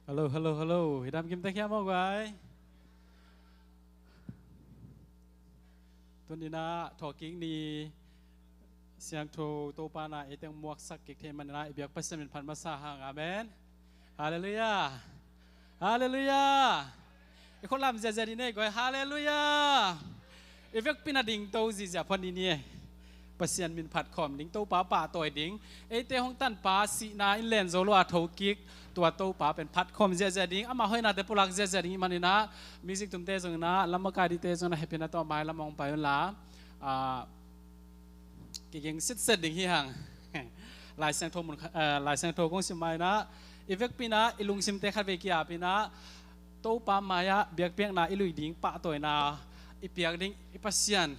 Hello, hello, hello. Hidam kim ta kya mo gai. Tuần đi na talking ni siang thô tô pa na eteng muak sak kek the man na ibiak pasam min phan ma sa hang amen. Hallelujah. Hallelujah. Ikon lam ja ja ni nei goi hallelujah. Ibek pinading to ji ja phon ni ni. Pasian min phat khom ding to pa pa toy ding. Ete hong tan pa si na in len zo lo a tho kik ตัวโตป่าเป็นพัดคมเจเจดิ้งอามาเฮยนาเตปุลักเจเจดิ้งมันนี่นะมิวสิกตุ้มเตจงนะลำมากาดิเตจงนะเฮปินะต่อไปลำมองไปวันละกิ่งสิทธิ์เสดิ้งที่ห่างลายเสียงโทมุนลายเสียงโทกงสิมายนะอีเวกปีนะอิลุงสิมเตขัดเวกีอาปีนะโตป่ามายะเบียกเปียกนาอิลุยดิ้งป่าตัวนาอีเปียกดิ้งอีปัสยัน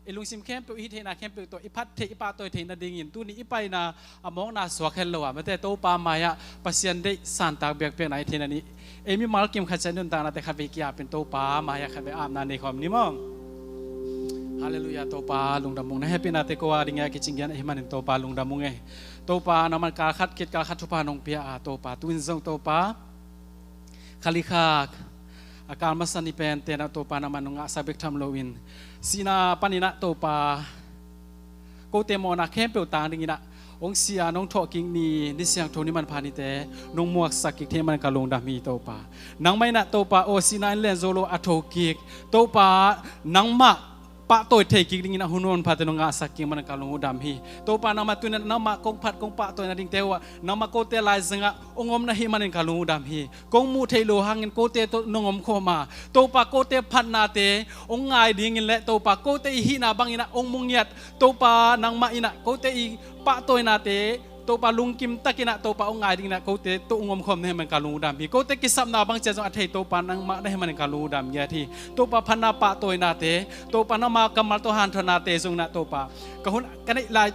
อิลุงซิมเข้มเปิดฮิตเฮนาเข้มเปิดตัวอิพัดเทอิปาตัวเทนาดิ่งยินตัวนี้อิไปนาอมองนาสวกเฮลโลอะไม่แต่โตปามายะปัสยันได้สันตากเบียกเปียกนาเทนานี้เอมิมาลกิมขัดเชนนุนตานาแต่ขัดเวกียเป็นโตปามายะขัดเวอามนาในความนิมองฮาเลลูยาโตปาลุงดำมุงนะเฮปินาเตโกวาดิ่งยากิจิงยันเอมันโตปาลุงดำมุงเอโตปานามันการขัดเกิดการขัดทุปานองเปียโตปาตุนซงโตปาคาลิคากอาการมาสันนิเป็นเตนะโตปานามันงะซาเบกทำโลวินสีนาปานินะโตปาโกเตโมนาเข้มเปลตางดิ่งนะองเสียน้องทอกิงนีนิเสียงโทนี่มันพานิเตน้องมวกสักกิเทมันกะลงดามีโตปานังไม่นะโตปาโอสีนาเลนโซโลอัโทกิกโตปานังมะปะตัวเทกิกดิ่งนะหุนวนพาเตนงะสักกิมันกะลงดามีโตปานามาตุนนังมะกงพัดกงปะตัวนะดิ่งเตวะนังมะโกเตลายซึงะองอมนะฮิมันกะลงดามีกงมูเทโลหังโกเตตนงอมโคมาโตปาโกเตพันนาเตองไงดิ่งและโตปาโกเตหินาบังอินะองมุงยัดโตปานังมะอินะโกเตอีปะตัวนาเตโตปาลุงกิมตะกินะโตปาองไงดิ่งนะโกเตโตองอมคมให้มันกะลงดามีโกเตกิสับนาบังเจจงอัฐิโตปานังมะได้ให้มันกะลงดามยะทีโตปาพันนาปะตัวนาเตโตปานามากำมัลโตหันทนาเตจงนะโตปากะหุนกันไลาย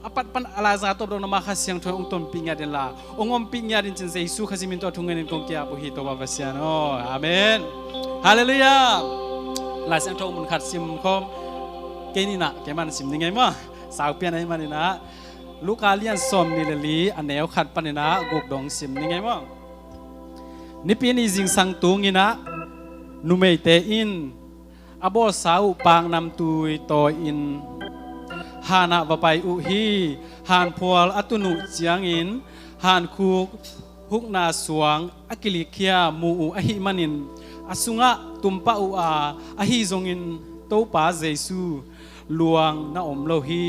apat pan alaza to dong nama khasyang thoi ong ton pinya den la ongom pinya din chen Jesu khasimin to thungen kong kya bu hi to ba basiano amen hallelujah la sang thong mun khat sim khom ke ni na ke man sim ni ngai ma saw pian ai man ni na luka lian som ni le li aneu khat pan ni na gok dong sim ni ngai ma ni pi ni jing sang tu ngi na nu mei te in abo sau pang nam tui to inฮานะวะไปอุฮีฮานพวลอัตุนุเจียงอินฮานคูฮุกนาสวงอักิลิเคียมูอุอหิมันินอสุงะตุมปะอุอาอหิจงอินโตปาเจซูลวงนาอมโลฮี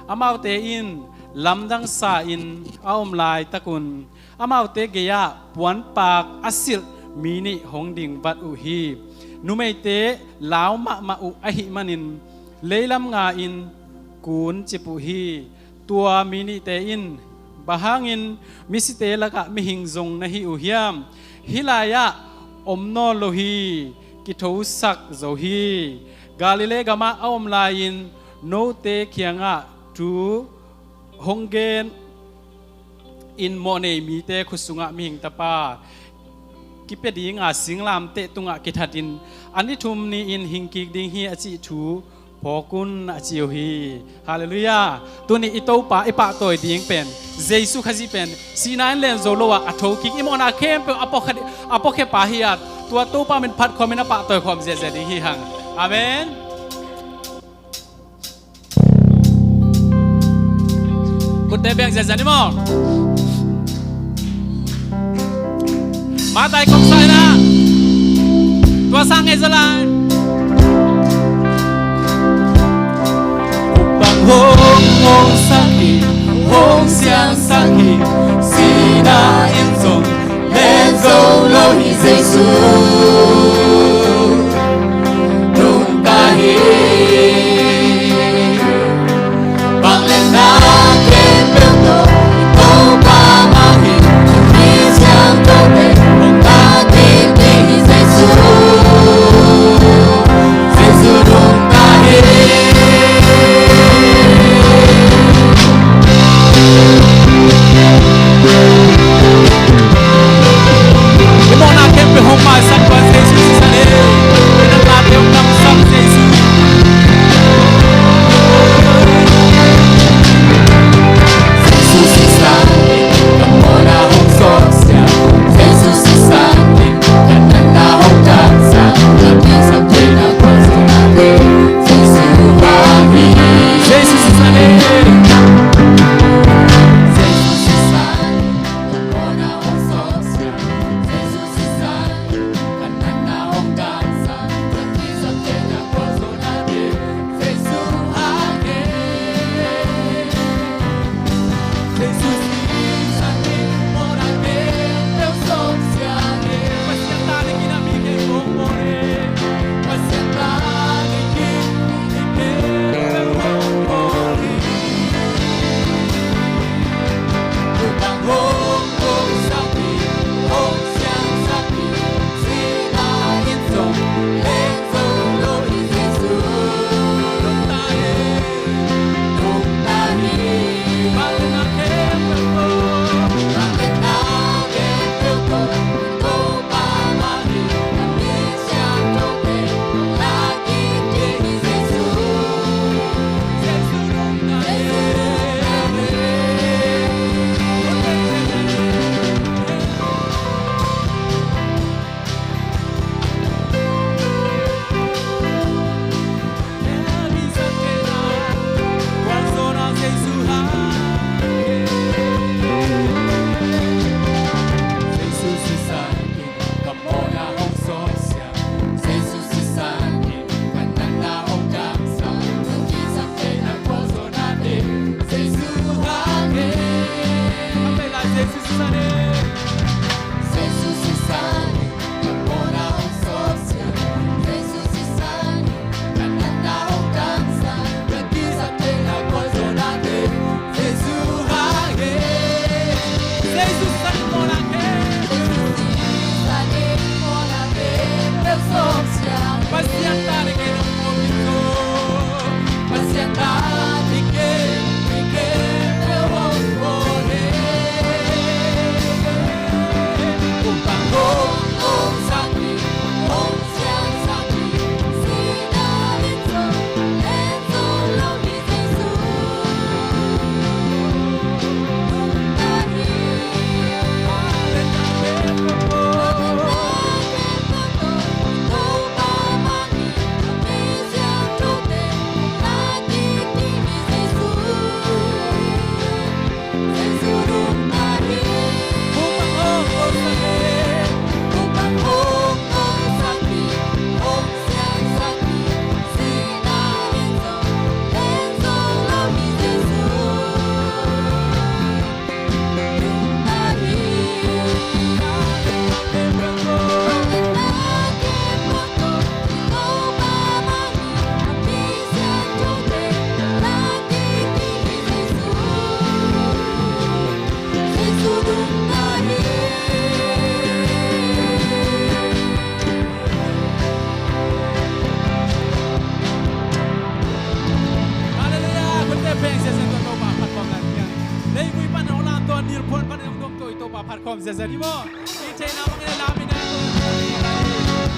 อามาวเตอินลำดังซาอินอาอมลายตะกุนอามาวเตเกียปวนปากอสิลมีนิหงดิ่งบัดอุฮีนุเมเตลาวมะมะอุอหิมันินเลลัมงาอินกูนจิปุฮีตัวมินิเตอินบาฮังอินมิสิเตละกะมิหิงจงนะฮิอุฮิยามฮิลายะอมโนโลฮีกิโทสักโซฮีกาลิเลกามาอมลายินโนเตเคียงะทูฮงเกนอินโมเนมีเตคุสุงะมิหิงตะปากิเปดีงะสิงลามเตตุงะกิทัดินอันนี้ทุมนีอินหิงกิกดิงฮีอจิทูพอคุณอาจิโอฮีฮาเลลูยาตัวนี้อิโตปาอิปะตัวดิ้งเป็นเจสุขจิเป็นสีนันเลนโซโลวะอัฐกิกอิมอนาเข้มเป็นอโปเคปาฮิยัดตัวโตปาเป็นพัดคอมเมนปะตัวความเจดิ้งฮีหังอาเมนกุดเตเบียงเจนี่มั้งมาไต่กองไซนะตัวสร้างเอเซลันhong sakhi hong xiang sakhi sina in zong len zo lo hi jesu nung ka hi bang len na ke pe to to pa ma hi ni xiang to te hong ka ti ti hi jesu jesu nung ka hi Hong mai giờ giờ đi mò đi chơi nào mà cái làm mình này Hãy subscribe cho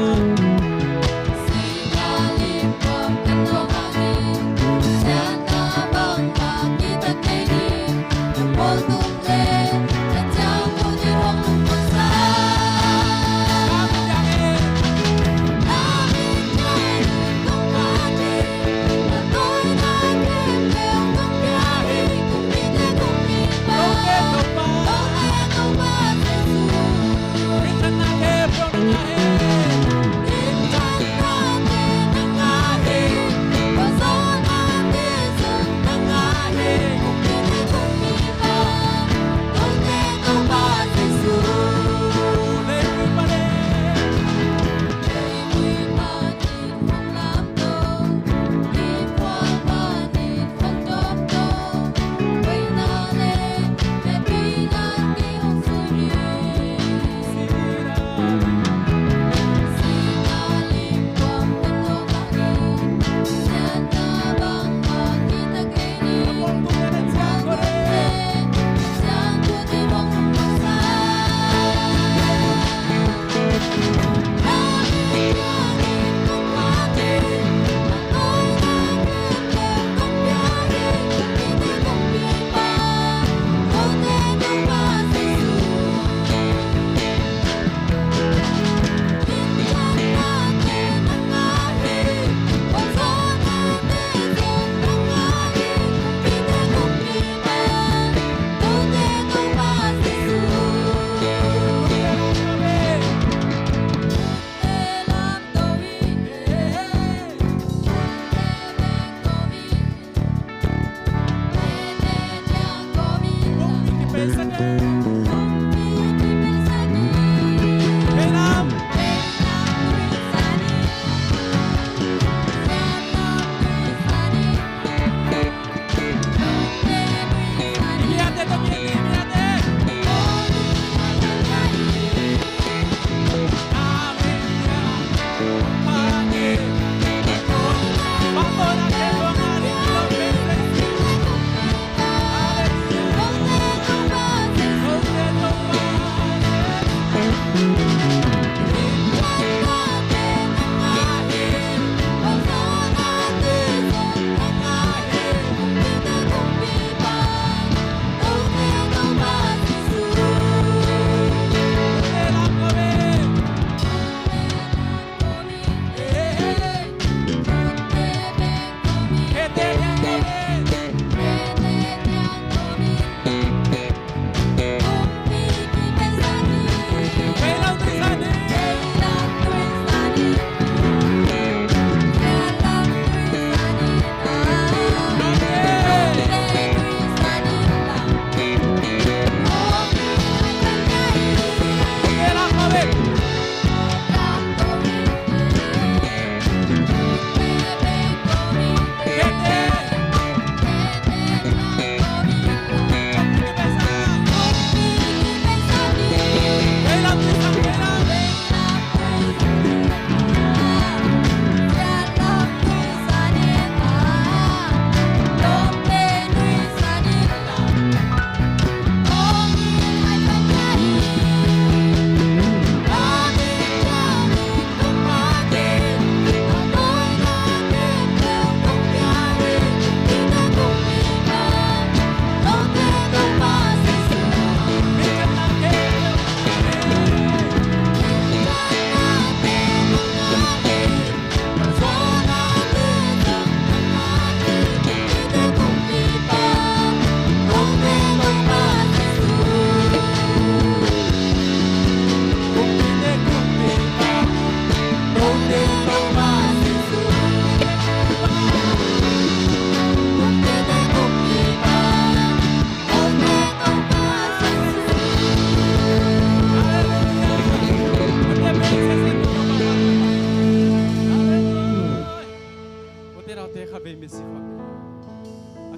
kênh Ghiền Mì Gõ để không bỏ lỡ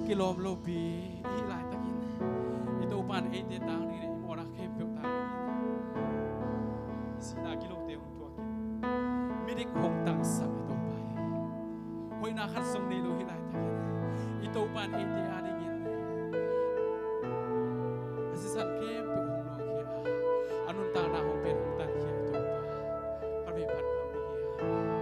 kilom lo pi i lai takin ito pan e te tang ni mo na kem pe ta sina kilo te hong tuakin midik hong tang sam ito pa hoi na khat song ni lo hi lai takin ito pan e te adingin asisan kem pe hong lo kia anun ta na hong pen hong tan kia ito pa parbe pan pa mi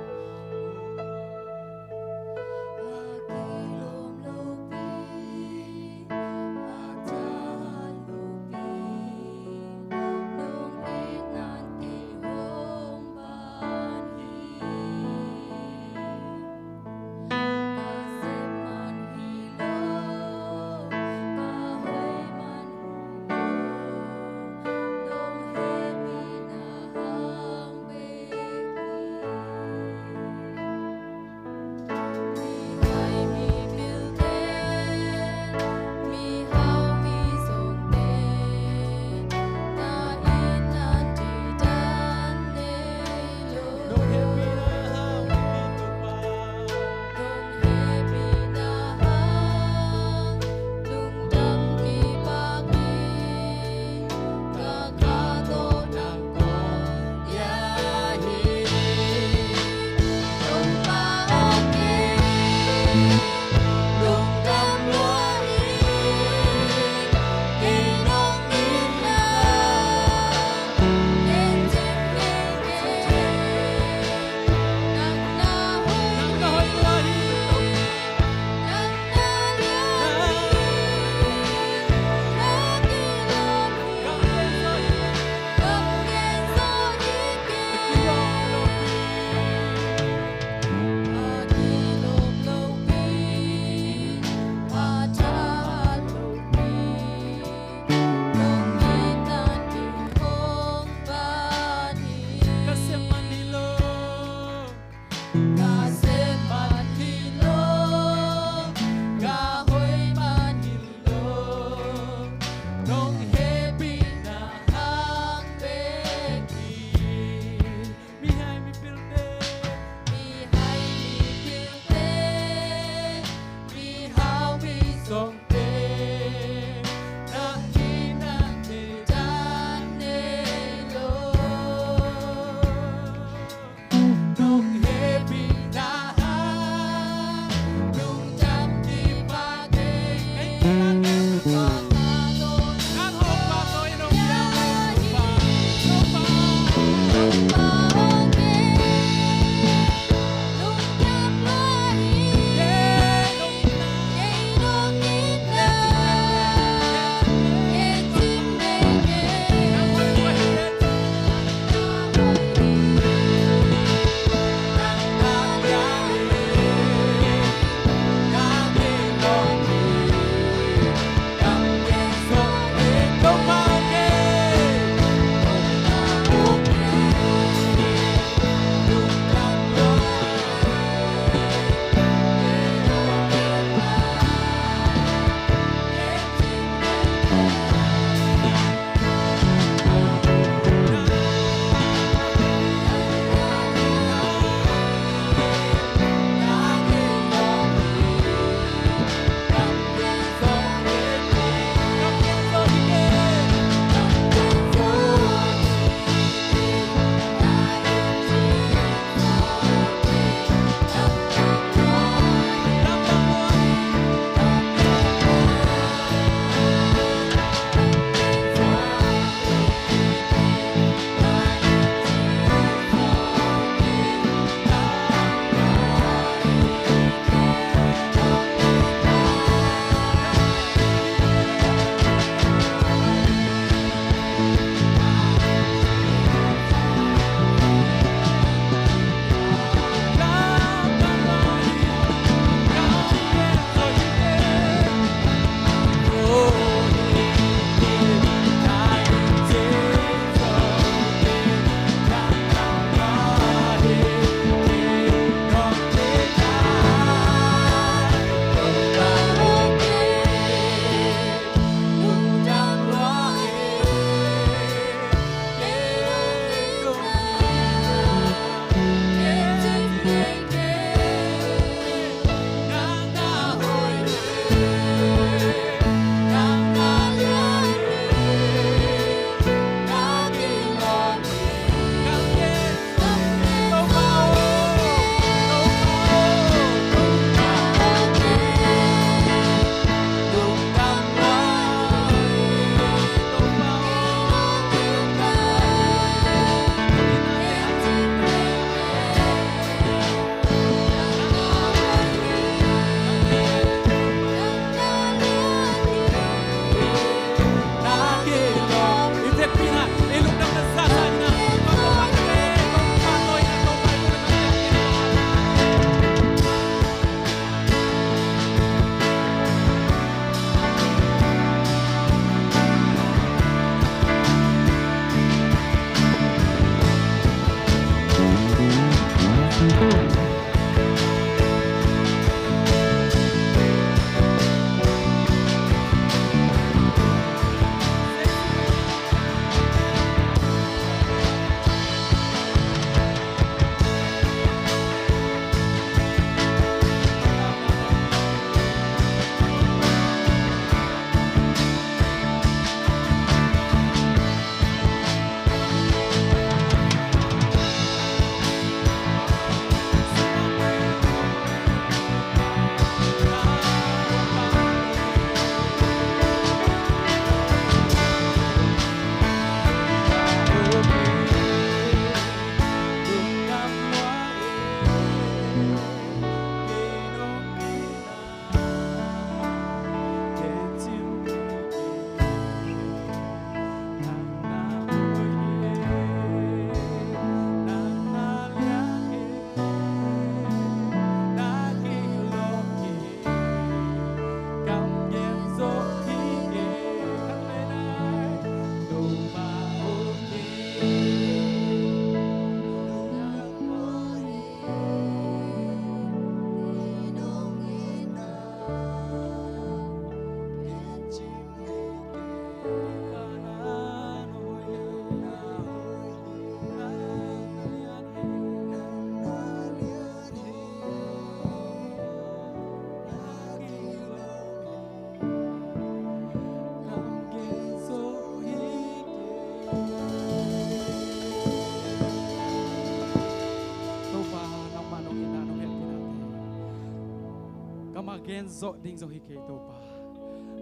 again zo ding zo hi ke to pa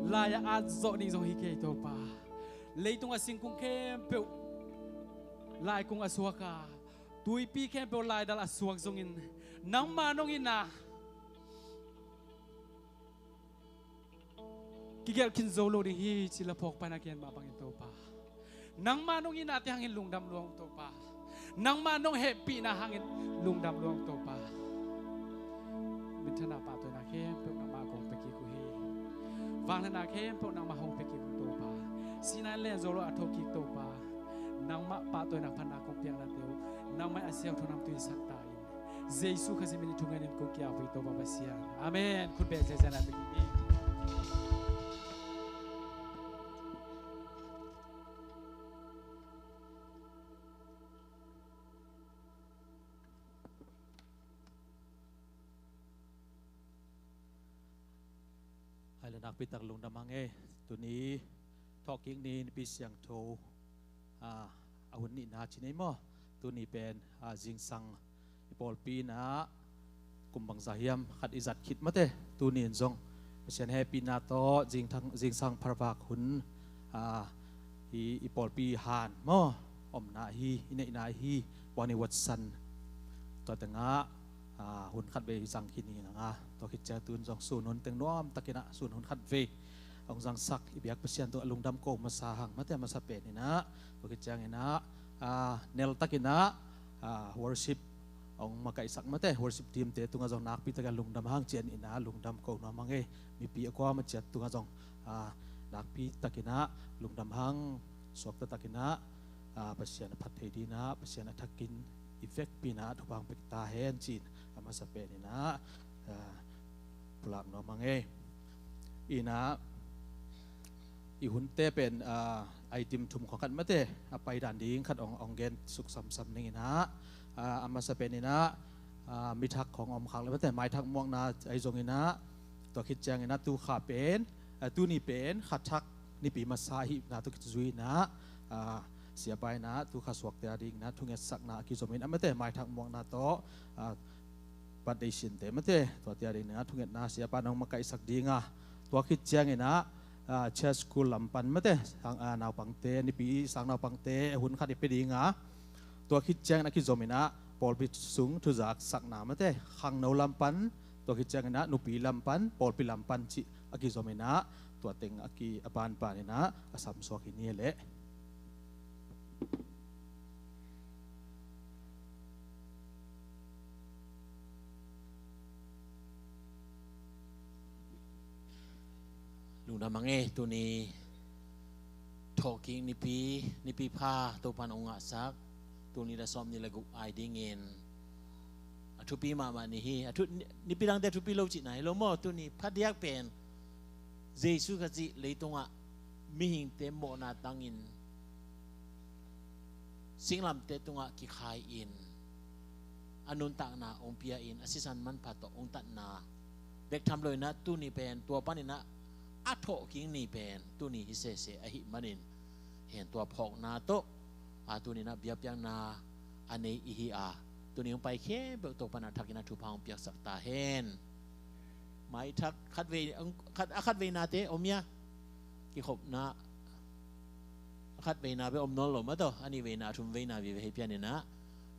la ya a zo ding zo hi ke to pa leitung asing kung kem pe lai kung aswaka tui pi kem pe lai dal aswak zongin nang manong ina kigel kin zo lo ding hi chila phok pa na ken ma bangin to pa nang manong ina ti hangin lungdam luang to pa nang manong happy na hangin lungdam luang to pa Bintana pa to na kem pe na ma kong pe ki ku hi wang na kem pe na ma hong pe ki ku to pa sinan len zo lo athok ki to pa nang ma pa to na phana kong piang na teu nang mai asiao thonam tu sak ta in jesu khazimini thungen in ko kya wi to ba sian amen khut be je jana pe kiให้เรานักพิตักลงดำมังตัวนี้ทอกิ้งนี้ปีเสียงโทอาหุ่นนี่นาชินไอมอตัวนี้เป็นจิงสังปอลปีนะกุมบังซาฮิมขัดอิจัดคิดมาเตตัวนี้จงเช่นให้ปีนาโตจิงสังพระบากหุ่นอีปอลปีฮานมออมนาฮีอินเนนาฮีวานิวัตสันตัวต่างหุ่นขัดเวสังคินีนะตัวคิดจะตุนจงสูนหุ่นเต็งน้อมตะกินะสูนหุ่นขัดเวองจังสักอิบยักเปเซียนตัวลุงดำโกมาสาหังมาแต่มาสเปนี่นะตัวคิดจังนะเนลตะกินะworship องมาไก่สักมาแต่ worship team เตตุงจงนักพิตกันลุงดำหางเจียนอินะลุงดำโกน้อมังมีปีกว่ามาเจ็ดตุงจงนักพิตกินะลุงดำหางสวกตะกินะเปเซียนพัดเฮดีนะเปเซียนทักกินอีเฟกปีนะทุบางเป็กตาเฮนจีนมาสเปนี่นะปลาบน้อมังอีนะอีหุ่นเตเป็นไอติมทุ่มของกันมาเตไปด่านดิ้งขัดองเกนสุกซ้ำๆนี่นะมาสเปนี่นะมีทักของอมขังเลยมาเตไม้ทักม่วงนะไอจงนี่นะตัวคิดแจงนี่นะตูขาเป็นตูนี่เป็นขัดทักนี่ปีมาซาฮินะตุกิจุยนะเสียไปนะตูขาสวกเตอดิ้งนะทุ่งเงสักนะกิจมินมาเตไม้ทักม่วงนะโตปัดได้สินเตมาเตตัวเตียดิ้งนะทุ่งเงนะเสียไปน้องมาไกสักดิ้งตัวคิดแจงนี่นะเชสกูลลำปันมาเตทางนาวปังเตนี่ปีสังนาวปังเตหุ่นขัดไปดีงาตัวคิดแจ้งนักคิดจมินะปอลปิสูงทุจากสักนามาเตขังนาวลำปันตัวคิดแจ้งนะนุปีลำปันปอลปีลำปันจิอากิจมินะตัวเต็งอากิอปานปานี่นะอาสัมสวกินี่แหละลุงดำมังตัวนี้ทอกิ้งนิปีผ้าตัวพันองค์สักตัวนี้ละซ้อมนี่ละกุไอดิ้งเงินทุปีมานี่ฮีนิปีดังเดทุปีโลจิไหนโลโมตัวนี้พัดยักเป็นเจสุขจิเลยตรงมีหิงเต็มโมนาตังอินสิ่งลำเตตรงกิขายอินอนุนตักนาองเปียอินอสิสันมันพัดต่อองตัดนาเด็กทำเลยนะตัวนี้เป็นตัวปั้นนี่นะอัฐกิ้งนี่เป็นตัวนี้ฮิเซเซอหิมันินเห็นตัวพอกนาโตตัวนี้นะเบียบยังนาอันนี้อิฮิอาตัวนี้ไปแค่เบิกตกปนัดทักินาทุพังเปียกสักตาเห็นหมายทักคัดเวนาเตอมยากี่ขบนาคัดเวนาไปอมนอลหลมาตัวอันนี้เวนาทุมเวนาวิเวหิเปียนี่นะ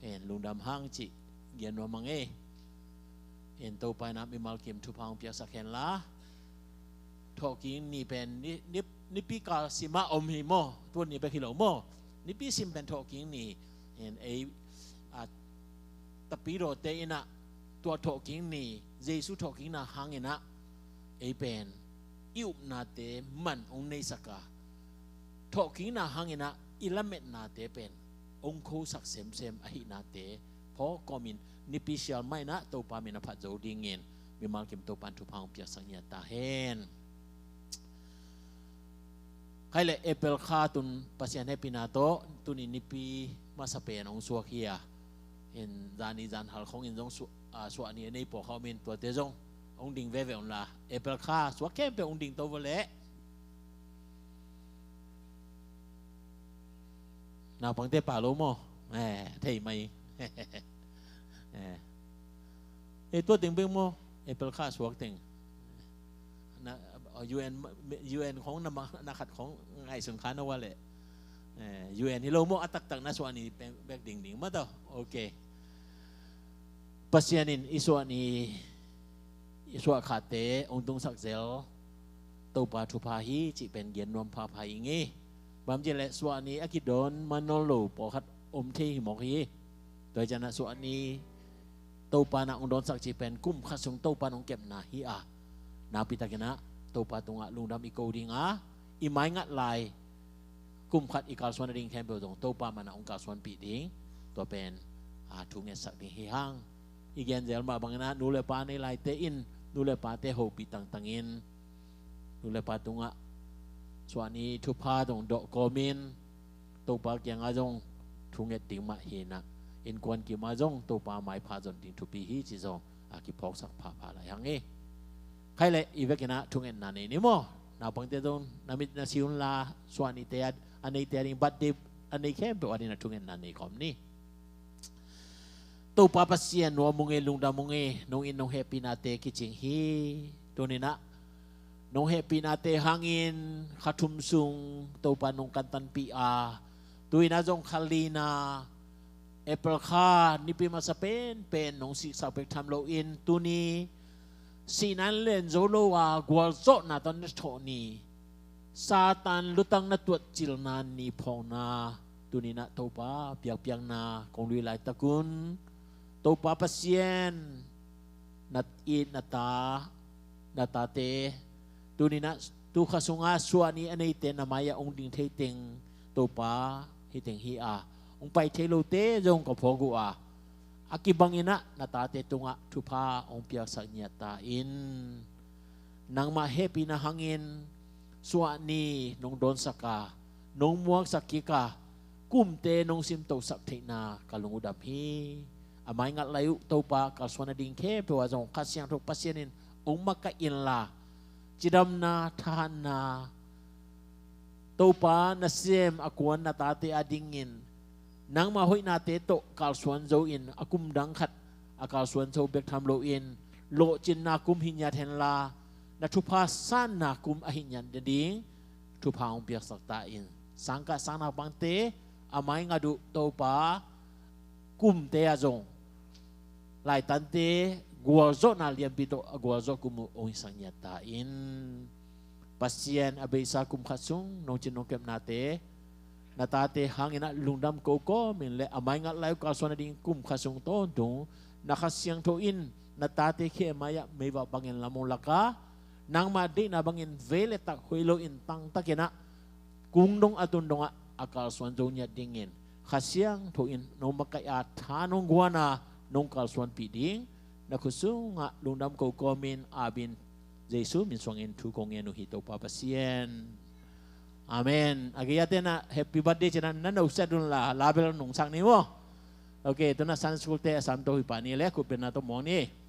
เห็นลุงดำห้างจิเกียนวมังเห็นตัวไปนะมีมาลเกมทุพังเปียกสักเห็นละทอกิ้งนี่เป็นนิปีกาสิมาอมหิโมตัวนี้เป็นกิโลโมนิปีซิมเป็นทอกิ้งนี่เห็นตะปีโรเตนะตัวทอกิ้งนี่เจสุทอกิ้งนะหางนะเป็นอิวนาเตมันองในสกาทอกิ้งนะหางนะอิลเมตนาเตเป็นองคูสักเซมอหินาเตเพราะก็มินนิปีเชียลไม่นะตัวปามินาพัดโจดิงเงินมีมาเก็บตัวปันทุพังเปียสังยาตาเฮนใครเลยเอเปิลคาตุนปัสยานให้ปีนาโตตุนินิปีมาสเปนองสัวเคียเห็นจานีจานหัลของอินจงสัวนี่ในปกเขาเป็นตัวเตจงองดิ่งเวเวองละเอเปิลคาสัวแค่เป็นองดิ่งตัวเละนาปังเตป่าโลโมเท่ไหมตัวติงเบงโมเอเปิลคาสัวติง UN ของนักขัดของไงสงขลานว่าเลยUN ที่เราโมอัตักนะส่วนนี้เป็นแบกดิ่งมาต่อโอเคปัสยานินอีส่วนนี้ส่วนขาเตองตุงสักเซลตัวปาทุพาฮีจิเป็นเย็นนวมพาพายงี้บางทีแหละส่วนนี้อากิดโดนมันโนลูปอคัดที่หมอกฮีโดยจะนะส่วนนี้ตัวปานาองโดนสักจิเป็นกุ้มขัดสงตัวปานองเก็บนาฮีนาปิตากินะตัวปาตุงะลุงดำอีโกดิงอีไม้งัดลายกุ้มขัดอีกาลสวนดิ่งแทนเบลตรงตัวปามันองกาลสวนปีดิ่งตัวเป็นทุงเงสักดิ่งฮีฮังอีกอย่างเดียวมาบางนะนูเลปาในลายเตอินนูเลปาเตโฮปีตังอินนูเลปาตุงะส่วนนี้ทุพาตรงดอกโกมินตัวปากยังอาจงทุงเงติงมาเฮนะอินกวนกิมาจงตัวปาไม้พาจนดิ่งทุปีฮีจิจงกิพอกสักพาอะไรอย่างนี้ใครเลยอีเวกินะทุงเงินนันนี่มั้งนาบังเตตรงนามินาซิอุนลาส่วนนี้เตียอันนี้เตียริงบัดดิบอันนี้แค่เป็นวันนี้นะทุงเงินนันนี่คอมนี่ตัวปาปัสยานนัวมุงเอลุงดามุงเอน้องอินน้องเฮปีนาเตกิจิงฮีตัวนี้นะน้องเฮปีนาเตหางอินขัดทุมซุงตัวปานงกันตันปีตัวอินาจงคาลีนาเอเปิลคานิปิมาสเปนเป็นน้องสิสาวเปกทำโลอินตัวนี้สีนั้นเล่นโซโลวากวลโซนาตอนนี้โถนีซาตานลุตังนัตัวจิลนานีพองนาตัวนี้นะตัวป้าเปียงนาคงลุยหลายตระกูลตัวป้าปัสเซียนนัดอีนัตาเตตัวนี้นะตัวข้าสงอาส่วนนี้อันนี้เตนามายาองดิงเทติงตัวป้าฮิติงฮีองไปเทโลเตจงกับพอกูakibangina natate tunga tupa ong piak sa nyata in nang mahepi na hangin suani nong don saka nong muak sakika kumte nong simto sakte na kalungudam hi amay ngat layu topa kalswana ding ke pewa jong kasyang to pasyanin ong makain la jidam na tahan na topa na siem akuan natate adingin nang mahoy natin to kalsuan zo in akum dangkat akalsuan zo bek tham lo in lo chin na kum hinyat hen la na thupa san na kum ahinyan deding thupa ong piak sakta in sangka sana bangte amay ngadu to pa kum te azong lai tante guazo na liam pito guazo kum ong sangyata in pasien abisa kum khasung nong chin nong kem nate natate hangina lungdam koko minle amay nga layo kalsona ding kum kasong tonto nakasyang toin natate ke maya may bangin lamong laka nang madi na bangin vele tak huilo in tang takina kungdong atundong akal swanzo nya dingin kasyang toin no makaya tanong guana nong kalswan piding nakusung nga lungdam koko min abin Jesu min swangin tukong yenu hito papasien Amen. Agiyate na happy birthday chana nana usad dun la label nung sang ni mo. Okay, ito na Sunday school te santo hipanile ko penato mo ni.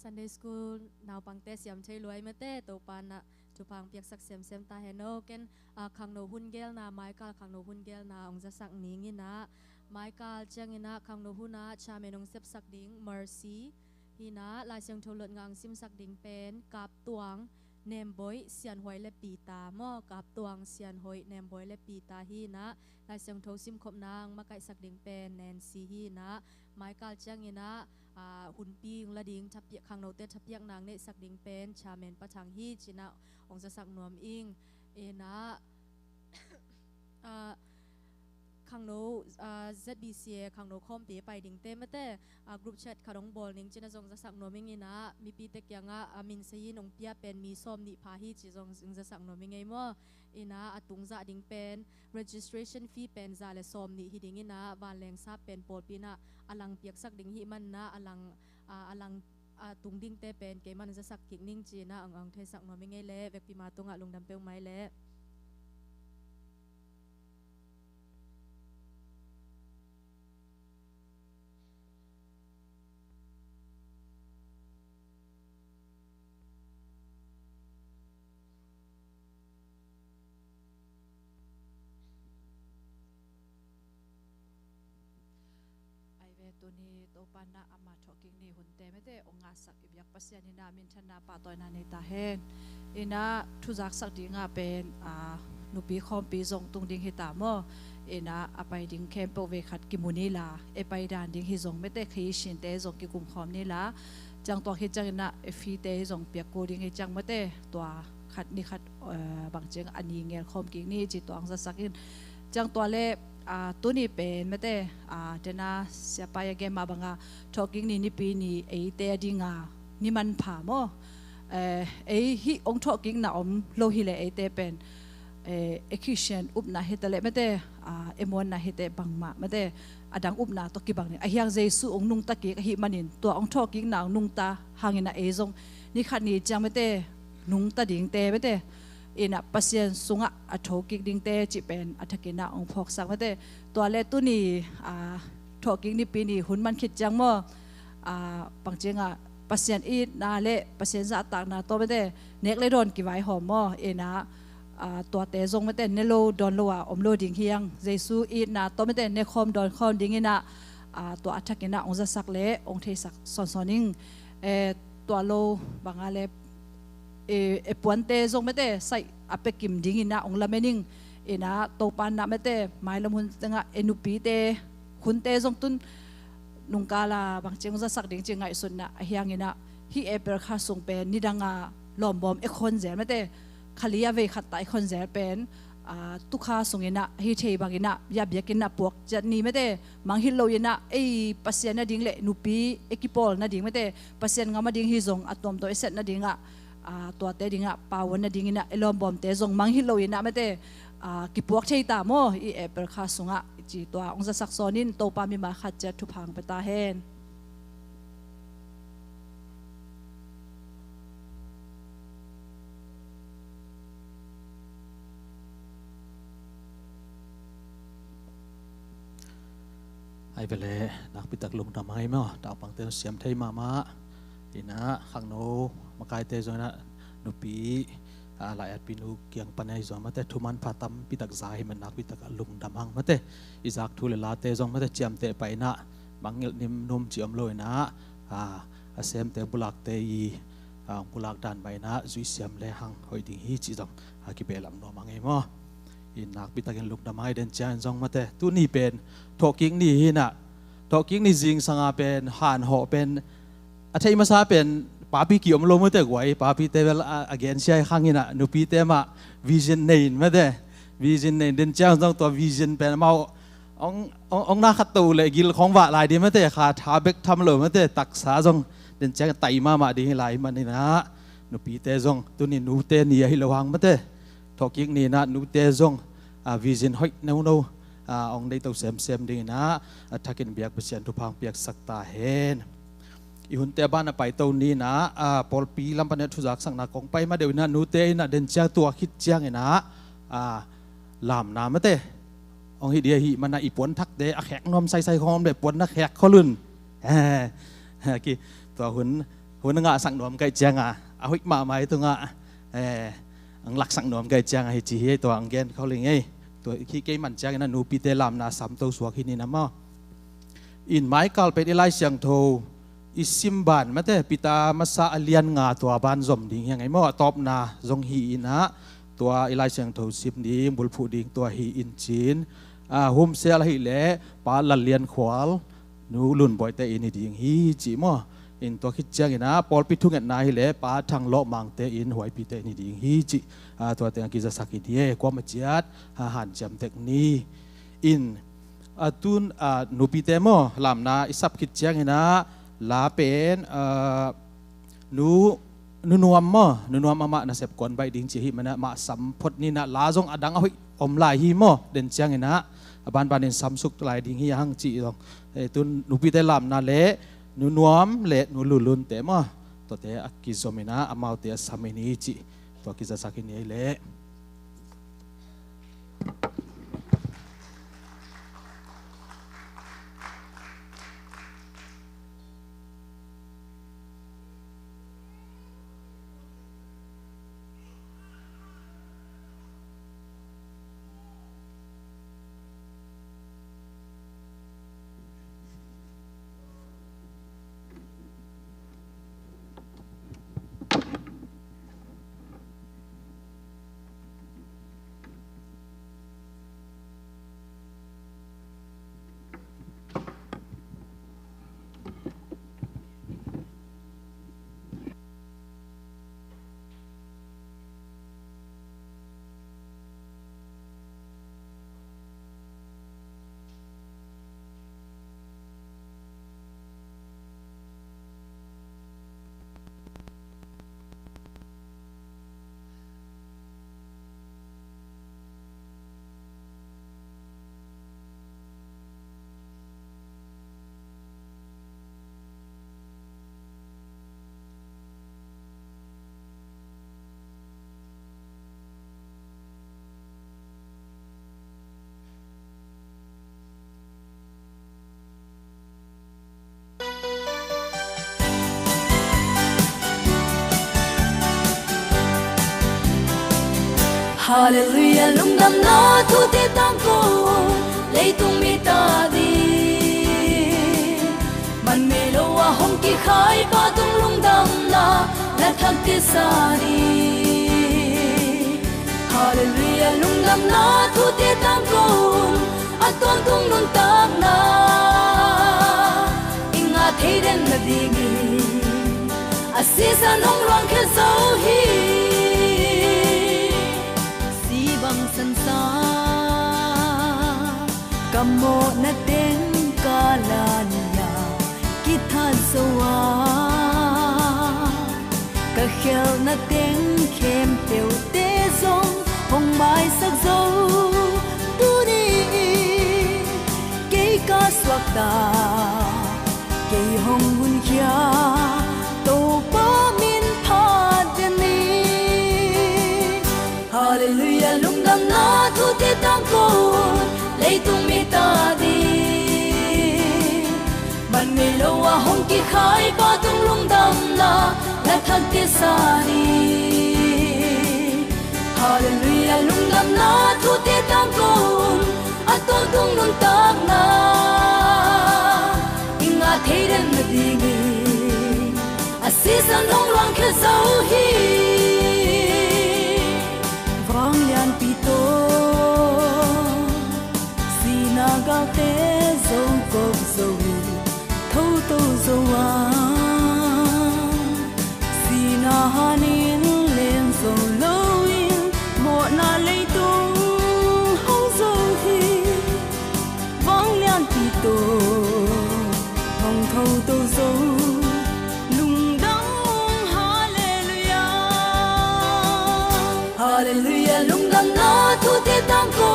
Sunday School now pang te siam chei luai mate to pan na tu pang piak sak sem sem ta heno ken khang no hun gel na Michael khang no hun gel na ong za sak ning ina Michael chang ina khang no huna cha menong sep sak ding Mercy hina la siang tholot ngang sim sak ding pen kap tuang nem boy sian hoi le pi ta mo kap tuang sian hoi nem boy le pi ta hina la siang tho sim khop nang makai sak ding pen Nancy hina Michael chang inaหุ่นปีงละดิงทับเปียกขังโนเตทับเปียกนางเนสักดิงเป็นชาเมนปะชังฮีจินะองจะสักนวมอิงเอนะขังโนZBCA ขังโนคอมปีไปดิงเต้มาเต้กรุ๊ปแชทขนมบอลนิงจินะจงจะสักนวมอิงนะมีปีเต็กยังมินเซียนองเปียเป็นมีส้มนิพาฮีจิจงจะสักนวมอิงไงมั้งเอนะตุงจะดิงเป็น registration fee เป็นซาเลส้มนิฮิดิงนะบานแรงซาเป็นปอลปีนะอลังเปียกสักดิ่งหิมันนะอลังตุงดิ่งเตเป็นเกมันจะสักกิ่งนิ่งจีนะอังเทสักนอมิงไงเล่เวกปีมาตุงลงดำเปียวไม้เล่ตัวนี้ตัวปานะอามาทอกิงนี่หุ่นเตไม่ได้องอาศักอิบยักปัสยานินามินชนะปาตอยนาในตาเฮนอินะทุจักสักดิ่งเป็นนุปีคอมปีทรงตุงดิ่งฮิตามออินะอไปดิ่งแคมเปเวขัดกิมุนีลาไปดานดิ่งฮิทรงไม่ได้ขีชินเตทรงกิกุมคอมนี่ละจังตัวฮิจังนะฟีเตทรงเปียกกูดิ่งฮิจังไม่ได้ตัวขัดนี่ขัดบางเจงอันนี้เงี้ยคอมกิงนี่จิตตัวอังสักอินจังตัวเล่ตัวนี้เป็นไม่ได้เดน่าเสียไปยังไงมาบังทอกิ้งนี่ปีนี้เตะดิ่งนี่มันผ่ามั้งฮิองทอกิ้งน่ะโลหิเลเตะเป็นคิเชนอุบน่ะเฮตเลไม่ได้มวนน่ะเฮตบังมาไม่ได้ดังอุบน่ะตอกี้บังนี่ยังเจสุองนุ่งตะกี้ฮิมันินตัวองทอกิ้งน่ะนุ่งตาหางน่ะจงนี่ขัดนี่จังไม่ได้นุ่งตาดิ่งเตะไม่ได้นะปัสยานสุงะอัฐกิกดิ่งเตจิเป็นอัฐกินะองพอกสักไม่ได้ตัวเล็กตัวนี้ทอกิกนี่ปีนี้หุ่นมันคิดจังมั้งบางเจงปัสยานอีนาเล่ปัสยานจะตักนาตัวไม่ได้เน็กเลยโดนกี่ไว้หอมมั้งนะตัวเตจงไม่ได้เนโลดอนโลอมโลดิ่งเฮียงเจสูอีนาตัวไม่ได้เนคอมดอนคอมดิ่งนะตัวอัฐกินะองจะสักเล่องเทสักสอนนิ่งตัวโลบางอะไรปวนเตจงไม่ได้ใส่อเปกิมดิ่งนะองละเมนิงนะโตปานนะไม่ได้หมายละมุนจังนุปีเตคุณเตจงตุนนุงกาลาบางเจงจะสักดิ่งจริงไงสุดนะเฮียงนะฮีเปรคาส่งเป็นนิดังลอมบอมคนเจไม่ได้ขลียาเวขัดไตคนเจเป็นตุคาส่งนะฮีเทบางนะยาเบียกินนะพวกจัดนี้ไม่ได้มังฮิโลยนะปัสยานะดิ่งเละนุปีกิปอลนะดิ่งไม่ได้ปัสยานงามาดิ่งฮิจงอะตอมตัวเสร็จนะดิ่งตัวเตดิ่งปาวันนะดิ่งนะลอมบอมเตจงมังฮิโลยนะไม่ได้กิปวกใช้ตามเปรคาส่งจีตัวองค์สักซอนินโตปามีมาขัดจะทุพังไปตาเฮนไอ้เปล่นักพิทักษ์ลงทำไมมั้งดาวปังเตนเสียมไทยมาอินะขังโนมาไกลเตจนะนุปี หลายปีนูเกียงปันไอจงมาแต่ทุมันพาตัมปิตักใจมันนักปิตักลุงดำหังมาแต่อิจากทุเลลาเตจงมาแต่เจียมเตไปนะบางเงลนิมนุมเจียมลอยนะเซมเตบุลักเตยีบุลักดันไปนะจุยเสียมเลหังหอยดิ่งฮีจีจงกิเปลัมโนมังเอมออินักปิตักลุงดำหังเดินเจียนจงมาแต่ตัวนี้เป็นทอกิ้งนี่ฮินะทอกิ้งนี่จิงสังอาเป็นหันหอเป็นอาทิตย์มาซาเป็นป้าพี่กี่อมลงมาแต่ไว้ป้าพี่เตเวลagain ใช่ข้างนี้นะนุปีเตมา vision เนนมาแต่ vision เนนเดินเจ้าต้องตัว vision เป็นมาองน่าขัดตูเลยกิลของว่าลายดีมาแต่ขาท้าเบกทำเลยมาแต่ตักษาจงเดินเจ้าไต่มาดีให้ลายมันนี่นะนุปีเตจงตัวนี้นูเตนี่ให้ระวังมาแต่ทอกิ้งนี่นะนูเตจงvision หอยเนาองได้ตัวเซมดีนะถ้ากินเบียกเปอร์เซ็นต์ทุพังเบียกสักตาเห็นอีหุ่นเตบ้านไปตัวนี้นะพอปีลำพันธ์ทุจักสังนักของไปมาเดี๋ยวนั้นนูเตนะเดินเจ้าตัวคิดเจ้าไงนะลามน้ำมาเตองฮิเดียฮิมันน่ะอีปวนทักเดอแขกนมใส่หอมเด็ปวนนักแขกเขาลุ่นกี่ตัวหุ่นงะสั่งนมไก่เจ้าเอาหิมาไหมตัวงะหลักสั่งนมไก่เจ้าให้จีให้ตัวอังเกนเขาเลยไงตัวขี้เกมันเจ้านะนูปีเตลามนาสัมตัวสวกที่นี่นะมั้งอินไม้กาลเป็นไอไลเสียงโทอิสิมบานมาแต่ปิตามาซาเลียนงาตัวบานจมดิ่งยังไงมั่วตอบนาจงฮีนะตัวไอไลเสียงโทสิมดิ่งบุลผู้ดิ่งตัวฮีอินจีนหุ่มเซลฮีเล่ปาลเลียนขวาลนูลุนบ่อยแต่อินดิ่งฮีจีมั่วอินตัวคิดเจ้านะปอลปิทุงเงินนายเล่ปาทางโลมังเตอินหวยปีเตอินดิ่งฮีจีตัวเตียงกิจสักกิเดียความมัจยัดหันจำเทคนีอินตุนนูปีเตมอลำนาอิสับคิดเจ้านะลาเป็นนูนวมมานะเสพก่อนใบดิ่งจีฮิมันนะมาสัมพดนี่นะลาจงอดังเอาหิอมลายฮิมอเดินเชียงนะบ้านนี่สัมสุกลายดิ่งฮิยังจีตรงตุนนูปีเตลามนาเละนูนวมเละนูลุนเตมอตัวเตอกิโซมินะอามาเตสามินีจีตัวกิจสักนี้เละHallelujah lung dam na thu te tang ko lei tung mi ta di man me lo wa hong ki khai pa tung lung dam na la thak te sa di Hallelujah lung dam na thu te tang ko at ton tung nun tak na inga thei den na di gi asisa nong rong khe so hi san sa kamo na ten kalania kithan sowa ka khel na ten khem teu te zong hong mai sak zo tu ni ke ka swak ta ke hong hun kya to pa min pha de ni Hallelujah lung dam na thu te tang ko lei tung mi ta di ban me lo wa hong ki khai pa tung lung dam na la thak te sa ni Hallelujah lung lam na thu te tang kun aton tung nun tak na inga theiren na dingi asisan nong lang khe zau hi vang lian pi to sina ga te zo go zo thâu tô zo wa sina hanin len zo lo in mo na lei tung hong zo hi vang lian pi to hong thâu tô zo Hallelujah lung dam na thu te tang ko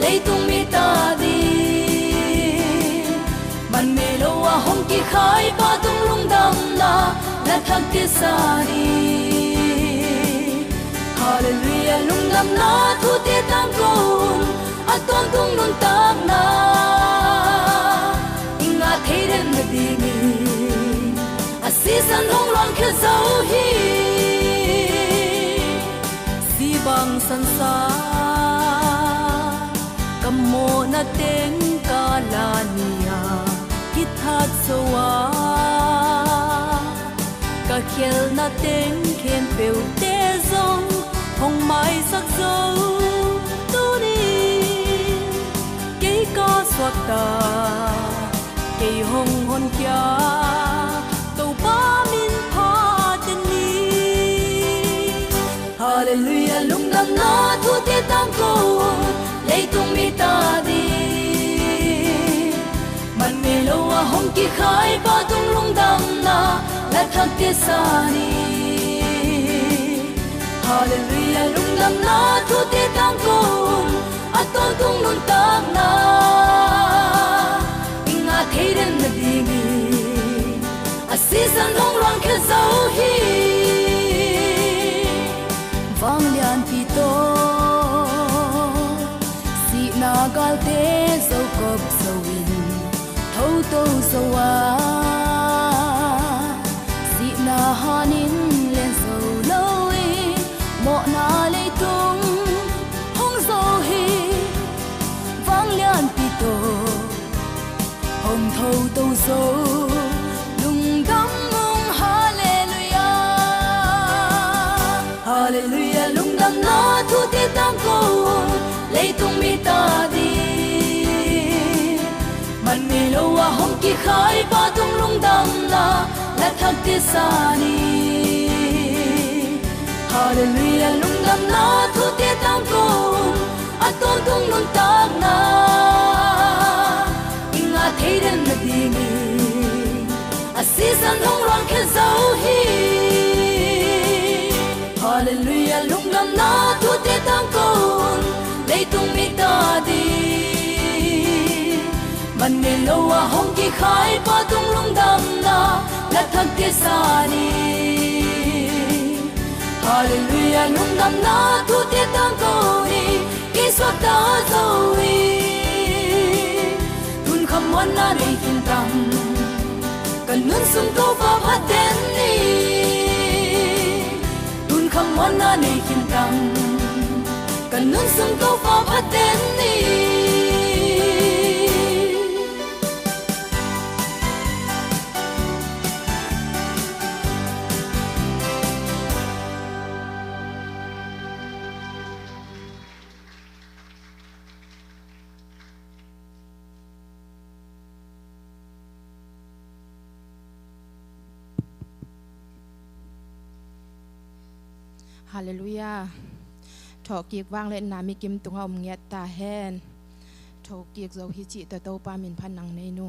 lei tung mi ta di ban me lo wa hong ki khai pa tung lung dam na la thak te sa di Hallelujah lung dam na thu te tang ko aton tung nun tak na inga theiren na di ni asisan hong lang khe zau hi bang san sa kamo na teng kalania kithat sowa ka khel na teng khem peu te zong hong mai sak zo tu ni ke ka swak ta ke hong hon kya to pa min pha ten ni Hallelujah lung dam na thu te tang ko lei tung mi ta di man me lo wa hong ki khai pa tung lung dam na la thak te sa ni Hallelujah lung dam na thu te tang ko aton tung nun tak na inga theiren na di ni asisan hong rang khe zau hi vang lian pi to si na gal te zo kop zo in thâu tô zo wa si na hanin len zo lo in mo na le tung hong zo hi vang lian pi to hong thâu tô zo lung dam mong Hallelujah lung dam na thu te tang ko lei tung mi ta di man me lo wa hong ki khai pa tung lung dam na la thak te sa ni Hallelujah lung dam na thu te tang ko aton tung nun tak na inga theiren na di ni asisan hong rang khe zau hi Hallelujah lung dam na thu te tang kon lei tung mi ta di man me lo wa hong ki khai pa tung lung dam na la thak te sa ni Hallelujah lung dam na thu te tang kon ni ki swat ta zo wi tun kham wan na nei kin tam kan nun sum to fa phat ten ni kham wan na nei kin tam kan nun sum to fa phat ten ni Hallelujah thọ kiek wang lên na mi kim tung om nghe ta hen thọ kiek dấu hi chị tờ tâu pa min phan nang nei nu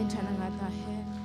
min thana nga ta hen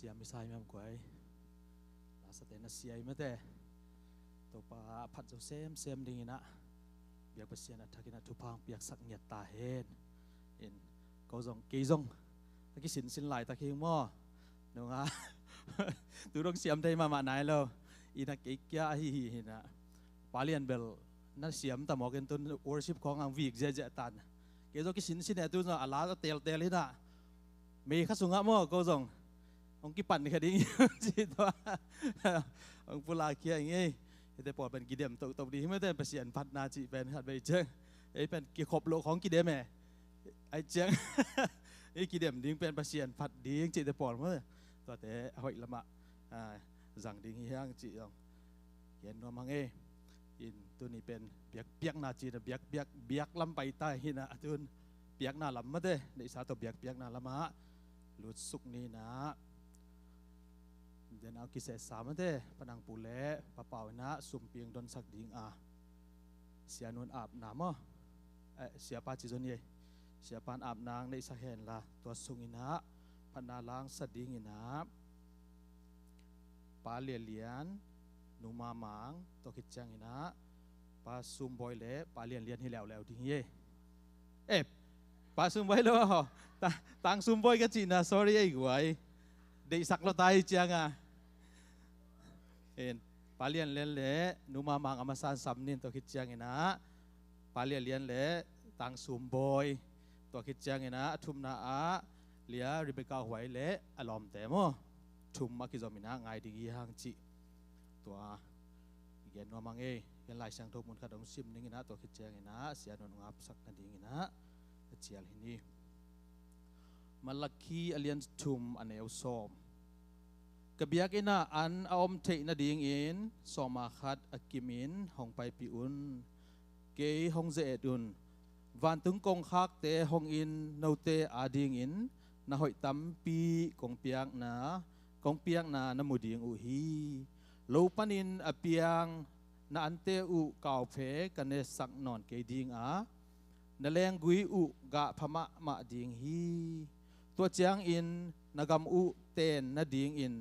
siam misai mam quay là sa te na siai mate to pa phat zo sem ding ina biak pasian athakina thupang biak sak nyat ta hen in ko zong ke zong ta ki sin lai ta khi mo no nga tu rong siam dai ma nai lo ina ke kya hi na palian bel na siam ta mo ken tun worship khong ang week je tan ke zo ki sin tu no ala tel hina me khasunga mo ko zong ông cáiปั่นcái đi chỉ đó ông phụ la kia anh ấyแต่ปอดเป็นกี่เดียมตบดีไม่ได้เป็นเสียนพัดนาจีเป็นหัดไปเจ้งไอ้เป็นกี่ขบโลของกี่เดียมไอ้เจ้งไอ้กี่เดียมดิ้งเป็นเป็นเสียนพัดดิ้งจีแต่ปอดเมื่อตัวแต่หอยละมะสั่งดิ้งเฮียงจีองเห็นว่ามังเออินตัวนี้เป็นเบียกนาจีนะเบียกลำไปใต้หินะตุนเบียกนาลำมาเด้ในสาตัวเบียกนาลำมาหลุดสุกนี่นะเดี๋ยวเอากิเสสามเด้ปนังปูเล่ปะเป่านะสุ่มเปียงดนสักดิ่งเสียนวลอาบน้ำเสียปาจิจนเย่เสียปานอาบนางในสักเห็นละตัวสุงินะพนาล้างสัดดิ่งนะปาเลียนนูมาหมางตัวคิดจังนะปาซุ่มบอยเล่ปาเลียนให้แล้วดิ่งเย่ปาซุ่มบอยแล้วตังซุ่มบอยก็จีน่ะ sorry ไอ้กวยได้สักเราตายจังเห็นปาเลียนเล่นเล่นูมามังอามาซานซัมนินตัวคิดจังนะปาเลียนเล่ตังซุมบอยตัวคิดจังนะทุมนาเลียริเบกาหวยเล่อารมณ์แต่โมทุมมาคิดจอมินะไงดีกี่หางจีตัวเย็นว่ามังเย็นลายช่างทุกมุนขดมซิมนี่นะตัวคิดจังนะเสียนนงับสักนาดีนะเจียลที่นี่มาลักขี้อเลียนทุมอันเอวซอมกบียกนะอันอมเทนดิ่งอินสอมาขัดอกิมินห้องไปปีอุนเกยห้องเจดุนวันถึงกงคักเตห้องอินนาวเตอาดิ่งอินนาหอยตั้มปีกงเปียกนานามุดิ่งอุฮีลูปันินอเปียงนาอันเตอุเก่าเพกันเนสักนอนเกยดิ่งนาแรงกุยอุกะพมะมาดิ่งฮีตัวเจียงอินนากำอุเตนนาดิ่งอิน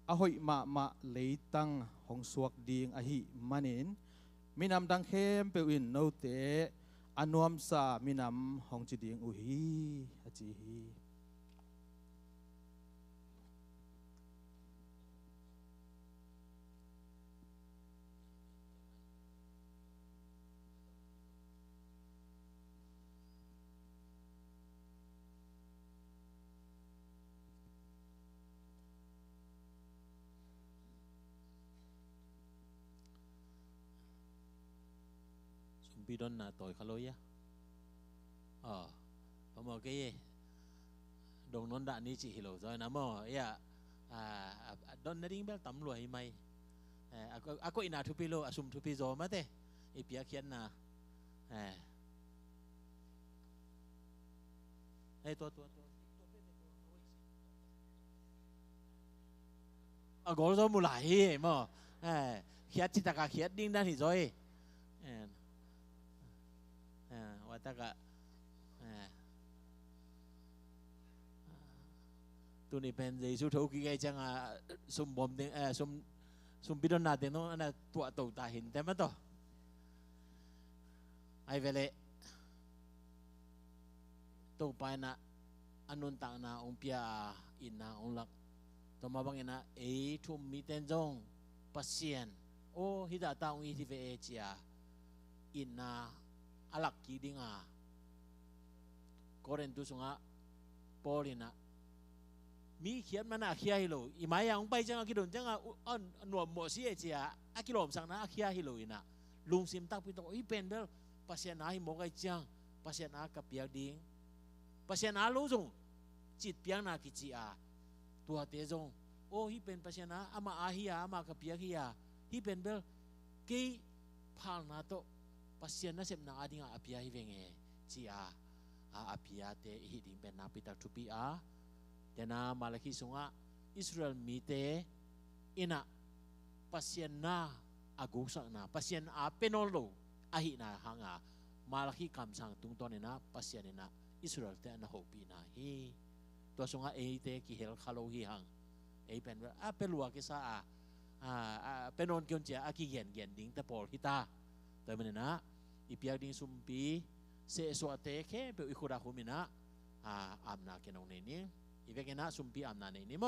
อหอยมาเลยตั้งห้องสวกดิ่งอหิมันินมีนำดังเข้มเปวินโนเตอนวมสามีนำห้องจีดิ่งอุฮีอจีฮีปีดอนน่ะต่อยเขาเลยอะพอมาเกยดงนนดานี่จิฮิโลจอยนะมั่วดอนนั่นดิ้งเบลตั้มรวยไหมaku ina tupi lo asum tupi zo mate ipia kian naตัวagol zo mulai mo kiat cita ka kiat ding dan hizoi wataka tu ni pen Giêsu thấu kia ngay chăng sum bom tiếng sum bidon na tiếng nó là tua tàu ta hình tem mất to ai về lệ tàu pai na anun tang na ông pia in na ông lak tàu mà bang ina thum mi ten jong pasien o hida ta ông i ve chia in na alak ki dinga koren tu sunga ปอลินะมีเขียนมาหน้าเขียฮิโลอีหมายอย่างไปจังกิโดนจังอ่อนหนวมหมอเสียเจียอากิโลมสังนะอาเขียฮิโลอินะลุงซิมตักพิโตอีเป็นเบลปัสยานาฮิโมกไอจังปัสยานากับเปียดิงปัสยานาลุงจงจิตเปียงนากิจิอาตัวเตจงโอ้ฮิเป็นปัสยานาอามาอาฮิยาอามากับเปียฮิยาฮิเป็นเบลกีพาลนาโตปัสยานาเสพนาอดิงอาเปียฮิเวงเอจีอาอาเปียเตฮิดิงเป็นนาปิตักทุปีอาเดนามาลคิสุงะอิสราเอลมีเตอินะปัสยานาอากุสักนาปัสยานาเป็นโนโลอาหินาหางามาลคิคำสั่งตุงตอนนะปัสยานะอิสราเอลเตนะโฮปีนาฮีตัวสุงะเอเตกิเฮลคาโลฮีหังเอเป็นว่าเป็นลัวกิซาเป็นนนเกี่ยวเจ้าอากิเย็นดิ้งแต่ปอลฮิตาแต่มันนะอีเปียดิ้งซุมปีเสสวะเตเคเปอิคุระคุมินะอามนาเกนองเนนี่อีเวกนะซุมปีอามนาเนนี่โม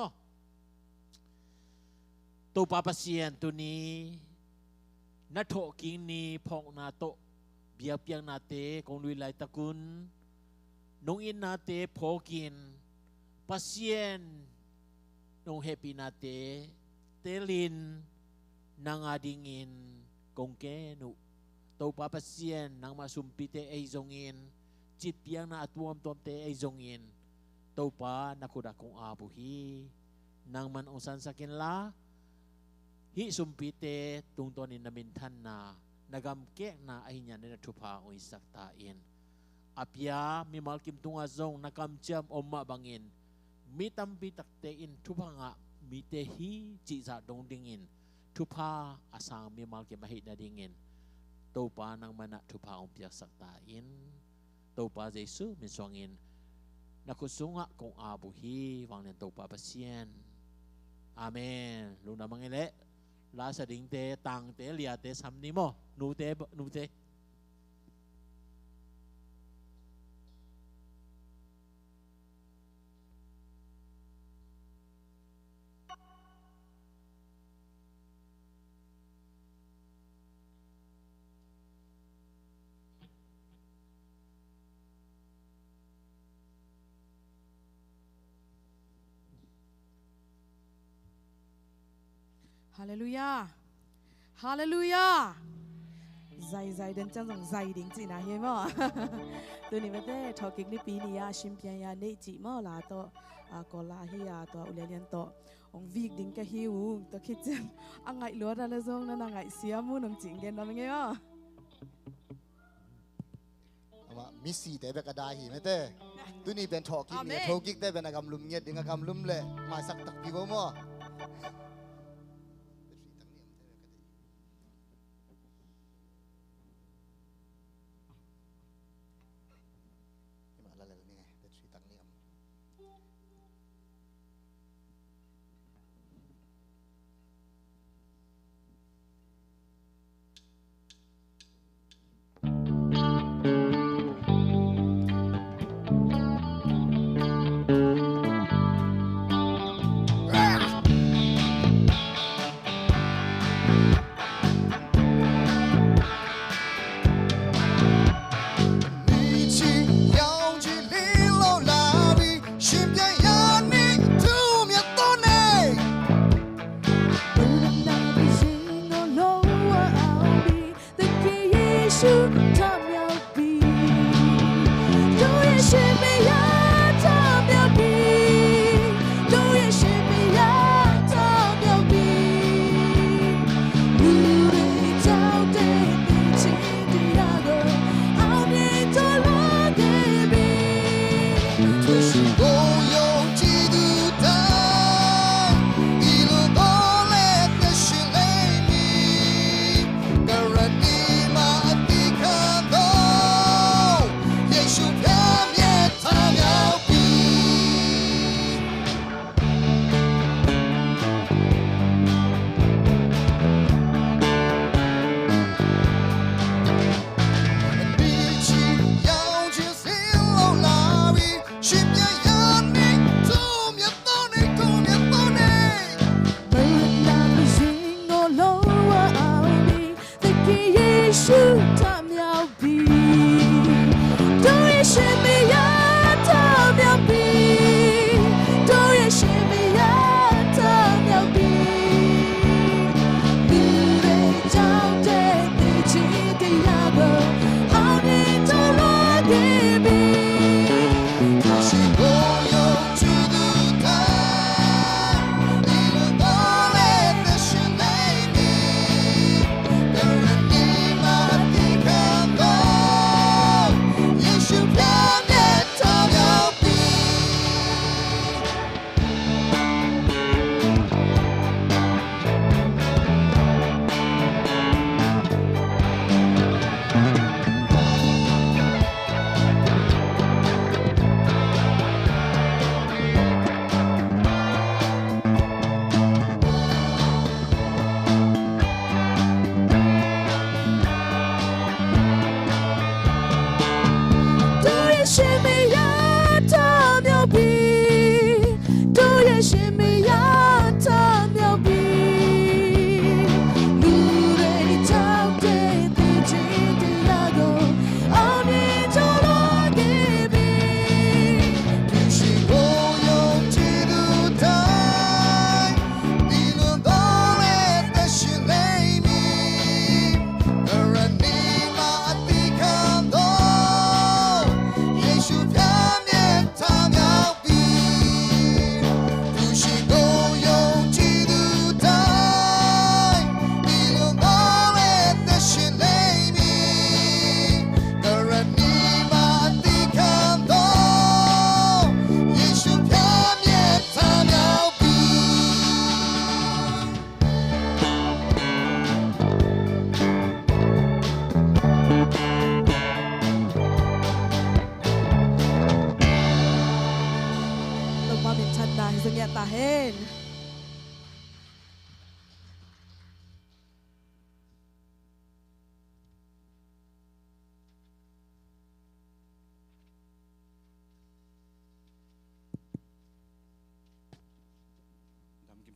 ตัวปาปัสยานตัวนี้นัทโตกิงนี่พอกนาโตเบียเปียงนาเตกงลุยไลตะกุนนงอินนาเตพอกินปัสยานนงเฮปีนาเตเตลินนางอาดิงินกงเกนุตัวปาปัสยานนางมาซุมปีเตไอจงอินจิตเปียงนาตัวมตัวเตไอจงอินตัวปานักขุดกงอาบุฮีนางมันองสันสักินละฮิสุมปีเตตุงตอนินามินทันนานากำเกะนาไอญาเนนทุพาอุยสักตาอินอาพยามีมัลกิมตุงอาซงนากำจำอมมาบังอินมีตัมปีตักเตอินทุพางะมีเตฮีจิจาดงดิงินทุพาอาสังมีมัลกิมมาฮิดาดิงินตัวปานางมานะทุพาอุปยสักตาอินตัวปาเยซูมิสวงอินนักสุงะกงอาบุฮีวังเนนตัวปาปัสยนอาเมนลุงนามังเอเลลาสดิงเตตังเตเลียเตซัมนิโมนูเตฮาเลลูยาฮาเลลูยาใจเดินจังใจดิ้งจีน่าเห็นมั้ยตัวนี้มันเต้ทอกิกนี่ปีนี้ชิมเปียนยาเนจิมั้งล่ะตัวก็ลาฮิยาตัวอุเลเลียนตัวองวิกดิ้งก็หิวตัวคิดจังอ่างไงล้วนอะไรซงนั่นอ่างไงเสียมูนงจิงเกนนั่นเป็นไงวะว่ามิสซี่แต่เบกได้หิมเต้ตัวนี้เป็นทอกิกเนี่ยทอกิกแต่เป็นกำลุมเงียดดิ้งกำลุมเลยมาสักตักปีบ่มั้ง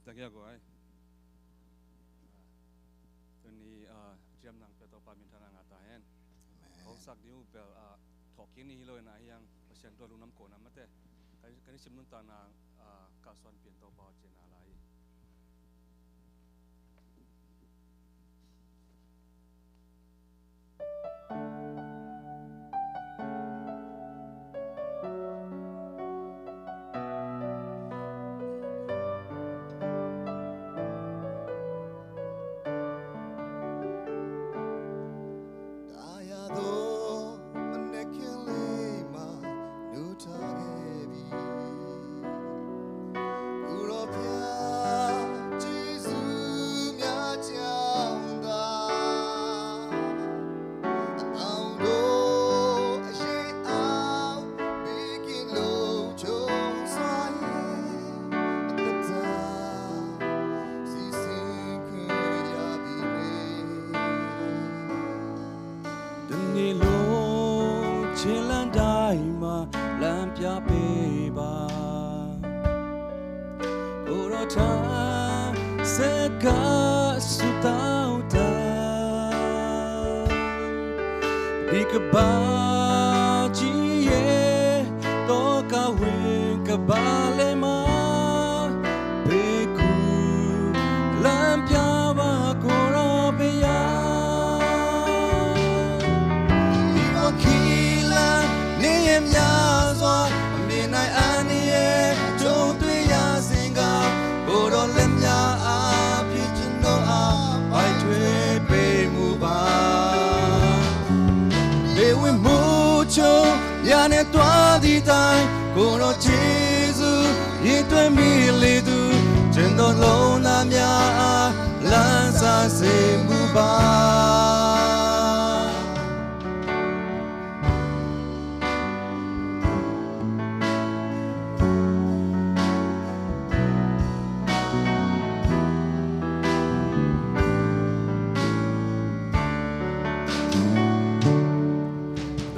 ตะเกียกไว้ตัวนี้เจียมนังเปตัวปามินทนางาตาเห็นเขาสักนิ้วเปลถอกกินนี่เลยนะยังเสียงตัวลุงน้ำโกน้ำมาเต้กันนี่ชิมนุนตานางกาสวนเปลี่ยนตัวปาเจนาไล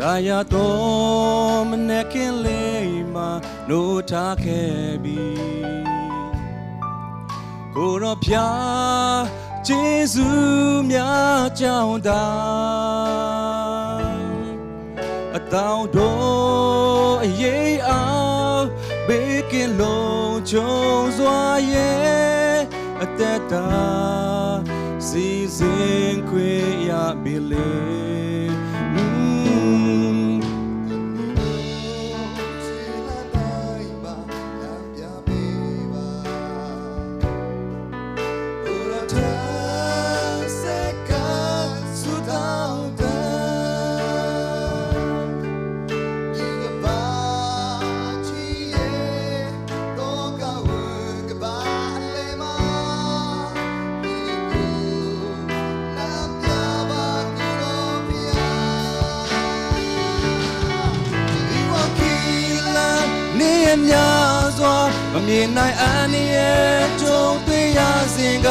ဒါရတော့မနဲ့ခင်လေးမှာနိုးထားခဲ့ပြီကိုရောဖျားကျေးဇူးများကြောင်းသာအတောင်တော်အရေးအောင်ဘေးကင်းလုံးချုံစွာရဲ့အသက်တာစီစဉ်ခွေရပြီလေများစွာမမြင်နိုင်အန္တရာယ်ကြုံတွေ့ရစဉ်က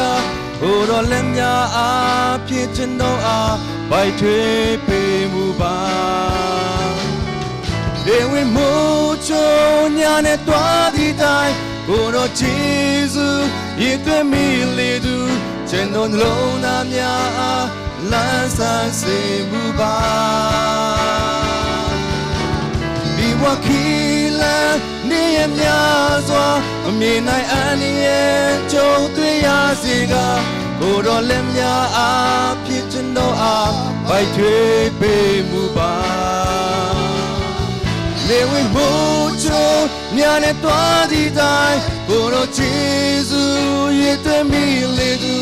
ဟိုတော်လက်များအားဖြင့်ကျွန်တော်အားပိုက်ထွေးပေးမှုပါဒေဝိမို့ချုံညာနဲ့တွားသည့်တိုင်ကိုတော်ဂျေဇုရည်သွဲမိလေသူကျွန်တော်နှလုံးသားများအားလမ်းဆန်းစေမှုပါဒီဝခီလာနေရများစွာမမြင်နိုင်အန္တရာယ်ကြုံတွေ့ရစေကကိုယ်တော်လက်များအားဖြင့်ကျွန်တော်အားပိုက်ထွေးပေးမှုပါလေဝိမို့ချုံညာနဲ့တွားသည့်တိုင်ကိုယ်တော်ဂျေဇုရည်သွဲမိလေသူ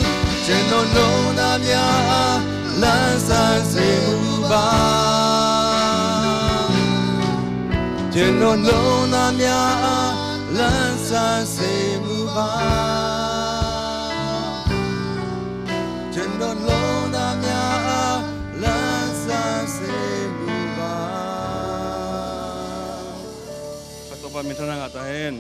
ကျွန်တော်လုံးသားများအားလမ်းဆန်းစေမှုပါကျွန်တော်လုံးသားများအားလမ်းဆန်းစေမှုပါကျွန်တော်လုံးသားများအားလမ်းဆန်းစေမှုပါခတ်တော့ပါမထနာငါတာဟင်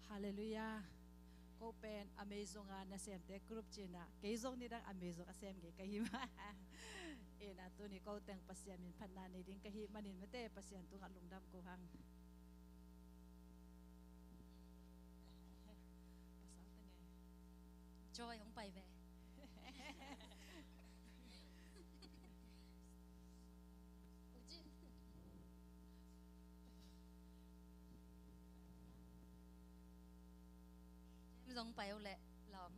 Hallelujah. Ko pen amazing na sem te group china. Kaizong ni dang amazing asem ge kahima. Ena tu ni ko teng pasyan min phanna ni ding kahi manin mate pasyan tu nga lungdam ko hang. Pasal tenge. Joy không bay về. Giống bay lẹ lòng.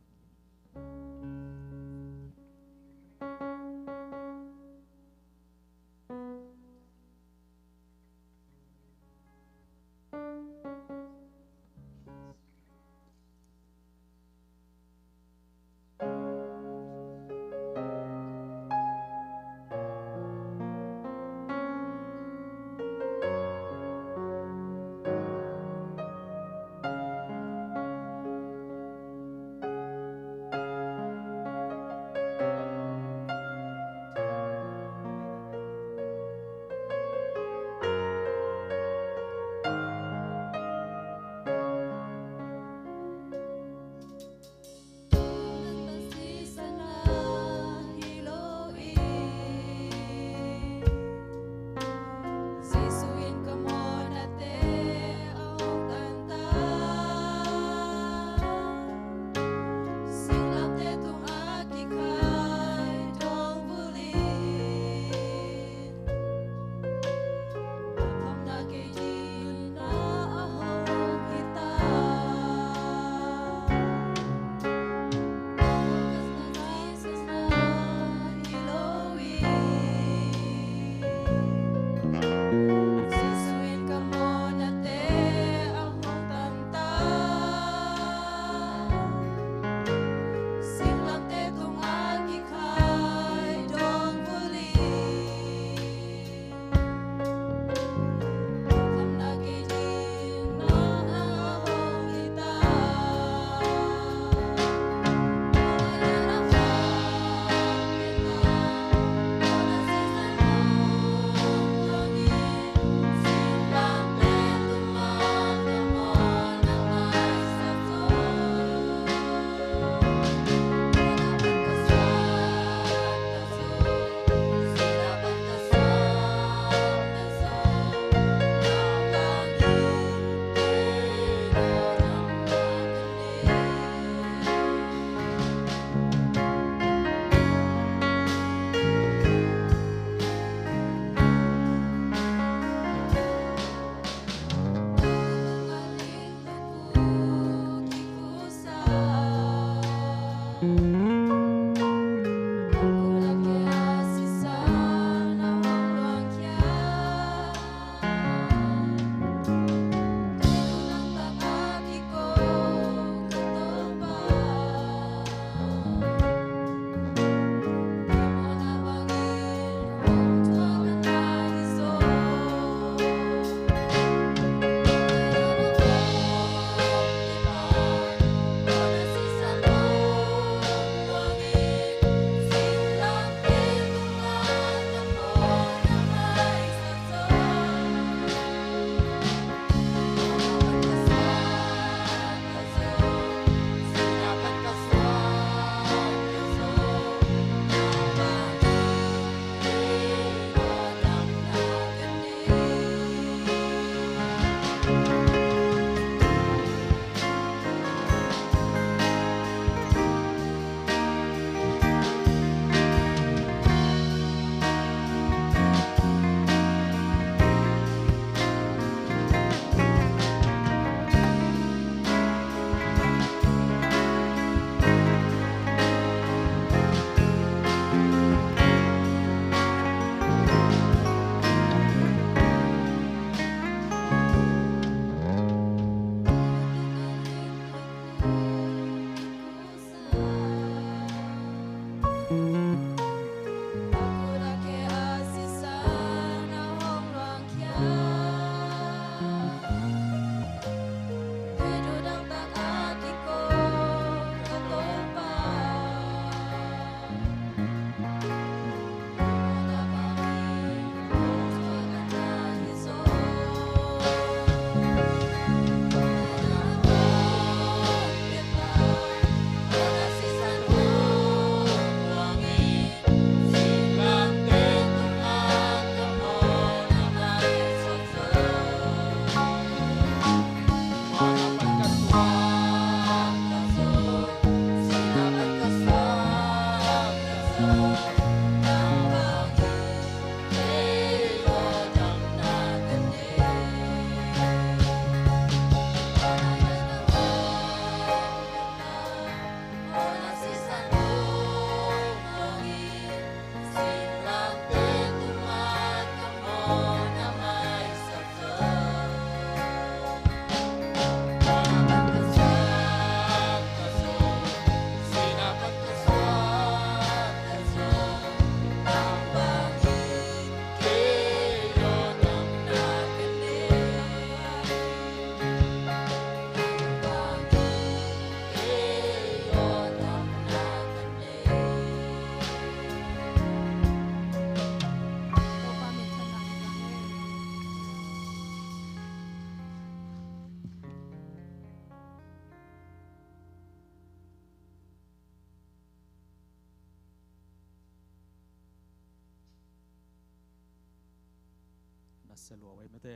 สลัวไว้มาเตะ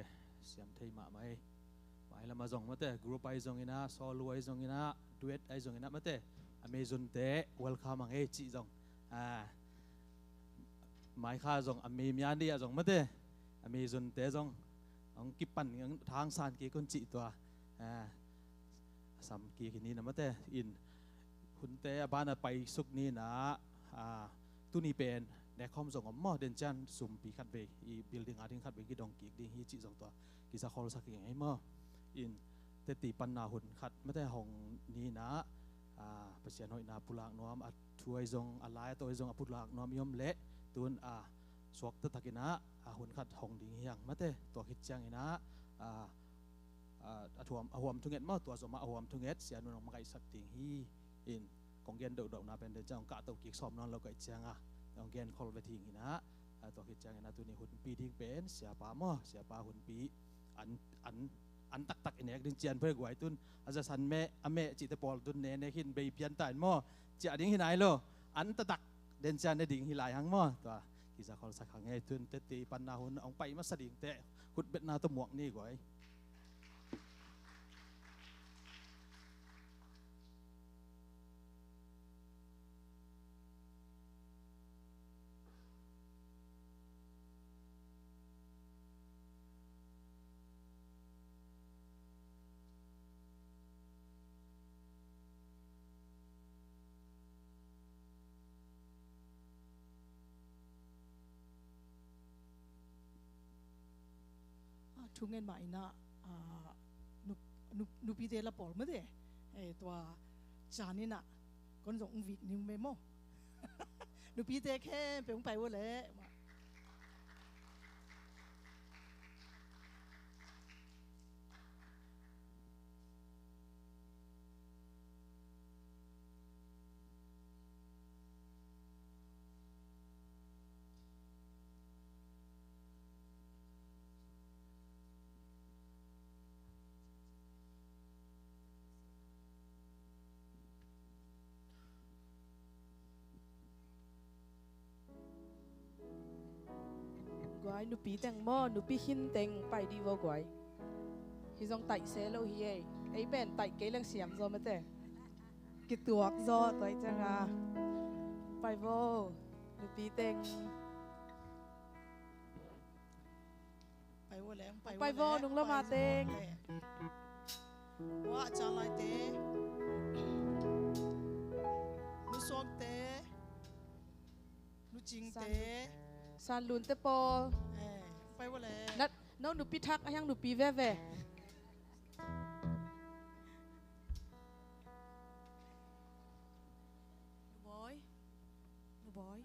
เสียมไทยมาไหมไว้ละมาส่งมาเตะกรุ๊ปไอส่งอินะโซลูไอส่งอินะดูเอทไอส่งอินะมาเตะอเมซอนเตะเวลคัมมังเอจีส่งหมายค่าส่งอเมมีอันเดียส่งมาเตะอเมซอนเตะส่งองกิปันทางสานกีคนจีตัวสัมกีกินี้นะมาเตะอินคุณเตะบ้านไปสุกนี้นะตุนีเป็นในคอมส่งอมอเดนจันสุ่มปีขัดเวอีบิลดิ้งอาดิ้งขัดเวกีดองกีดิ้งฮีจีส่งตัวกิจคอลสักอย่างไอ้มออินเตตีปันนาหุ่นขัดไม่ได้ห้องนี้นะเปเสียน้อยนาปุลากน้อมช่วยส่งอะไรตัวส่งปุลากน้อมยมเละตุนสวกตะกินะหุ่นขัดห้องดิ้งเฮียงไม่ได้ตัวคิดจังนะหวมทุงเอ็ดมอตัวสมหวมทุงเอ็ดเสียนุ่งมาไกสักดิ้งฮีอินกองเกนเดือดนาเป็นเดินจังกะตัวกิกสอบนอนเราไกจังกองเกนคอลเวทิงนะตัวคิดจังนะตัวนี้หุ่นปีทิ้งเป็นเสียปามอเสียปาหุ่นปีอันตักเนี่ยดึงเจียนเพื่อไว้ตุนอาจจะสันแม่จิตปอลตุนเนี่ยหินใบเพียนตายมอจะดิ้งหินไหนโลอันตักเดินเจียนในดิ้งหินหลายหังมอตัวกิจคอลสักหังไงตุนเตตีปันนาหุ่นเอาไปมาสดิ่งเตะหุ่นเบ็ดนาตัวหมวกนี่ไว้ทุกเงินมาอินะนุปีเตละปอลมาเดตัวจานี่นะคนส่งวิกนิมเมโมนุปีเตแค่เป็นไปว่าเลยกวยนุปีแตงโมนุปีหินแตงไปดีวกวยฮิซองไต่เซโลฮีไอเป็นไต่เกลังเสียมโซมาเตกิตัวกโซตัวจังไปโวนุปีแตงไปโวแล้วไปโวนุงละมาเตงว่าจะอะไรเตนุสวกเตนุจิงเตซาลุนเตโปไปว่าเลยนัดน้องหนูปีทักยังหนูปีแว่แว่หนูบอย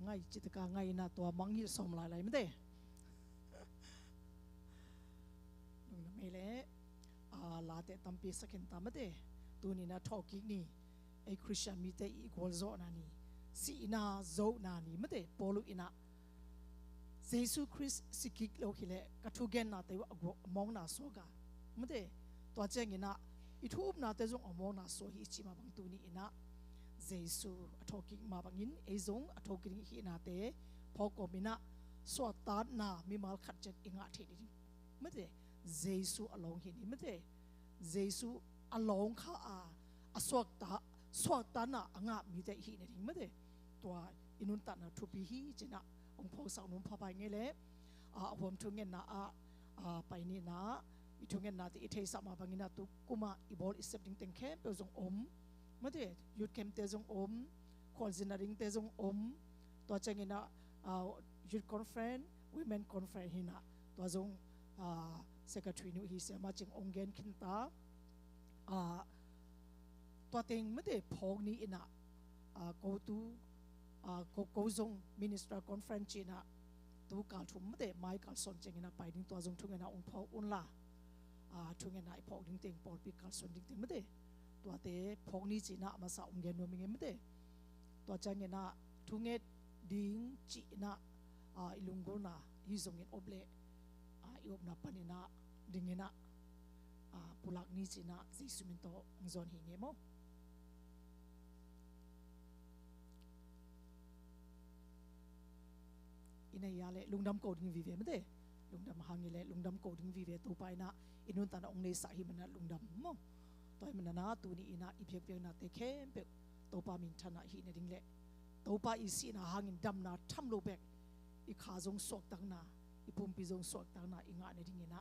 ง่ายจิตกาง่ายนะตัวมังหิสมหลายๆไม่ได้ลุงน้ำไม่เละลาเตตัมปีสักเห็นตามไม่ได้ตัวนี้นะทอกิกนี่ไอ้คริสเตียนมีแต่อีกวอลโซนานี่สีนาโซนานี่ไม่ได้ปอลุอินะเยซูคริสต์สิกิกโลกิเลกระทุกเกนนาเตวมองนาโซกาไม่ได้ตัวเจงินะอีทูบนาเตจงมองนาโซฮิจิมาบังตัวนี้อินะเยซูอทอกิกมาบังอินไอจงอทอกิกฮินาเตพอกมินะสวดตานามีมาลขัดเจ็ดอิงอาเทดิไม่ได้เยซูอลองหินี่ไม่ได้เยซูอลองข้าสวดตานาอ่างมีแต่หินี่ไม่ได้ตัวอินุนตานาทุบีฮิจินะองค์พ่อสาวนุ่มพาไปไงเลยผมทุ่งเงินนะไปนี่นะอีทุ่งเงินนะที่อีเทสมาบังอินะตุกุมาอีบอลอีเซปดิ้งเต็งเข้มเปจงอมไม่ได้หยุดเข้มเตจงอมคอลซินาริงเตจงอมตัวเจงินะหยุดคอนเฟรนซ์วิเมนคอนเฟรนซ์หินะตัวจงเซกทรีนุฮิเสียมาจึงองเกนขินตาตัวเต็งไม่ได้พองนี้อินะgo to go zong minister conference na tu kal thum de mai kal son chengena pai ding to zong thungena ong phau un la thungena i phau ding teng pol pi kal son ding teng mate to te phok ni china ma sa ong gen no mi nge mate to changena thunget ding chi na ilunggo na hi zong en oble i ob na panina dingena pulak ni china jisumin to ong zon hi nge mo ina yale lungdam coding vive mate lungdam hangile lungdam coding vive to paina inun tan ong ne sa hi mana lungdam mo toy mana na tu ni ina ipek pek na te khem pe to pa min thana hi ne ding le to pa i si na hangin dam na tham lo bek i kha jong sok tak na i pum pi jong sok tak na inga ne ding ina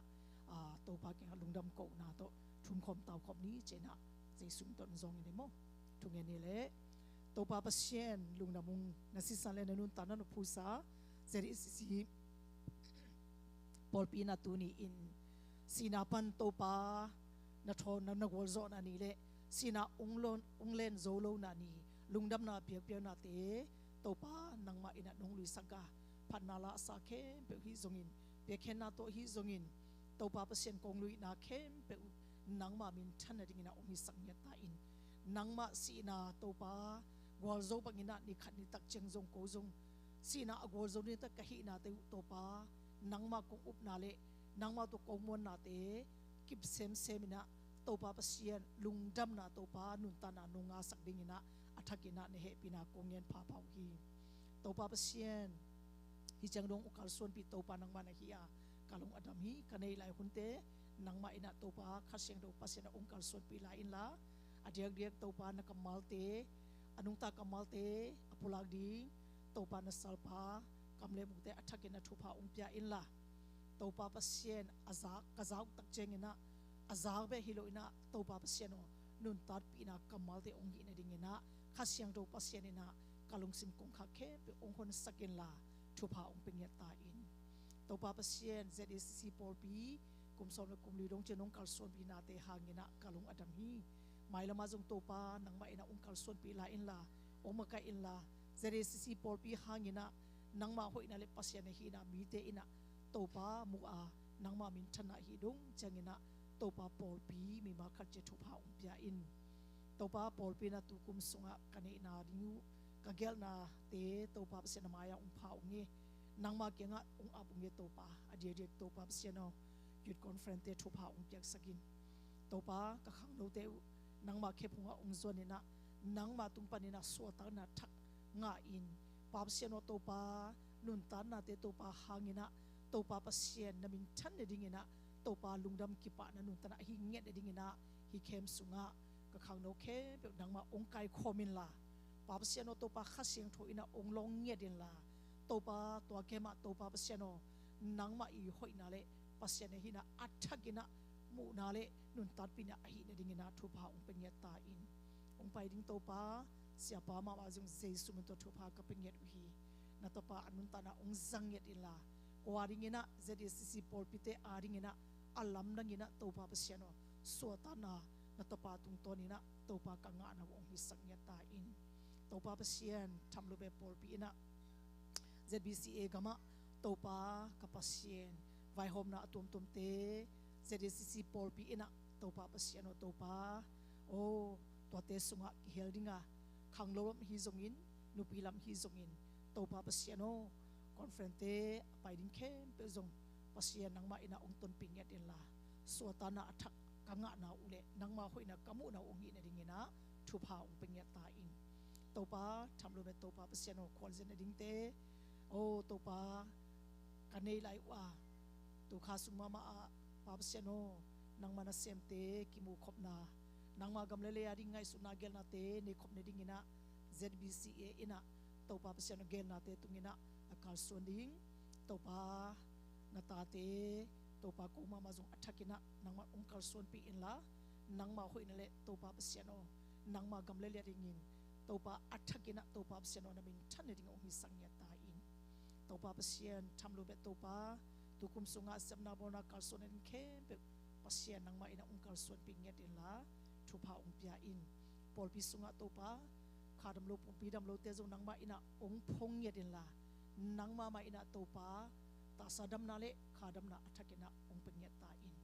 to pa ke lungdam ko na to thum khom taw khom ni chena jesum ton zong ni mo thunge ne le to pa pasien lungdamung nasi sale na nun tan na phusa seri si Paul pina tuni in sinapan topa na thon na gol zo na ni le sina unglen zolo na ni lungdam na piak na te topa nangma ina nonglu saka phanala sa khe pe hi zongin pe khen na to hi zongin topa pasien konglui na khem pe nangma min thana ding na ong hi sangya ta in nangma sina topa gol zo bangina ni khat ni tak cheng zong ko zong sina agol zo ni ta kahi na te topa nangma ko up na le nangma to ko mon na te kip sem semina topa pasien lungdam na topa nun ta na nunga sak ding ina athakina ne he pina kongen pha phau hi topa pasien hi changdong ukal son pi topa nangma na hi a kalung adam hi kanei lai hunte nangma ina topa khaseng do pasien ongkal son pi la in la adiak diak topa na kamal te anung ta kamal te apulag ding topa na salpa kamle mukte athakina thupa umpia in la topa pasien azak kazak tak chengina azak be hiloina topa pasieno nun tat pina kamal te ongi na dingina khasyang do pasienina kalungsim kongkha khe pe onghon sakin la thupa ongpengya ta in topa pasien ZSC Paul pi kumsom na kumli dong chenong kalson pi na te hangina kalung adam hi mailama jong topa nangma ina ongkal son pi la in la omaka in la ZSC Paul pi hangina nangma hoina le pasien hi na mi te ina topa mu a nangma min thana hi dong changina topa Paul pi mi ma khat che thupa umpia in topa Paul pi na tu kum sunga kane na ringu kagel na te topa pasien maya umpha unge nangma kenga ung apunge topa adie topa pasieno youth conference te thupa umpyak sakin topa ka khang lo te nangma khepunga ungzonina nangma tumpanina suata na thak nga in papsieno topa nun tan na te topa hangina topa pasien na min than ne dingina topa lungdam kipa na nun tan hi nge de dingina hi khem sunga ka khang no khe pe nangma ongkai khomin la papsieno topa khasiang tho ina onglong nge din la topa to kema topa pasieno nangma i hoina le pasiene hina athagina mu na le nun tat pina ahi na dingina thupa ongpengya ta in ongpai ding topa siapa ma wa jung jesu min to thupa ka penget hi na topa anun ta na ong zanget in la waringina ZSC Paul pite aringina alam nangina topa pasieno suata na topa tung tonina topa ka nga na ong hi sangya ta in topa pasien thamlu be Paul pi ina ZBCA gama topa kapasien vai hom na atum tum te ZCC Paul pi ina topa pasien o topa o to te sunga heldinga khangloram hi zongin nupilam hi zongin topa pasien o conference paiding kem pe zong pasien nangma ina ongton pinget in la suatana athak kanga na ule nangma hoina kamu na ongi na dingina thupa ong pinget ta in topa thamlo be topa pasien o khol zen ding te o topa kanei lai wa tu kha suma ma pa pasien o nangma na semte kimu khopna nangma gamle le ari ngai su na gel na te ne khopne dingina ZBCA ina topa pasien o gel na te tungina akal sonding topa natate topa kuma mazung athakina nangma ongkal son pi in la nangma hoina le topa pasiano nangma gamle le ringin topa athakina topa pasiano na min than ring ong hi sangya ta in topa pasian thamlo be topa tukum sunga semna bona kal son en khe be pasian nangma ina ongkal son pi nget in la thupa ong pia in pol pi sunga topa khadam lo pi dam lo te zo nangma ina ong phong nget in la nangma ma ina topa ta sadam na le khadam na athakina ong penget ta in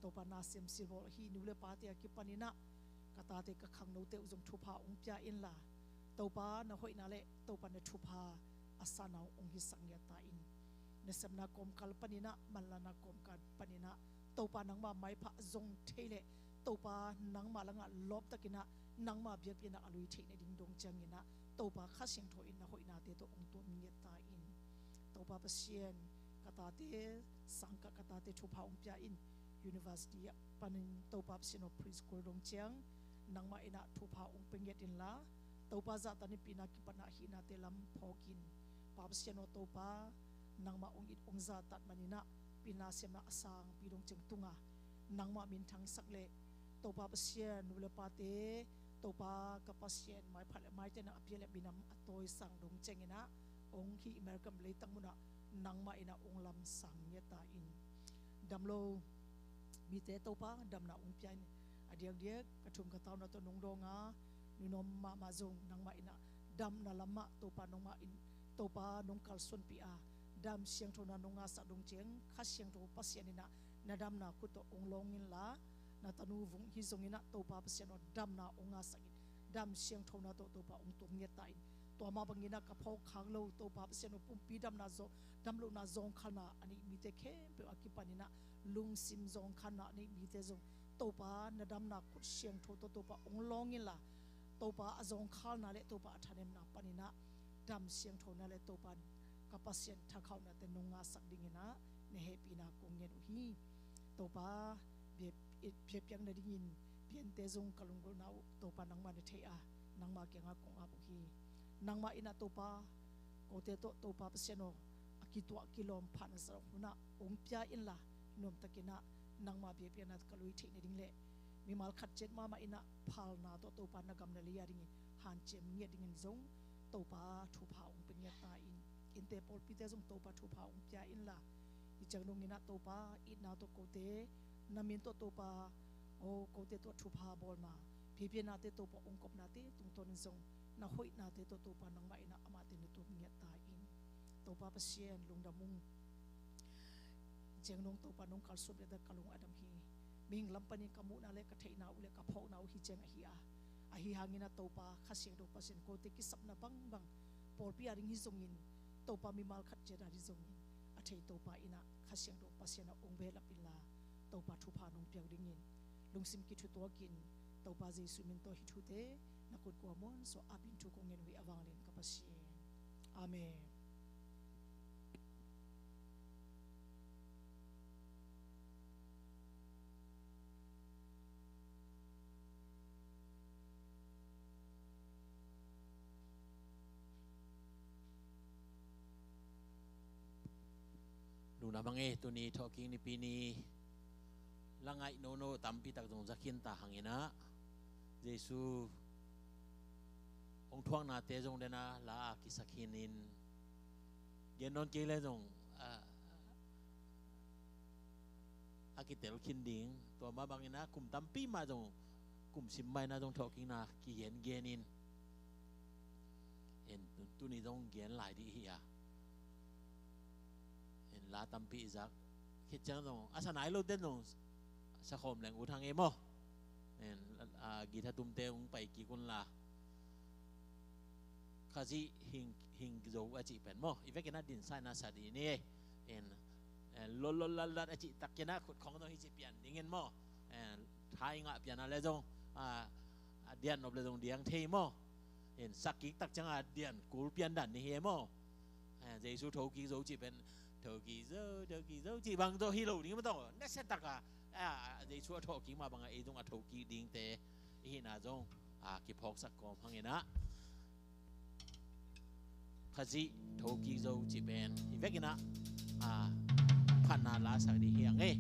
topa na sem silbol hi nule pati ki panina kata te ka khang no te uzum thupa ong pya in la topa na hoina le topa na thupa asana ong hi sangya ta in ne semna kom kal panina malana kom kan panina topa nangma mai pha zong thele topa nangma langa lob takina nangma biak pina alui theine ding dong changina topa khasing tho in na hoina te to ong to minget ta in topa pasien katate sangka katate thupa ong pya in university panin topa pasien preschool dong chang nangma ina thupa ong penget in la topa za tani pina ki pana hi na te lam phokin pa pasien topa nangma ong it ong za tat manina pina semna asang pidong cheng tunga nangma min thang sakle topa pasien nule pate topa kapasien mai phale mai te na apiele binam atoi sang dong chengina ong hi american le tangmuna nangma ina ong lam sang yeta in damlo mi te topa damna ong pian adiak dia kathum ka taw na to nong donga ninom ma zong nangma ina dam na lama topa nongma in topa nong kal son pi a dam siang thona nonga sa dong cheng kha siang tho pasien ina na dam na ku to ong long in la na tanu vung hi zong ina topa pasien o dam na onga sagin dam siang thona to topa ong tom yeta in to ma bangina ka phok khang lo to pa pasien o pumpi dam na zo dam lo na zong khana ani mi te khe pe akipanina lung sim zong khana ni mi te zong to pa na dam na ku siang tho to pa ong long in la to pa azong khal na le to pa athanem na panina dam siang tho na le to pa ka pasien tha khaw na te nonga sak dingina ne happy na kong ngen hi to pa be pyang na dingin pian te zong kalungol na to pa nang ma ne thei a nang ma ke nga kong a bu hi nangma ina topa kote to topa paseno akitwa kilom phana sa huna ongpya in la nom takina nangma be pe na kalui theine dingle mimal khat chet ma ina phal na to topa na gam na le yaring han chem nge ding zong topa thupa ong penya ta in inte pol pite zong topa thupa ong pya in la i changnong ina topa ina to kote namin to topa o kote to thupa bol na pipi na te topa ong kop na te tung ton zong na hoi na te to topa nang ma ina amate ni to nge ta in topa pasien lungdamung jengnong topa nong kal sob le da kalung adam hi ming lampani kamu na le ka thei na ule ka phau na hi cheng hi a hi hangina topa khasing do pasien ko te ki sapna bang bang por pi aring hi zongin topa mi mal khat je da ri zongin a thei topa ina khasing do pasien a ong be la pilla topa thupa nong piang ringin lungsim ki thu to kin topa jesu min to hi thu te nakut ko mon so abin thu ko ngen wi awanglen kapasien amen lu na mange tu ni talking ni pini langai no tampi tak jong zakin ta hangina jesu ong thuang na te jong dena la ki sakhinin genon ke le jong akitel kin ding to ma bangina kum tampi ma jong kum sim mai na jong talking na ki yen genin en tu ni jong gen lai di hi a lá tâm bị giặc khi chẳng dòng asa nái lâu tên dòng sa khom leng u thang em mo ghi tha tum te ung pai ki kun la khazi hing zo a chi pen mo ive kena din sai na sa di ni lol a chi tak kena khut khong no hi chi pian dingen mo thai nga pian a le jong dian nop le jong diang thei mo sak ki tak chang a dian kul pian dan ni he mo Giêsu thâu ki zo chi pen thâu ki zo chi bang zo hi lo ni ma to na se tak Giêsu thâu ki ma bang a jong a thâu ki ding te hi na jong ki phok sak ko phang ina khazi thâu ki zo chi pen i vekina phan na la sa di hiang e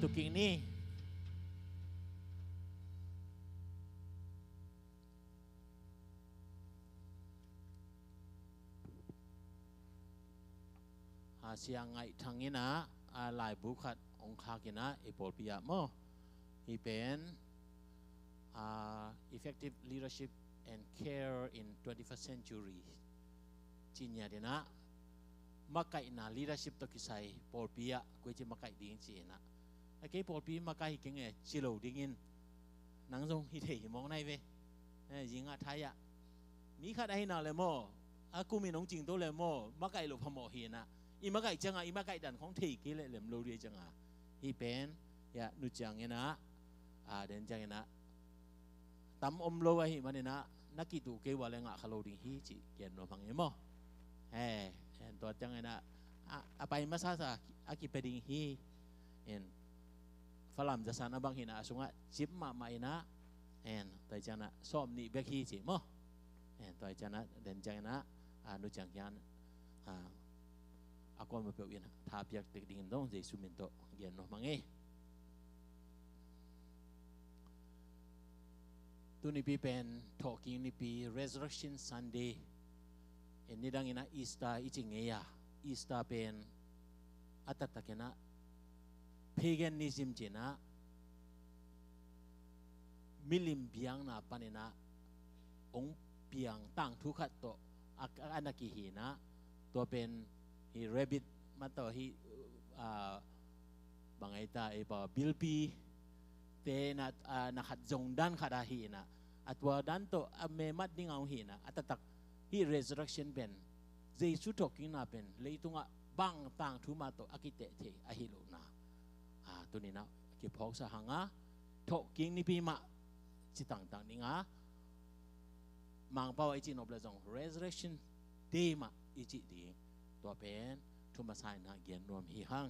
tuking ni siang ngai thangina lai bukhat ong khakina ipol pia mo hi pen effective leadership and care in 21st century chinya dena makai na leadership to kisai pol pia ko chi makai ding chi na ke pol pi makai kenge chilo dingin nang jong hi thei mong nai ve jinga thaya mi khat ai na le mo akumi nong jing to le mo makai lo phamo hi na ima kai changa ima kai dan khong thei ki le lem lo ri changa hi pen ya nu chang ena den chang ena tam om lo wa hi manina nakitu ke wa le nga khalo ding hi chi ken no phang emo en to chang ena apai masasa aki peding hi en falam jasan abang hina asunga chip ma maina en tai chana som ni bek hi chi mo en tai chana den chang ena nu chang yan ako mo pe wina thapyak tek ding dong Jesu min to gen no mangi ตัวนี้ปีเป็น talking นี่ปี resurrection Sunday เอ็นนี่ดังอินะ Easter อีจิงเงีย Easter เป็นอัตตะเกนะ paganism จีนะมิลิมเบียงนะปานินะองเปียงตั้งทุกขัดตัวอันนักฮีนะตัวเป็นฮีเรบิดมาตัวฮีบางไอ้ตาไอ้บ่บิลปีเตนะนักจงดันขัดฮีนะอัตว่าดันตัวเมมัดดิ้งเอาฮีนะอัตตักฮี resurrection เป็นเจสุทอกินะเป็นเลยตุงะบังตั้งทุมาตัวอากิเตเทอหิโลนะตัวนี้นะเก็บพอกสหังะทอกิงนี่ปีมาจิตังตังนี่งะมังเป้าไอจีนอบเลจง resurrection day มาไอจีดีตัวเป็นทุมาสายนะเกียนรวมฮีหัง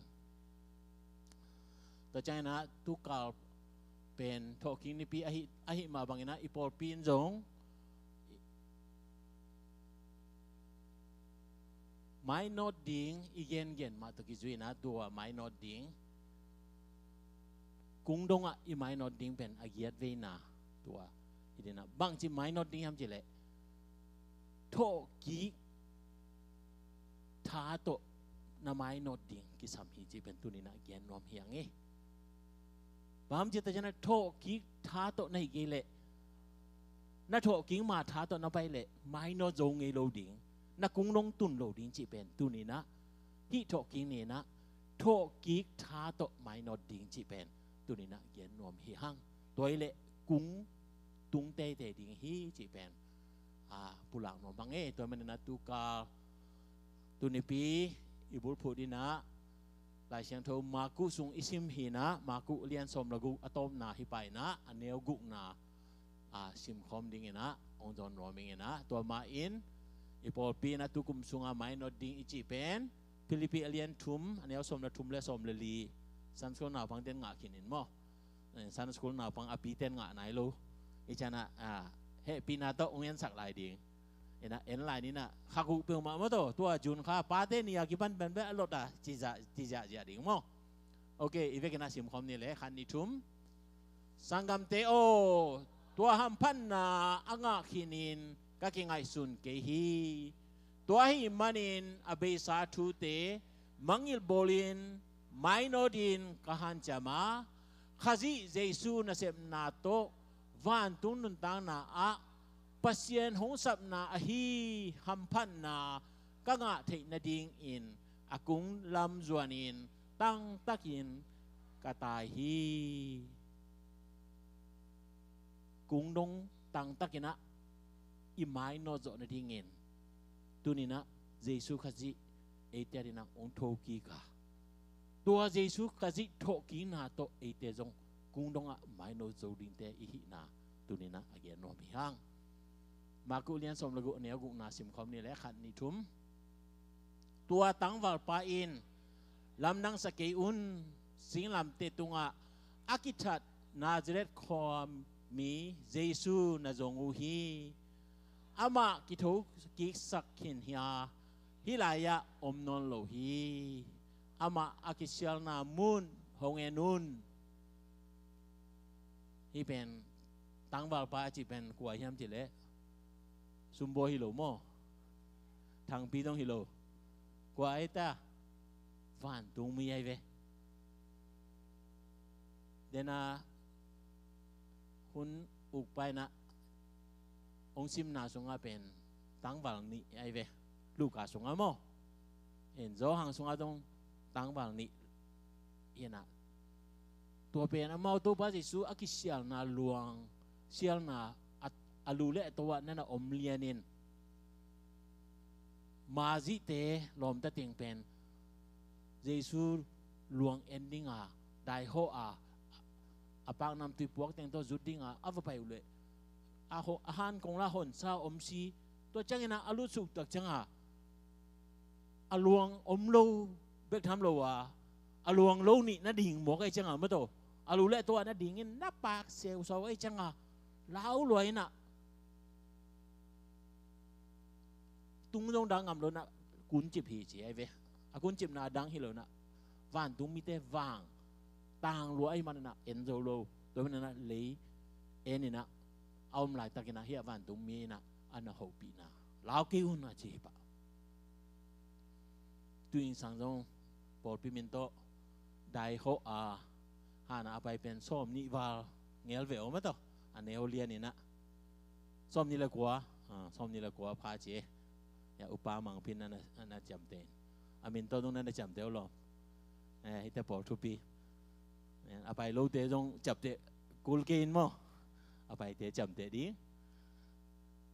ตัวใจนะทุกกาลเป็นทอกิงนี่ปีอหิมาบางนะอีปอลปีนจงไม่นอดดิ้งอีเย็นมาตะกี้จุยนะตัวไม่นอดดิ้งกุ้งดงอ่ะอีไม่นอดดิ้งเป็นอาเกียดเวนาตัวอีเดนะบางจีไม่นอดดิ้งทำจีเละโทกีท้าโตน้ำไม่นอดดิ้งกิสามฮีจีเป็นตัวนี้นะเกียนรวมเฮียงเงี้บางจีแต่จะนะโทกีท้าโตในเกเละน่าโทกิ้งมาท้าโตน้ำไปเละไม่นอดจงเงโลดิ้งนักกุ้งลงตุนโหลดิ้งจีเป็นตัวนี้นะที่โถกิงนี่นะโถกิกท้าโตไม่นอดดิ้งจีเป็นตัวนี้นะเกียนนวมฮีหังตัวเละกุ้งตุงเตดิ้งฮีจีเป็นผู้หลังนวมบางตัวมันนะตุกาตัวนี้ปีอิบุลพูดีนะหลายเสียงโทมากุสุงอิซิมฮีนะมากุเลียนสมละกุอะตอมนาฮิไปนะอันเนียวกุนาซิมคอมดิ้งนะองจอนรวมิงนะตัวมาอินอีพอปีนะตุกุมสุงาไม่นอดดิ้งอิจิเป็นฟิลิปปินส์เลียนทุมอันนี้เอาสมละทุมและสมละลีสันสกุลนาพังเต้นงะขินินมั้งสันสกุลนาพังอภิเต้นงะไหนรู้อีจานะเฮปีนาโตองเงินสักหลายดิ้งเอ็นหลายนี้นะข้ากูเปลี่ยนมาเมื่อตัวจุนข้าปาเต้นี่กิบันเป็นแบบรถจีจ่าดิ้งมั้งโอเคอีเวกินาซิมคอมนี่เลยขันนิทุมสังกัมเตโอตัวหัมพันนาอ่างขินินก็เก่งไอซุนเกฮีตัวหิมันินอเบสาทูเตมังอิลโบลินไมโนดินกหันจามาขจิเจสูนาเซมนาโตวันตุนนุนตังนาอะปัสเยนหงสับนาอฮีหัมพันนาก็งะเทนดิงอินอากุงลำจวนินตั้งตักินกะตายฮีกุงดงตั้งตักินะอีไม้นอจอนดิ้งเงินตัวนี้นะเยซูขจิเอเตอร์นะองโทกีกาตัวเยซูขจิโทกีนาโตเอเตจงกุงดงอะไม้นอจอดิ้งเตอีหินาตัวนี้นะอาเกนโนมิฮังมากุเลียนสมละกุเนียกุนาซิมคอมนี่แหละขันนิทุมตัวตั้งวัลปาอินลำนังสเกอุนสิงลำเตตุงะอากิทัดนาซาเรตคอมมีเยซูนาจงอูฮีอามากิทุกิสักขินเฮียฮิลายะอมนนโลฮีอามาอากิเชลนามุนฮงเอนุนฮีเป็นตั้งวัลปาจิเป็นกัวเฮียมจิเลซุมโบฮิโลโมทางปีต้องฮิโลกัวไอตาฟันตุงมีไอเวเดน่าคุณอุกไปนะองซิมนาสงอาเป็นตั้งวัลนี้ไอเวลูกาสงอาโมเห็นโจหังสงอาตรงตั้งวัลนี้เห็นนะตัวเป็นอามาตัวปัจจุบันอากิเชียลนาลวงเชียลนาอาลูเล่ตัวนั่นอมเลียนินมาจิเตลมตะเตียงเป็นเยซูลวงเอนดิ้งได้โฮอาปากนำตุยพวกเตียงตัวจุดดิ้งอาฟไปอุเลอาหารของละหนซาอมซีตัวจังนะอาลุสุกตักจังอาลวงอมโลเบกทำโลอาลวงโลนี่น่าดิ่งหมวกไอจังไม่โตอาลูเล่ตัวน่าดิ่งเงินนับปากเซลล์สาวไอจังเล้ารวยน่ะตุงต้องดังงำเลยนะกุนจิบหีจีไอเวกุนจิบนาดังฮิโลนะวันตุงมีแต่วางต่างรวยมันนะเอ็นโซโลตัวมันนะเลยเอ็นนี่นะ ông lại ta cái na hiện vạn tung mi na anh hậu bị na lão kêu na chỉ bảo tuy sang trong bộ phim mình to đại họ hà na bài pen xóm ni vào nghe về ôm đó anh ấy liên này na xóm ni là quá xóm ni là quá phá chế ya upa mang pin anh chậm tên mình to trongนั้นchậm tên rồi hít bộ thu pi bài lâu tên trong chậm tên cool gain mà bài tên chậm tên đi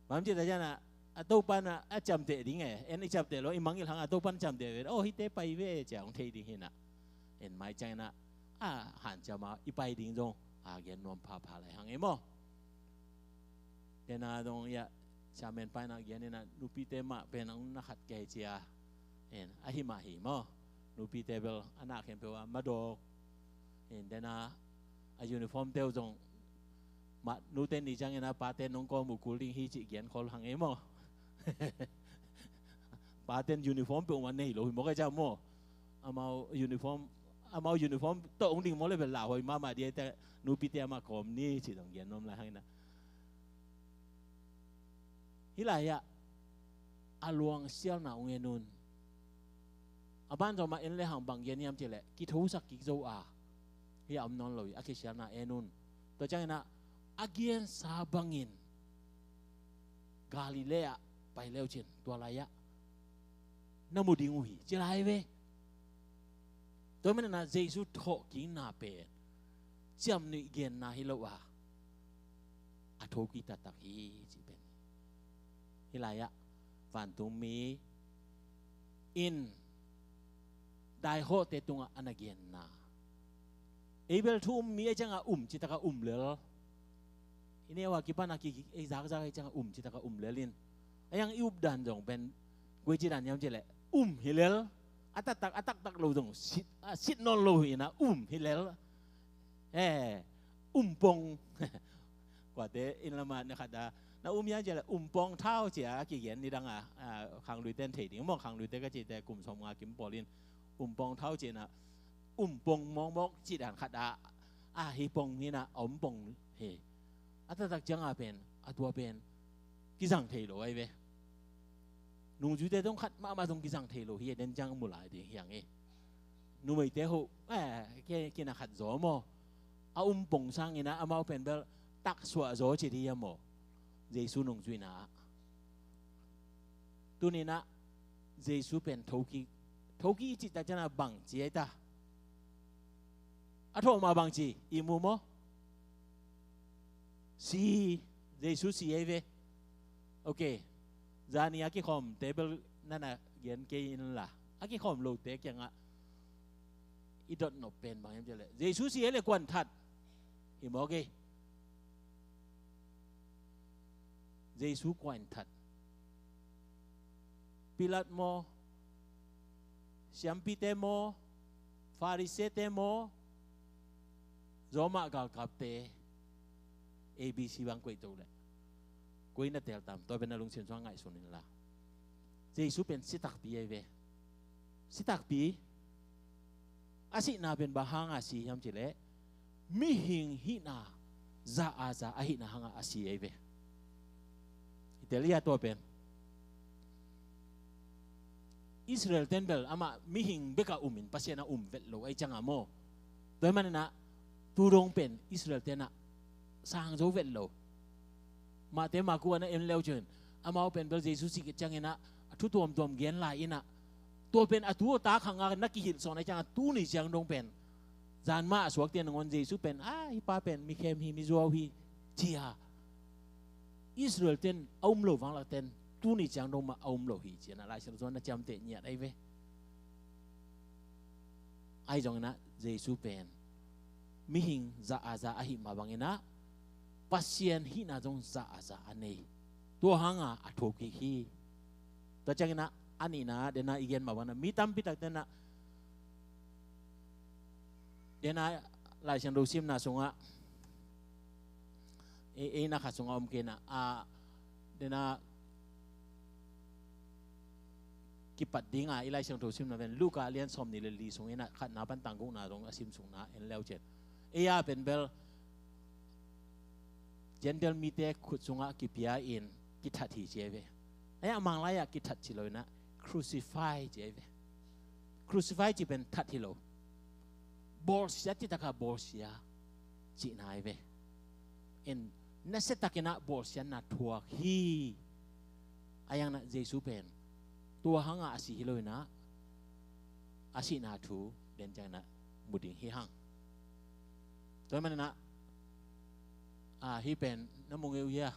mà chỉ là gì na tôi pan chậm tên đi nghe anh chậm tên rồi mang cái hàng tôi pan chậm tên về hít bài về chẳng thấy đi hiện anh mai chạy na hạn cho mà ít bài đi trong cái nón phá lại hàng em mà thế nào trong ya cha men bài na cái này na nupi tema pen ang nakat kay chia en ahimahi mo nupi table anak em pewa mado en thế nào uniform teo trong mà nu tên đi chăng na pa tên nông con một cú linh hi chỉ kiến khol hàng em mà pa tên uniform pewa mà này rồi một cái cha mo amau uniform to ông đình mỗi lần là hồi mà điแต่นูปีเตมาคอมนี่chỉต้องเรียนน้อมละให้นะฮิลายะอาลวงเสียวหนาองเงินอาบ้านเรามาเอ็นเลยห่างบางเย็นยามเจริญกิทูสักกิโจฮิอำนอนลอยอากิเสียวหนาเอ็นุนตัวจังนะอาเกียนซาบังินกาลิเลย์ไปแล้วเช่นตัวลายะน้ำมูดิงุยเจริญเวตัวมันน่ะเจสุทอกินนาเป็นจำนึกเกินนาฮิโลวะอาโทกิตาตักฮีจีเป็นฮิลายะฟันตุมีอินได้โหเตตุงอันเกียนนาเอเบลทุ่มมีไอ้จังจิตตะกะเหลืออินเนว่ากิปานากิไอ้จากไอ้จังจิตตะกะเหลือลินไอ้ยังอิวดันจงเป็นกุยจิดันยามเจริญฮิเลลatak lo dong sit non lo ina hilal pong quả thế in là mà kada na ya je la pong thao chia ki yen ni dang khang lui ten thei ding mo khang lui te ka chi te kum som nga kim polin pong thao che na pong mong mok chi dan khada hi pong ni na pong he atatak jang pen atwa pen ki jang thei lo ai ve nung chú tế đông khát mà đông cái dạng thề lộ hiện đến trang một lại thì hiện ấy nung mấy tế hộ cái nào khát gió mò bồng sang cái nào mau bền bel tắc xóa gió chỉ đi mò Giêsu nung chú na tu này na Giêsu bền thấu kỳ chỉ ta cho na bằng chỉ ấy ta thôi mà bằng chỉ imu mò si Giêsu si ấy về ok giờ này cái khom tableนั่นน่ะเขียนเกย์นั่นล่ะcái khomโลเตกยังอีดอทนบเป็นบางอย่างเลยเยซูเสียเลยกวนทัดอีหมอเกเยซูกวนทัดปิลาตโมชัมปิเตโมฟาริเซเตโมโรมากัลกับเต ABC บางกวยตัวเลยกุยนัดเตลตามตัวเป็นอารมณ์เสียงช่วงไงส่วนนี้ละเยซูเป็นสิตักปีเอเวสิตักปีอาศินาเป็นบาฮังอาศิยามจิเลมิหิงหินาซาอาซาอาหินาฮังอาศิเอเวอิตาลีตัวเป็นอิสราเอลเทนเบลอามามิหิงเบกามินปัสยานาเวทโลไอจังอาโมโดยมันนะตูรงเป็นอิสราเอลเทนะสร้างโจเวทโลมาเตมากูนะเอ็นเลวจนอามาเป็นเบลเยซูสิกจังเงินะทุตัวมเกียนลายนะตัวเป็นตัวตาขังนักกิจสอนในจังตู้นี่จังดงเป็นจานมาสวกเตียนงอนเยซูเป็นฮิปาเป็นมิเคมฮิมิซัวฮิเจียอิสราเอลเต็นเอามโลฟังละเต็นตู้นี่จังดงมาเอามโลฮิเจียนะลายเชลซอนนะจำเตเนี่ยไอ้เวไอ้จังนะเยซูเป็นมิหิงซาอาซาอาหิมาบังเงินะpasien hina jong za za ane to hanga athoki hi to changina anina dena igen mawana mitam pitak dena lai sang do sim na sunga na kha sunga kena dena kipat dinga ilai sang do sim na ben luka lian som ni le li sungina khat na pan tanggung na dong asim sungna en leu chen ya ben bel เจนเดลมีเตขุดสุงะกิพิยาอินกิทัดทีเจเวไอ้อามังไลอะกิทัดชิโลนะ crucify เจเว crucify จีเป็นทัดทิโลบอลเสียที่ตะกาบอลเสียจีนายเวเอ็นนั่นเสตะกินะบอลเสียนัดทัวฮีอายังนะเยซูเป็นตัวหังอาศิฮิโลนะอาศินาทูเดินจังนะมุดิงฮิหังตัวมันนะฮีเป็นน้ำมุงเอีย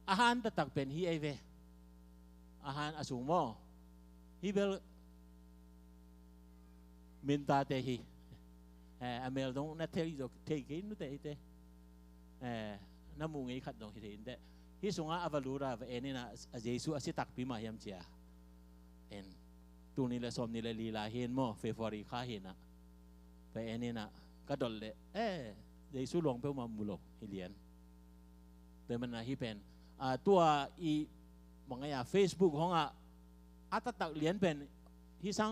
อาหารตะตักเป็นฮีไอเวอาหารอสุงโมฮีเบลมินตาเตฮีอเมลตรงนั่นเทลิโดเทกินนู่นเตอิเตน้ำมุงเอียขัดตรงฮิเตอินเตฮิสุงอาอวาลูราเอ็นนี่นะเยซูอาศิตักพิมาเฮียมเจียเอ็นตัวนี้เลยสมนี่เลยลีลาเห็นโมเฟฟอริข้าเห็นนะไปเอ็นนี่นะก็ดลเลยเยซูลงเพื่อมามุลกฮิเลียนแต่มันนะฮิเป็นตัวอีมองไงอะเฟซบุ๊กของอาตตักเลียนเป็นฮิซัง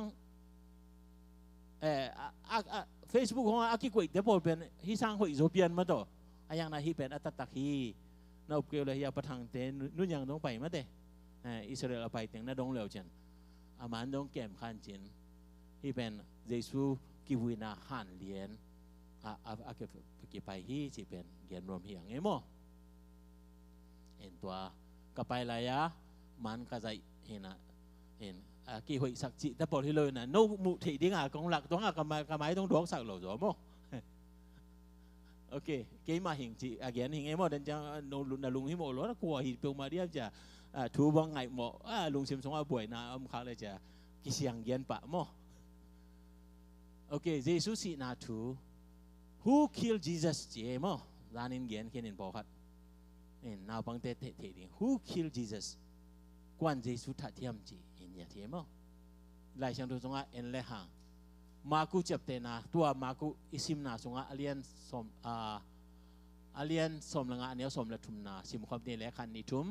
เฟซบุ๊กของอากิกวยเดบอลเป็นฮิซังหอยโซเปียนมาต่ออายังนะฮิเป็นอาตตักฮีน่าอุปเกลเลยยาประทังเตนนู่นยังต้องไปมาเตอิสราเอลไปเต็งน่าดงเหลวจันอามันดงแก้มขันจินฮิเป็นเยซูกิวินาหันเลียนเก็บไปฮีจีเป็นเกียนรวมเหียงไงโมเห็นตัวกับไปอะไรอะมันก็จะเห็นกี่หอยสักจิแต่พอที่เลยนะโน้มุถีดิ้งกองหลักต้องกับไม้ต้องดวงสักหล่อจ้ะโมโอเคเกี่ยมาหิงจีเกียนหิงไงโมเดินจะโนลุงหิโมล้อกลัวหิเปียวมาเดียบจะทูบังไงโมลุงชิมสงอาป่วยนะอมเขาเลยจะกิเสียงเกียนปะโมโอเคเยซูสินาทูWho killed Jesus เจมอร้านินเกียนแค่นินบอกครับนาบังเตะดิ้ง Who killed Jesus กวนเยซูทัดเทียมจีเห็นอย่างเทียมอหลายช่างดูสงะเอ็นเลหังมากุจับเตนะตัวมากุอิสิมนาสงะอเลียนสมละงะเนียวสมละทุมนาสิมความเนียและคันนิทุม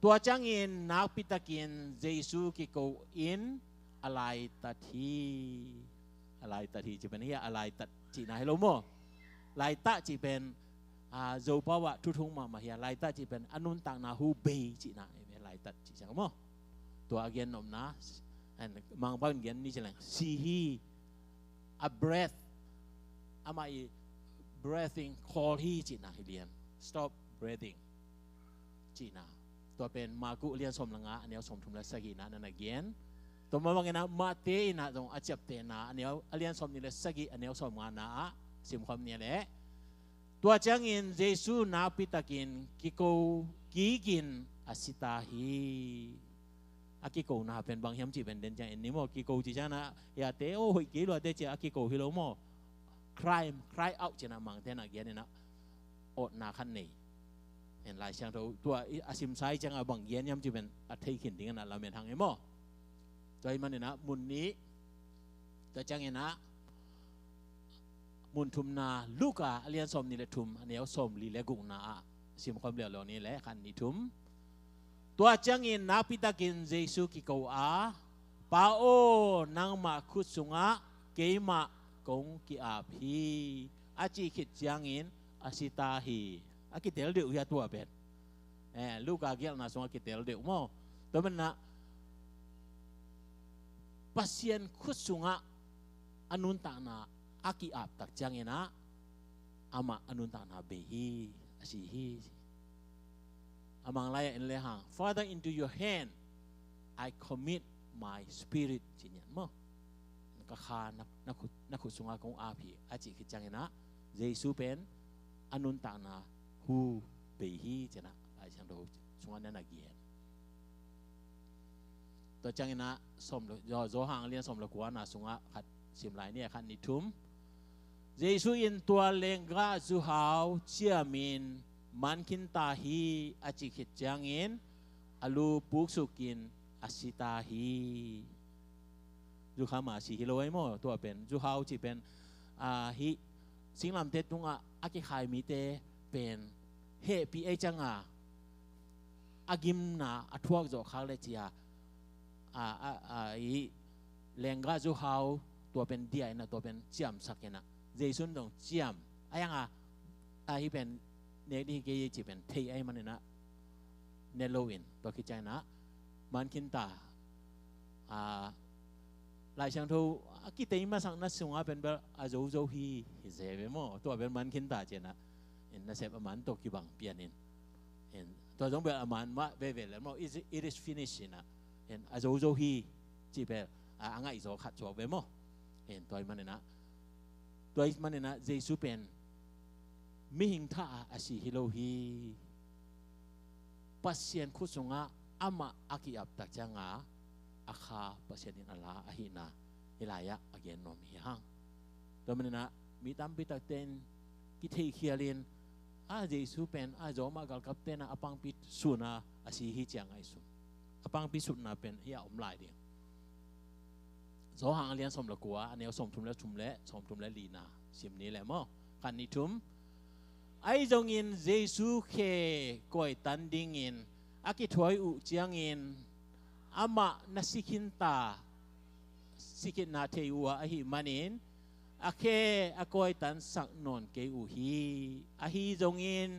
ตัวจังอินนักปิตากินเยซูกิโกอินอะไรตัดทีอะไรตัดทีจะเป็นเฮียอะไรตัดจีน่าให้รู้มั้งลายตาจีเป็นโจปาวะทุทุงมาเฮียลายตาจีเป็นอนุนต่างนาฮูเบจีน่าเป็นลายตัดจีจังมั้งตัวเกียนนมนะมังบ้านเกียนนี่จะแหล่งซีฮี a breath อามาอี breathing call ฮีจีน่าให้เรียน stop breathing จีน่าตัวเป็นมากุเรียนสมละงะอันนี้สมทุมละสกีนะนั่นเกียนตัวมาว่าไงนะมาเตนะตรงอาจับเตนะอันนี้เรียนสมนี่เลยสกีอันนี้สมงานนะสิมความเนี่ยแหละตัวจังอินเยซูนาปิตากินกิโกกีกินอาสิตาฮีอากิโกนะเป็นบางยามจีเป็นเดนจังอินนี่โมกิโกจีจ้านะอย่าเตโอหกิโลเตเจอากิโกฮิโลโม cry out จีนะมังเตนะเกียนนี่นะอดนาคันนี่เห็นหลายช่างตัวอาซิมไซจังบางเกียนยามจีเป็นอัฐิขินดิ้งนะเราเป็นทางไอ้โมตัวมันเนี่ยนะมุนนี้ตัวจังเงินนะมุนทุมนาลูกเลียนสมนี่แหละทุมอันนี้สมลีเลกุงนาสิมความเหลียวเหล่านี้แหละคันนี้ทุมตัวจังเงินนะพิตากินเยซูกิโกปาโอนางมาคุดสุงะเกยมากงกิอาพีอาจีคิดจังเงินอาสิตาฮีอากิเตลเดียวตัวเป็นลูกเกี่ยวนะสุงะกิเตลเดียวมั้งตัวมันนะpasien kusunga anun tana aki ap tak jangena ama anun tana behi asihi amang laya in lehang Father into your hand I commit my spirit jinyan mo nakakha nakusunga kong api aji ki jangena Jesu pen anun tana hu behi jana ai chang do sunga na nagienตัวจังนะสมโจหังเรียนสมละกัวนาสุงะขัดสิมไหลเนี่ยขันนิทุมเยซูอินตัวเลงกาจูฮาวเชียมินมันคินตาฮีอาจิขิดจังอินอลูปุกสุกินอาสิตาฮีจูขามาสีฮิโลไอโมตัวเป็นจูฮาวจีเป็นฮิสิงลำเตตุงอากิขายมีเตเป็นเฮปีไอจังอากิมนาอัทวกโจขาเลจียแรงกาจูฮาวตัวเป็นเดียนะตัวเป็นเจียมสักนะเจสุนตรงเจียมยัง ที่เป็นเนที่เกยจีเป็นเทไอมันนะเนโลวินตัวคิดใจนะมันคินตาหลายช่างทูกิเตยมาสังนัดสงฆ์เป็นแบบอาโจโจฮีฮิเซเบโมตัวเป็นมันคินตาเจนะเห็นนัดเสพมันตกกี่บังเปียนินเห็นตัวต้องเป็นมันว่าเวเวแล้วมั้ง it is finished นะเห็นอาโจโจฮีจีเป็นอ่างไงโจขัดชัวเบโมเห็นตัวมันนะตัวมันนะเจสุเป็นมิหิงท่าอาศิฮิโลฮีปัสเซียนคุสงะอามาอากิอับตักจังอาอาคาปัสเซียนินอัลลาอาหินาฮิลายะอาเกนนอมฮิฮังตัวมันนะมีตามปิตักเตนกิเทเคียลินอาเจสุเป็นอาโจมากัลกับเตนะอปังปิสุนาอาศิฮิจังไอสุอปังปิสุนาเป็นยาอมลายเดียงโซหังเลียนสมละกัวอันนี้สมทุมและทุมและสมทุมและลีนาสิมนี้แหละมั้งกันนี้ทุมไอ้จงอินเยซูเคก่อยตันดิ่งอินอากิถอยอุจียงอินอามานาสิกินตาสิกินนาเทวะอาหิมันินอาเคอาก่อยตันสักนนเกอุฮีอาหิจงอิน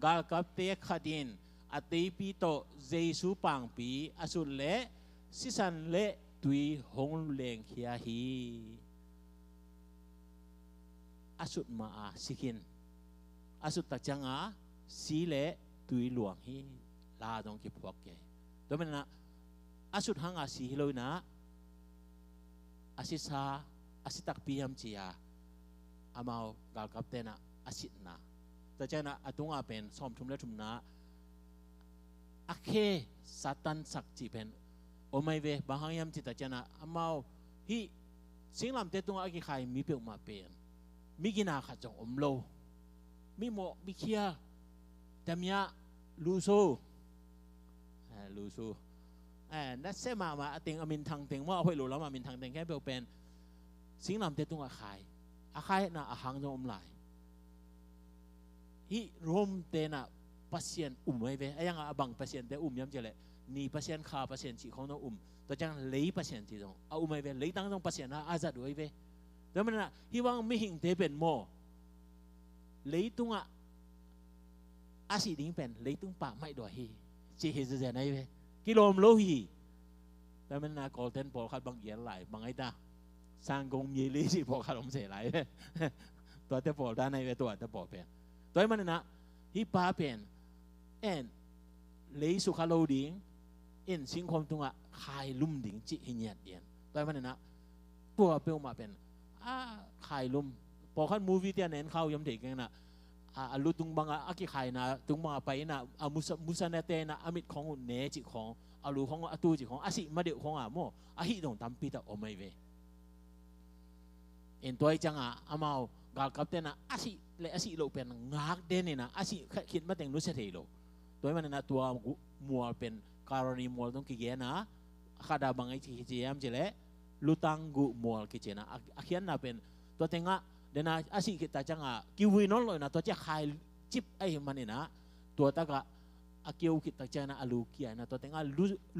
กาลกับเตะขัดินอาตีปีโตเยซูปังปีอาสุเละสิสันเละตุยหงเลงเขียฮีอาสุดมาอาสิกินอาสุดตักจังอาสีเละตุยหลวงฮีลาดงกิพวกเกตัวมันนะอาสุดหังอาสีฮิโลนะอาศิษาอาศิตักพิยมจียาอามาวกาลกับเตนะอาศินะแต่เจ้านะอาตุงอาเป็นสมทุมและทุมนะอาเคซาตันสักจีเป็นโอไม่เวบางครั้งยามจิตเจ้านะอามาวฮีสิ่งลำเตตุงอากิใครมีเปียกมาเป็นมีกินาขัดจงอมโลมีโมมีเคียแต่เมียลูซูนั่นเสมาติงอามินทางติงว่าเอาไปหลุดแล้วมามินทางติงแค่เป็นสิ่งนำเตตุงอาคายน่ะอาหางจงอมไหลฮิรวมเตน่ะพัศยันไม่เวไอ้ยังบังพัศยันเตย้ำเจเลยนี่พัศยันขาพัศยันจีของน้องตัวจังเลยพัศยันจีตรงไม่เวเลยตั้งตรงพัศยันอาจัดด้วยเวแต่มันน่ะฮิวังไม่หิงเตเป็นโมเลยตุงอาศิดิ้งเป็นเลยตุงป่าไม่ดอยฮีจีเฮจะไหนเวกิโลมโลฮีแต่มันน่ะกอลเทนพอขัดบางเยียนไหลบางไอ้ตาสร้างกงยีลีสิพอขัดอมเสียไหลตัวเตปอด้านในเวตัวเตปอเป็นตัวมันน่ะฮิปาเป็นเลยสุขาโลดิ้งสิงคมตุงคายลุ่มดิ้งจิหิเนียดเดียนตัวมันน่ะปัวเปียวมาเป็นคายลุ่มพอขัดมูวี่เตียนเน้นเข้ายำเด็กกันน่ะลุตุงบังอากิไข่นะตุงบังไปนะมุสเนเตนะอามิดของเนจิของลุของตูจิของอาศิมาเดียวของโมอาฮิตรงตามปีตาโอไม่เวตัวไอ้จังอามาวกาลกับเตนะอาศิเลอาศิโลเป็นงักเดนนี่นะอาศิคิดมาแต่งนุสเทโลตัวมันนะตัวมัวเป็นการณีมัวต้องกิเกนะข้าดาบังไอจีเจียมเจเลลุตังกุมัวกิเจนะอาเขียนนะเป็นตัวเต็งเดน่าอาศิkitaจังกิวินอลเลยนะตัวจะขายจิบไอ้มันนี่นะตัวตากะอากิวkitaจังนะอาลูกี้นะตัวเต็ง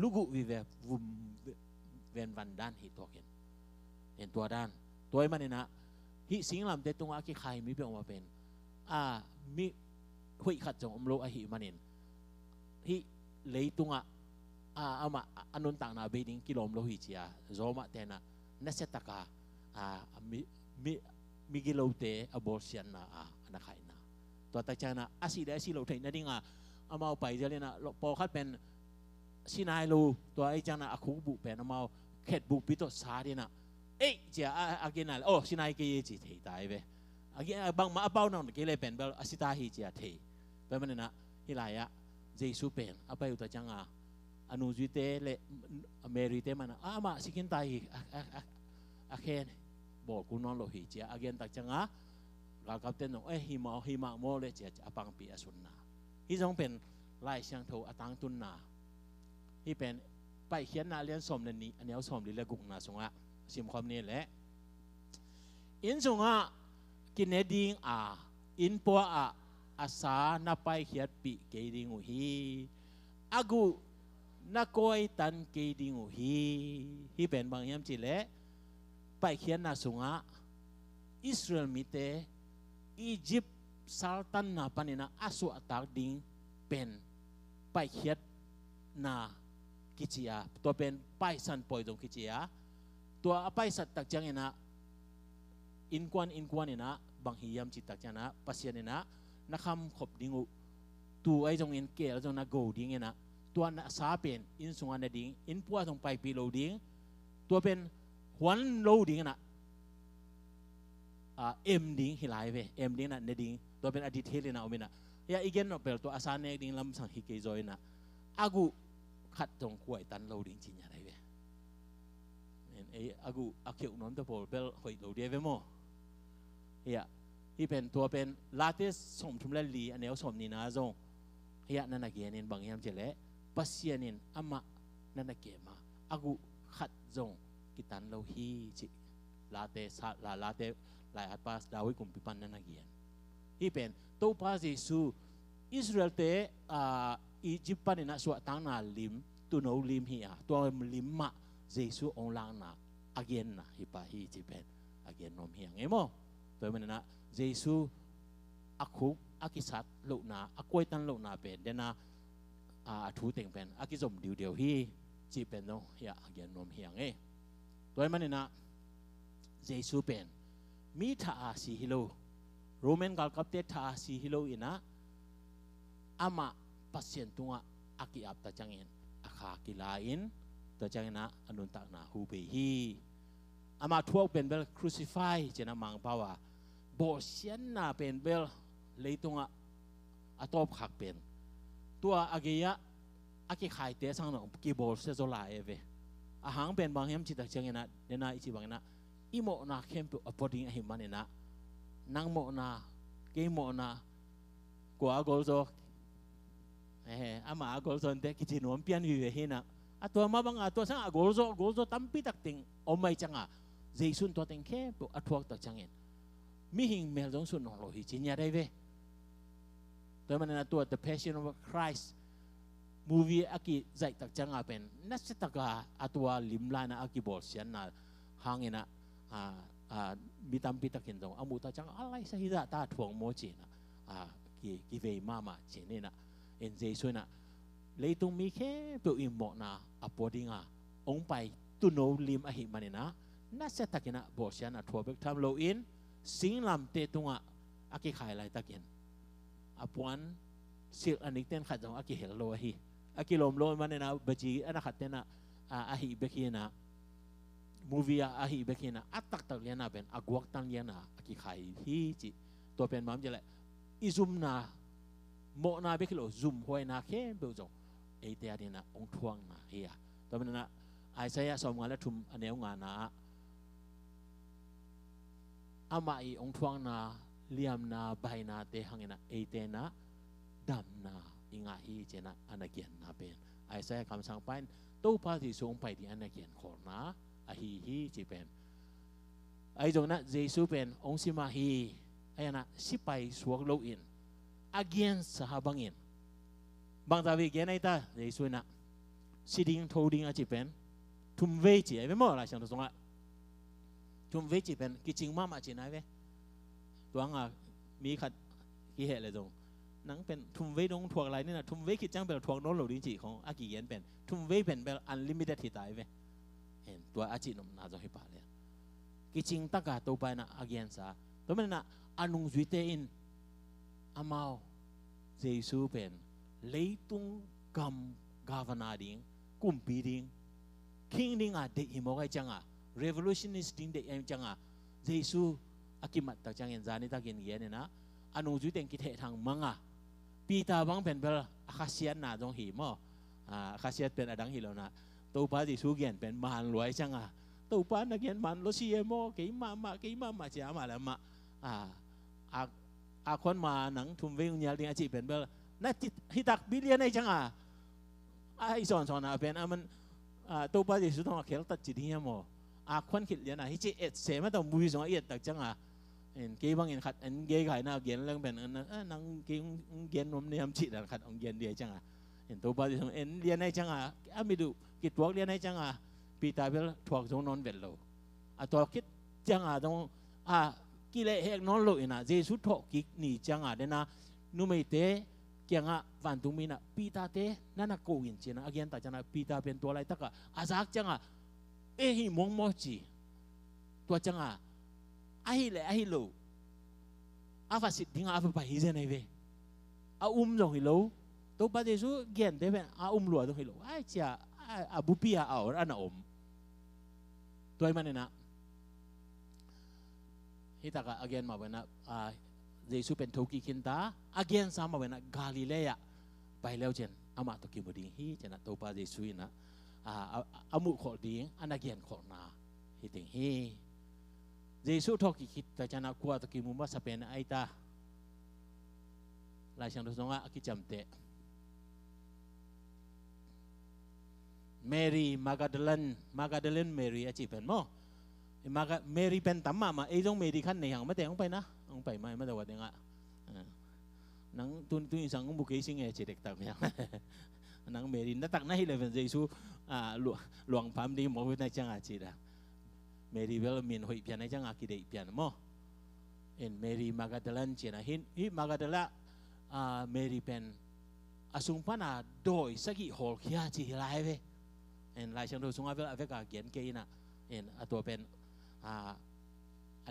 ลูกุวิเววุมเวนวันด้านฮิตัวเห็นตัวด้านตัวมันนี่นะฮิสิ่งลำเตตุงอากิขายมีเพียงว่าเป็นมีหุยขัดจงอมโลอาหิมันนี่ฮิเลยตุงอามาอนุนต่างนาเบดิงกิโลมโลหิจียโซมาเตนะเนสตากะมีกิโลเตอโบเซียนนะนักขายนะตัวตาจานะอาศิเดอาศิโลเทนนั่นเองเอามาไปจะเลยนะพอคัดเป็นสินายลูตัวไอ้จานะอาคุบุเป็นเอามาเข็ดบุปิโตสาดีนะเจ้าอากินัลสินายกี่จีเทตายเว้อากิบางมาเป้านั่นกี่เลยเป็นเบลอาศิตาฮิจีเทเป็นมันนะฮิลายะเจสุเป็นเอาไปอุตจังอนุจิเตเลอเมริเตมันมาสิกินตายอาเคนบอกคุณน้องโลหิตเจ้าอาเกนตักจังกากับเต้นหิมะโมเลเจ้าปังปีอสุนนาที่จงเป็นไล่เชียงโทอตังตุนนาที่เป็นไปเขียนนาเลียนสมเลนี้อันนี้เอาสมลิเลกุกนาสงะสิมความนี้แหละอินสงะกินเนดิงอินปัวอาสานาไปเขียนปีเกดิงอุฮีอากูนักโกยตันเกดิงอุฮีที่เป็นบางยามจิเลไปเขียนนาสงะอิสราเอลมิเตอียิปต์ ซาลตันนาปานินะอาสุอตากดิ้งเป็นไปเขียดนากิจยาตัวเป็นไปสันปอยตรงกิจยาตัวไปสัตตักจังเองนะอินกวนเองนะบางฮิยามจิตตักจังนะปัสยานี่นะนักคำขบดิ้งตัวไอ้ตรงเอ็นเกลตรงนักโกดิ้งเองนะตัวนักซาเป็นอินสุวรรณดิ้งอินปัวตรงไปปีโลดิ้งตัวเป็นหวนโลดิ้งนะเอ็มดิ้งฮิไลเวเอ็มดิ้งนะเนดิ้งตัวเป็นอดีตเทเลนะอเมนะยาอีกเนเปลตัวอาสาเนดิ้งลำสังฮิเกจอยนะอากูขัดตรงขวยตันโลดิ้งจริงอะไรเวอากูอาเขียวน้ำตัวโผล่เปลหอยโลเดียเวโมเฮียที่เป็นตัวเป็นลาเทสสมทุมเลลีอันเนี้ยสมนี่นะจงเฮียนั่นนักเกียนินบางอย่างเจเล่ปัสยานินอามานั่นนักเกียมาอากูขัดจงกิตันโลฮีจิลาเทสลาเทลายอัตปัสดาวิกุมพิปันนั่นนักเกียนที่เป็นตัวพระเยซูอิสราเอลเตอียิปต์ปานินะสวดตั้งนาลิมตัวโนลิมเฮียตัวลิมมะเยซูองค์ลางนะอาเกียนนะฮิปะฮีจิเป็นอาเกียนนมเฮียงเอโมตัวมันนะเยซูอาคุอากิสัตลุนาอากวยตันลุนาเป็นเดนะทูเต็งเป็นอากิจมเดียวฮีจีเป็นโนเฮียอาเกียนนมเฮียงตัวมันนะเยซูเป็นมีท่าสีฮิโลโรแมนกัลกับเตท่าสีฮิโลอินะอามาปัสเซนตุงอากิอับตาจังเงินอาคากิลาอินตาจังเงินอนุนตักนาฮูเบฮีอามาทั่วเป็นเบลครูซิฟายเจนามังปาวาโบเซียนนาเป็นเบลเลยตุงอาตอบขักเป็นตัวอากิยะอากิขายเตะสังนองกีโบเซโซลาเอเวอาหางเป็นบางแห่งจิตตาจังเงินเดนาอิจิบางนะอิโมนาเข้มปุอปอดิ้งหิมันเนนะนังโมนาเกมโมนากัวโกลโซอามาโกลโซนเด็กกิจนวมเปียนอยู่เห็นนะตัวมาบังตัวสังโกลโซตั้มปีตักติงอไม่จังเจสุนตัวติงแค่ปุอัตวกตักจังเงินมีหิงเมลจงสุนของโลหิตจินยาได้เว้ตัวมันนะตัว The Passion of Christ movie อากิใจตักจังเป็นนักตักตัวลิมลานะอากิบอลเซียนนะหางเงินมีตั้มปีตักเห็นตรงอามุตาจังอะไรสักทีตาถ่วงโมจินะกีเวมาเจนี่นะเอ็นเจสุนะเลยตรงมีแค่เปลี่ยนหมอกนะอปอดิ้งองไปตุโนลิมอหิมันนะน่าจะตักนะบอสยานะทัวเบกทำโลอินสิงลำเตตุงอากิขายอะไรตักเห็นอปวนสิอันนี้เต้นขัดจังอากิเฮลโลฮีอากิลมโลมันนะบัจีอันนั้นขัดเต้นอาหิเบกีนะมูวี่อาหิเบกีนะอัตตักตักเลียนะเป็นอากวักตังเลียนะอากิขายฮีจิตัวเป็นมั่มจะแหละอิซุมนาโมนาเบกิโลซุมหวยนาเข้มเบลจงเอเตียดีนะองทวงนะเฮียตัวมันนะไอเสียสมงานและทุมอันเนวงานนะอามาอีองทวงนาเลียมนาใบนาเตหังนะเอเตนะดำนาอิงาฮีเจนะอันเกียนนาเป็นไอเสียคำสั่งไปตู้พาที่ส่งไปที่อันเกียนขอนะอาฮีจีเป็นไอจงนะเยซูเป็นองค์สิมาฮีไอ้นะสิไปสวกโลอินagainst sahabangin bang tawi gen aita yesu na siding thoding a chipen thum ve chi ai mo la sang songa thum ve chi pen ki ching ma ma chi nai ve tuanga mi khat ki he le jong nang pen thum ve dong thuak lai ni na thum ve ki chang bel thuak non lo ding chi khong a ki yen pen thum ve pen bel unlimited hi tai ve en tua a chi nom na jo hi pa le ki ching ta ka to pa na against sa to men na anung zui te in amao Jesuเป็นเลยตุงกำกาวนาดิ้งกุมปีดิ้งคิงดิ้งเด็กอิโมกไอจังrevolutionist ดิ้งเด็กจังJesu อากิมัดตักจังเงินจานิตักเงินเย็นนะอนุจุดเต็งกิเททางมังปีตาบังเป็นเบลอาคาเซียนนาจงหิมอาคาเซียนเป็นอดังหิโลนะตัวป้าJesuเงินเป็นมันรวยจังตัวป้านักเงินมันรถซีเอโมกี่มาเจ้ามาแล้วมาอาคนมาหนังทุ่มเวงเนียลดิ้งอาจีเป็นเบลน่าจิตฮิตักบิลเลียนไอจังไอสอนเป็นมันตัวป้าJesuต้องเข้าตัดจิตเฮียโมคนคิดเลียนฮิจิเอ็ดเสมาต้องมุ้ยสองเอ็ดตักจังเห็นกี่บางเห็นขัดเห็นเกย์ขายหน้าเกียนเรื่องเป็นนังเกย์เกียนนมเนี่ยมจิตขัดองเกียนเดียจังเห็นตัวป้าJesuเห็นเลียนไอจังไม่ดูกิดตัวเลียนไอจังปีตาเบลถวกจงนอนเบลโลตัวคิดจังต้อง กิเลสเฮกนอนโลอินะเจสุทอกิกนี่จังอ่ะเดนะนุไม่เตเกียงอ่ะวันตุมินะปีตาเตนั่นน่ะโกอินเจนะอาเกียนตาจังนะปีตาเป็นตัวอะไรตะกะอาซักจังอ่ะหิมงโมจีตัวจังอ่ะหิเลหิโลอาฟาสิทิ้งอาฟไปฮิเจนไอเวอาจงฮิโลตัวปาเจสุเกียนเตเป็นอาหลัวจงฮิโลไอ้เจ้าอาบุปีอาเอาอันน่ะตัวมันเนี่ยนะฮิตากะ again มาเป็นนะเยซูเป็นทุกิคินตา again สามมาเป็นนะกาลิเลย์ไปแล้วเจนอามาตุกิมุดีฮีเจนะตัวปาเยซูนะอามุขอดีอัน again ขอนาฮิติงฮีเยซูทุกิคิดแต่จะนักกว่าตุกิมุมาสเปนไอตาลายช่างดูสงะกิจจำเตเมรีมาการเดลันเมรีอาชีพเป็นมั้งมาก็เมรีเป็นตั้มมาไอ้ตรงเมรีขั้นไหนอย่างไม่แต่งไปนะไปไม่แต่ว่าเด็กอ่ะนังตุนสังบุกสิ่งเอเจเด็กตักอย่างนังเมรีนั่นตักนั่นให้เลยเป็นเยซูหลวงพามดีหมอในจังอาจีดาเมรีเวลมีนหอยเพียนในจังอาคิดเพียนมั้งเมรีมาการเดลันเจนะฮิมาการเดลันเมรีเป็นอาสุงปนาโดยสักกี่ฮอลขี้อาจีไลฟ์ลายช่างดูสงฆ์เวลาเวกาเกียนเกยนะตัวเป็น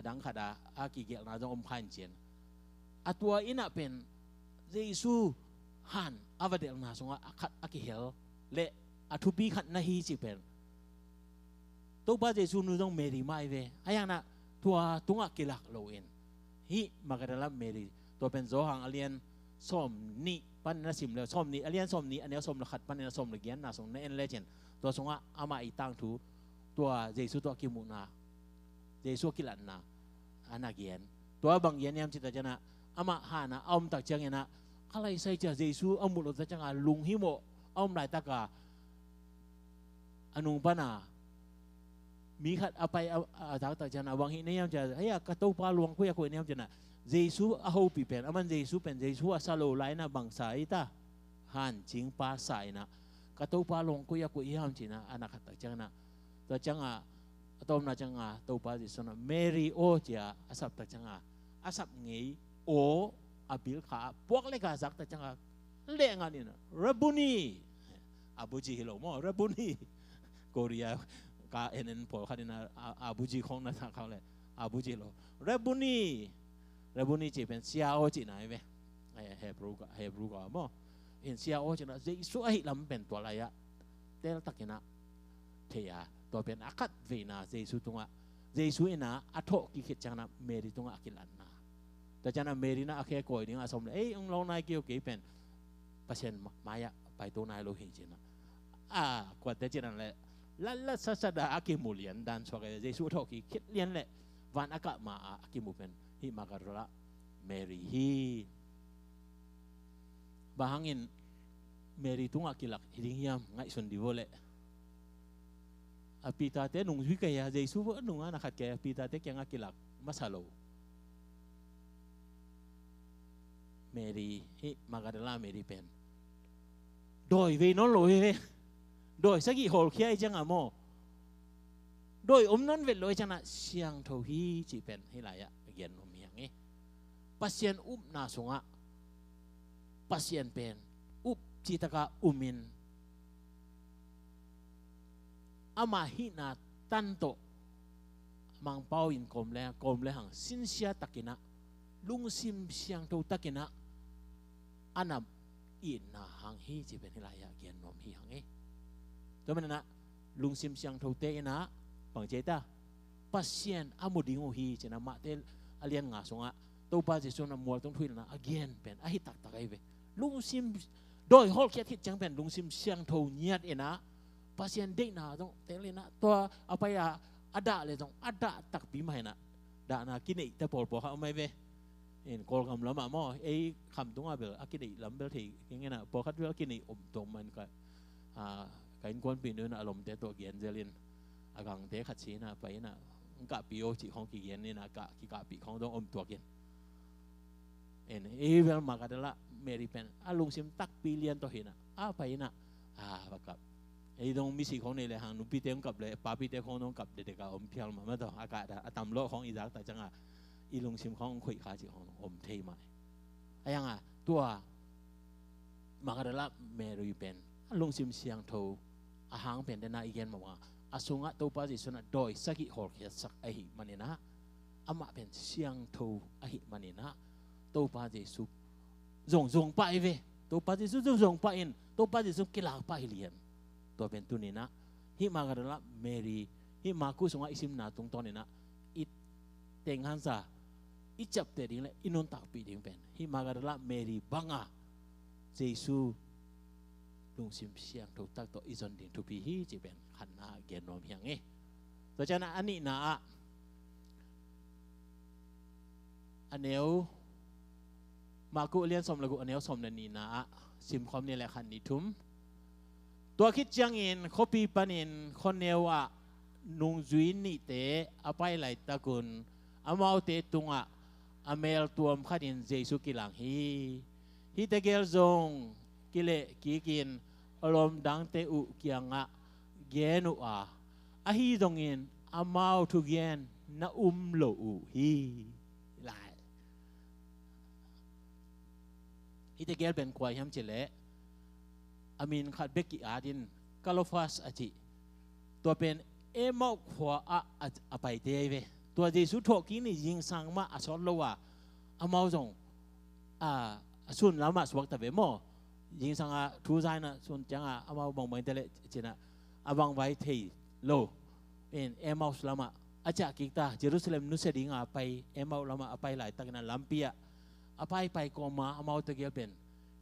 ดังขดาอากิเกลนาจงอมพันเจนตัวอินะเป็นเยซูฮันอวเดลนาสงฆ์อากิเฮลเละทุบีขัดนาฮีจิเป็นตัวป้าเยซูนูจงเมรีไม่เวอายังนะตัวตุงอากิลักโลเอนฮีมากระดับเมรีตัวเป็นโซฮังอเลียนส้มนี่ปันนัสิมเลยส้มนี่อเลียนส้มนี่อันนี้ส้มละขัดปันนี่ส้มละเกียนนาสงฆ์ในเอ็นเลเจนตัวสงฆ์อามาอีตังทูตัวเยซูตัวกิมุนาเยซูกิลันนาอานาเกียนตัวบางเย็นยามจิตจังนะอามาหานะอมตักจังนะอะไรใส่เจอเยซูอามุลตักจังลุงฮิโมอมไหลตากาอนุปนามีขัดเอาไปเอาตักจังนะบางทีเนี่ยจะเฮ้ยกระตุ้ปลาลวงคุยเนี่ยจะนะเยซูอาหูปีเป็นอามันเยซูเป็นเยซูอาซาโลไลนะบางสายตาหันจิงปลาสายนะกระตุ้ปลาลวงคุยยามจีนะอานาขัดตักจังนะตัวจังตัวน่าจังตัวป้าดิสนะเมรีโอเจ้าอาศัพตักจังอาศัพงี้โออาบิลขาพวกเล็กอาศักตักจังเลี้ยงอันนี้นะรับบุนีอาบูจีฮิโลมอรับบุนีเกาหลีกาเอ็นพอขัดนะอาบูจีของนั่นเขาเลยอาบูจีโลรับบุนีจีเป็นเซียโอจีนะเว้ยเฮบรูกามอเห็นเซียโอจีนะเจสุไอลำเป็นตัวอะไรอะเตลตักนะเทียตัวเป็นอาคัดเวนะเยซูตรงเยซูนะอัฐกิคิดจังนะเมรีตรงอากิลันนะแต่จังนะเมรีนะอาเคโกยดิ้งอาสมเลยองเรานายเกี่ยวกับเป็นเปอร์เซ็นต์มายะไปตัวนายโลหิตจีนะกว่าแต่จีนั่นแหละละสัสดาอากิมุเลียนดันสวกเยซูทอกิคิดเลียนแหละวันอากาศมาอากิมุเป็นฮิมาการละเมรีฮีบางอินเมรีตรงอากิลักฮิงยามไงส่วนดีโวเลยปีตาเต้นุ่งวิกยาเยซูว่านุ่งนะขัดแกปีตาเต้ยังอากิลักมาซาโลเมรีฮิมาการละเมรีเป็นโดยเวนอนโลยโดยสักกี่ฮอลเคียจังอะโมโดยนั้นเวลโลยจังนะเสียงทวีจีเป็นให้หลายอะเกียนอมอย่างนี้ปัสเซียนนาสงะปัสเซียนเป็นจิตกะมินอามาฮินาตันโตมังเป้าอินกลมเลยหังสินเสียตะกินะลุงซิมเสียงโตตะกินะอันนั้นอินนาหังฮีจีเป็นอะไรอะเกียนนมฮีหังตัวมันนะลุงซิมเสียงโตเตนะปังเจตาปัสเซียนอามุดิงโอฮีเจนะมาเตลอเลียนงาสงะตัวป้าเจสุนมัวต้องทุยนะเกียนเป็นอาฮิตักตะไกเวลุงซิมโดยฮอลเคียทิจังเป็นลุงซิมเสียงโตเนียดนะpasien dek na dong tele na to apa ya ada le dong ada tak bimai na da na kini te pol po ha mai ve en kol kam lama mo kham tung a bel akini lam bel thi nge na po khat bel kini tom man ka kain kon pin na alom te to gen zelin agang te khat chi na pai na ka pio chi khong ki gen ni na ka pi khong dong to gen en vel ma ka dala meri pen alung sim tak pilian to hina pai na bakapไอ้ตรงมิสิของนี่เลยหางนุปีเต็มกับเลยป้าปีเต็มของน้องกับเด็กๆอมเพียงมาเมื่อตอนอากาศอะตำโลของอีจักแต่จังอ่ะ อีลุงซิมของคุยขาจิของอมเทใหม่ไอ้ยังอ่ะตัวมากระดับเมรุยเป็นลุงซิมเสียงโทอาหางเป็นเดนาอีเกนมาว่าอาสุงะตัวปาจิสุนัดโดยสักิฮอร์เคียสักไอหิมันนะอามาเป็นเสียงโทไอหิมันนะตัวปาจิสุส่งไปเวตัวปาจิสุส่งไปอินตัวปาจิสุกิลาไปเลียนตัวเป็นตัวนี้นะฮิมากระดับเมรีฮิมากุสุงะอิสิมนาตรงตอนนี้นะอิเต็งฮันซาอิจับเตดิ้งเลยอินนตักปีดิ้งเป็นฮิมากระดับเมรีบังอาเจซูลุงซิมเสียงถูกตักตัวอิจนดิ้งทุพีฮีจะเป็นขันนาเกียนนอมเพียงเอตัวจนั้นอันนี้นะอันเนวมากุเลียนสมละกุอันเนวสมนันนี่นะซิมความนี่แหละขันนิทุมตัวคิดจังอินเขาปีปันอินคนเนวนุงจุยนี่เตะอภัยไหลตะกุนอามาเตตุงอเมลตัวมขัดินเจสุกิลังฮีเตเกลซงกิเลกีกินอารมณ์ดังเตอุเกียงเกนุอาฮีตรงอินอามาทุกเกนนาโลอุฮีไลฮีเตเกลเป็นควายฮัมเจเลอามินขัดเบกิอาดินกาโลฟัสอาจิตัวเป็นเอมอกขวาไปเตยเวตัวเจสุทอกินี่ยิงสังมาอสอลโลวาอามาจงส่วนแล้วมาสวักตะเวมอยิงสังทูใจนะส่วนจังอามาบังไว้เตเลเจนะอาบังไว้เทโลเป็นเอมาสลามาอาจากกิตาเยรูซาเล็มนุสดิงไปเอมาลามาไปหลายตักนั้นลัมเปียไปกอมาอามาตะเกียเป็น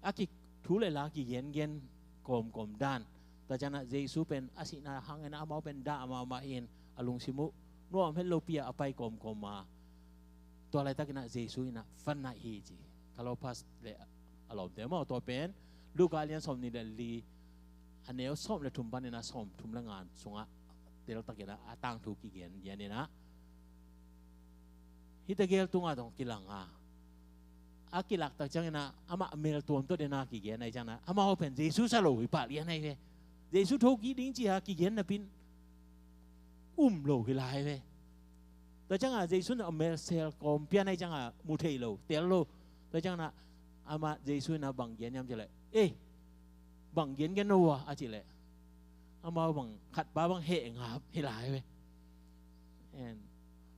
อากิทูเลลากิเย็นกลมด้านแต่จากนั้นเยซูเป็นอาศินาหังนะอามาเป็นด่าอามาเอ็นอลุงซิมุนวมให้โลเปียไปกลมมาตัวอะไรตักนั้นเยซูนะฟันนาฮีจีคาร์ลพัสเลอารมณ์แต่เมื่อตัวเป็นลูกอาเลียนสมนิเดลีอันนี้สมเลยทุ่มปันนะสมทุ่มละงานสงะเดี๋ยวตักนะตั้งถูกกี่เกียนยันนี่นะฮิตเกลตุงตรงกิลังอากิลักตักจังนะอามาเมลตัวตัวเดนากี่เกียนในจังนะอามาเป็นเยซูสโลวิปาเลียนในเวเยซูทุกกี่ดิ้งจีฮะกี่เกียนนะพินโลกิลายเวแต่จังเยซูน่ะเมลเซลกอมเปียในจังมุเทโลเตลโลแต่จังนะอามาเยซูน่ะบังเกียนยามเจเลยบังเกียนกันนัวอาจิเลยอามาบังขัดป้าบังเหงครับให้หลายเว้ย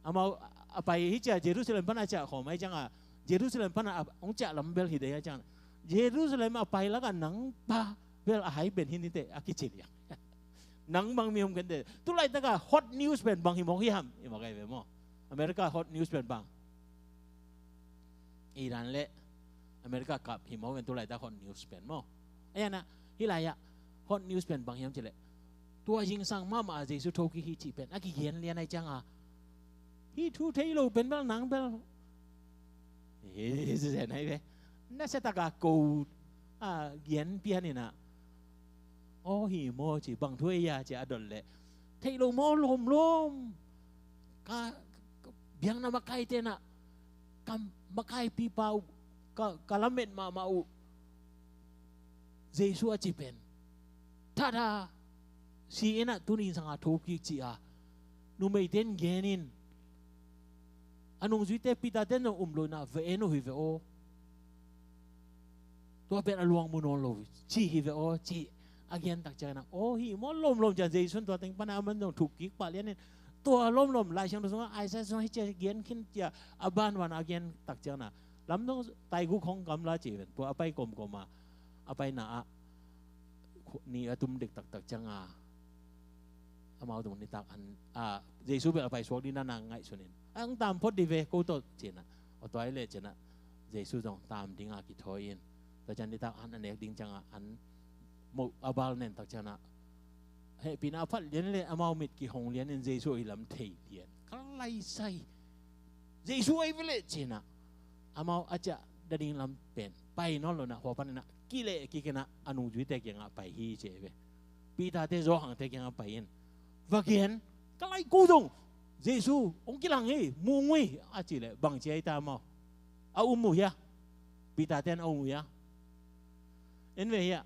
อามาไปฮิจาเยรูซาเล็มพันอาจารย์ของไม่จังเยรูซาเล็มพันองค์จ่าลำเบลฮิเดียจังเยรูซาเล็มไปแล้วกันหนังป้าเวลาหายเป็นหินนี่เตะอากิจิเลียหนังบางมีมกันเตะตุไลตะกะฮอตนิวส์เป็นบางหิมองฮิฮัมอิมากไอเวมออเมริกาฮอตนิวส์เป็นบางอิหร่านเละอเมริกากับหิมองเป็นตุไลตะฮอตนิวส์เป็นมอไอ้ยันนะฮิลายะฮอตนิวส์เป็นบางหิมเจเลตัวยิงสังมาเจสุโทกิฮิจิเป็นอากิเย็นเลียนในจังฮิทูเทโลเป็นเบลหนังเบลจะเห็นไหมเว้ยน่าจะตะกะกูเย็นเปียนี่นะโอ้หิโมจีบังถ้วยยาจีอดลเลยเทโลโมลมกะเบียงนามาไกเตนะกำมาไกปีเปากะละเม็ดมาอุเจสุอาจิเป็นท่าซีเอ็นะตุนิสังอาทุกิจีนูไม่เต้นเกนินอันนู้นจุดเตปิดาเต้นน้องโลนะเวโนฮิเวโอตัวเป็นอลวงมุนโลจีฮิเวโอจีอาเกียนตักใจนะโอ้ฮิมอลมจากเจสันตัวเต็งปนามันต้องถูกกิกปะเลี้ยนี่ตัวลมลายช่างตัวสงฆ์ไอ้เจ้าให้เจเกียนขึ้นจะอาบ้านวันอาเกียนตักใจนะลำต้องไตกุของกำลาจีเป็นตัวไปกลมมาเอาไปหนานี่ตุ้มเด็กตักจังเอามาตรงนี้ตักอันเยซูเป็นเอาไปสวกนี่นางไงส่วนนี้อังตามพอดีเวกูโตเจนะเอาตัวไอ้เล่เจนะเยซูต้องตามดิ้งกิทอยน์แต่จันนี่ตักอันเอกดิ้งจังอันโมอาบาลเนนตักจังนะเฮ้ปีน่าพัดเลี้ยนเลยเอามามิดกี่หงเลี้ยนเยซูอีลำเทียนใครใส่เยซูไอ้เวลเจนะเอามาอาจจะได้ดิ้งลำเป็นไปนอนเลยนะหัวปันนะกิเลกิกนะอนุจุดเตกียงไปฮีเจเวปีตาเตโจหังเตกียงไปยินว่าเกียนก็ไล่กูตรงเยซูองค์กิลังเฮมุงเวอาจิเลบังเจตามเอามุยะปีตาเตนเอามุยะเอ็นเวีย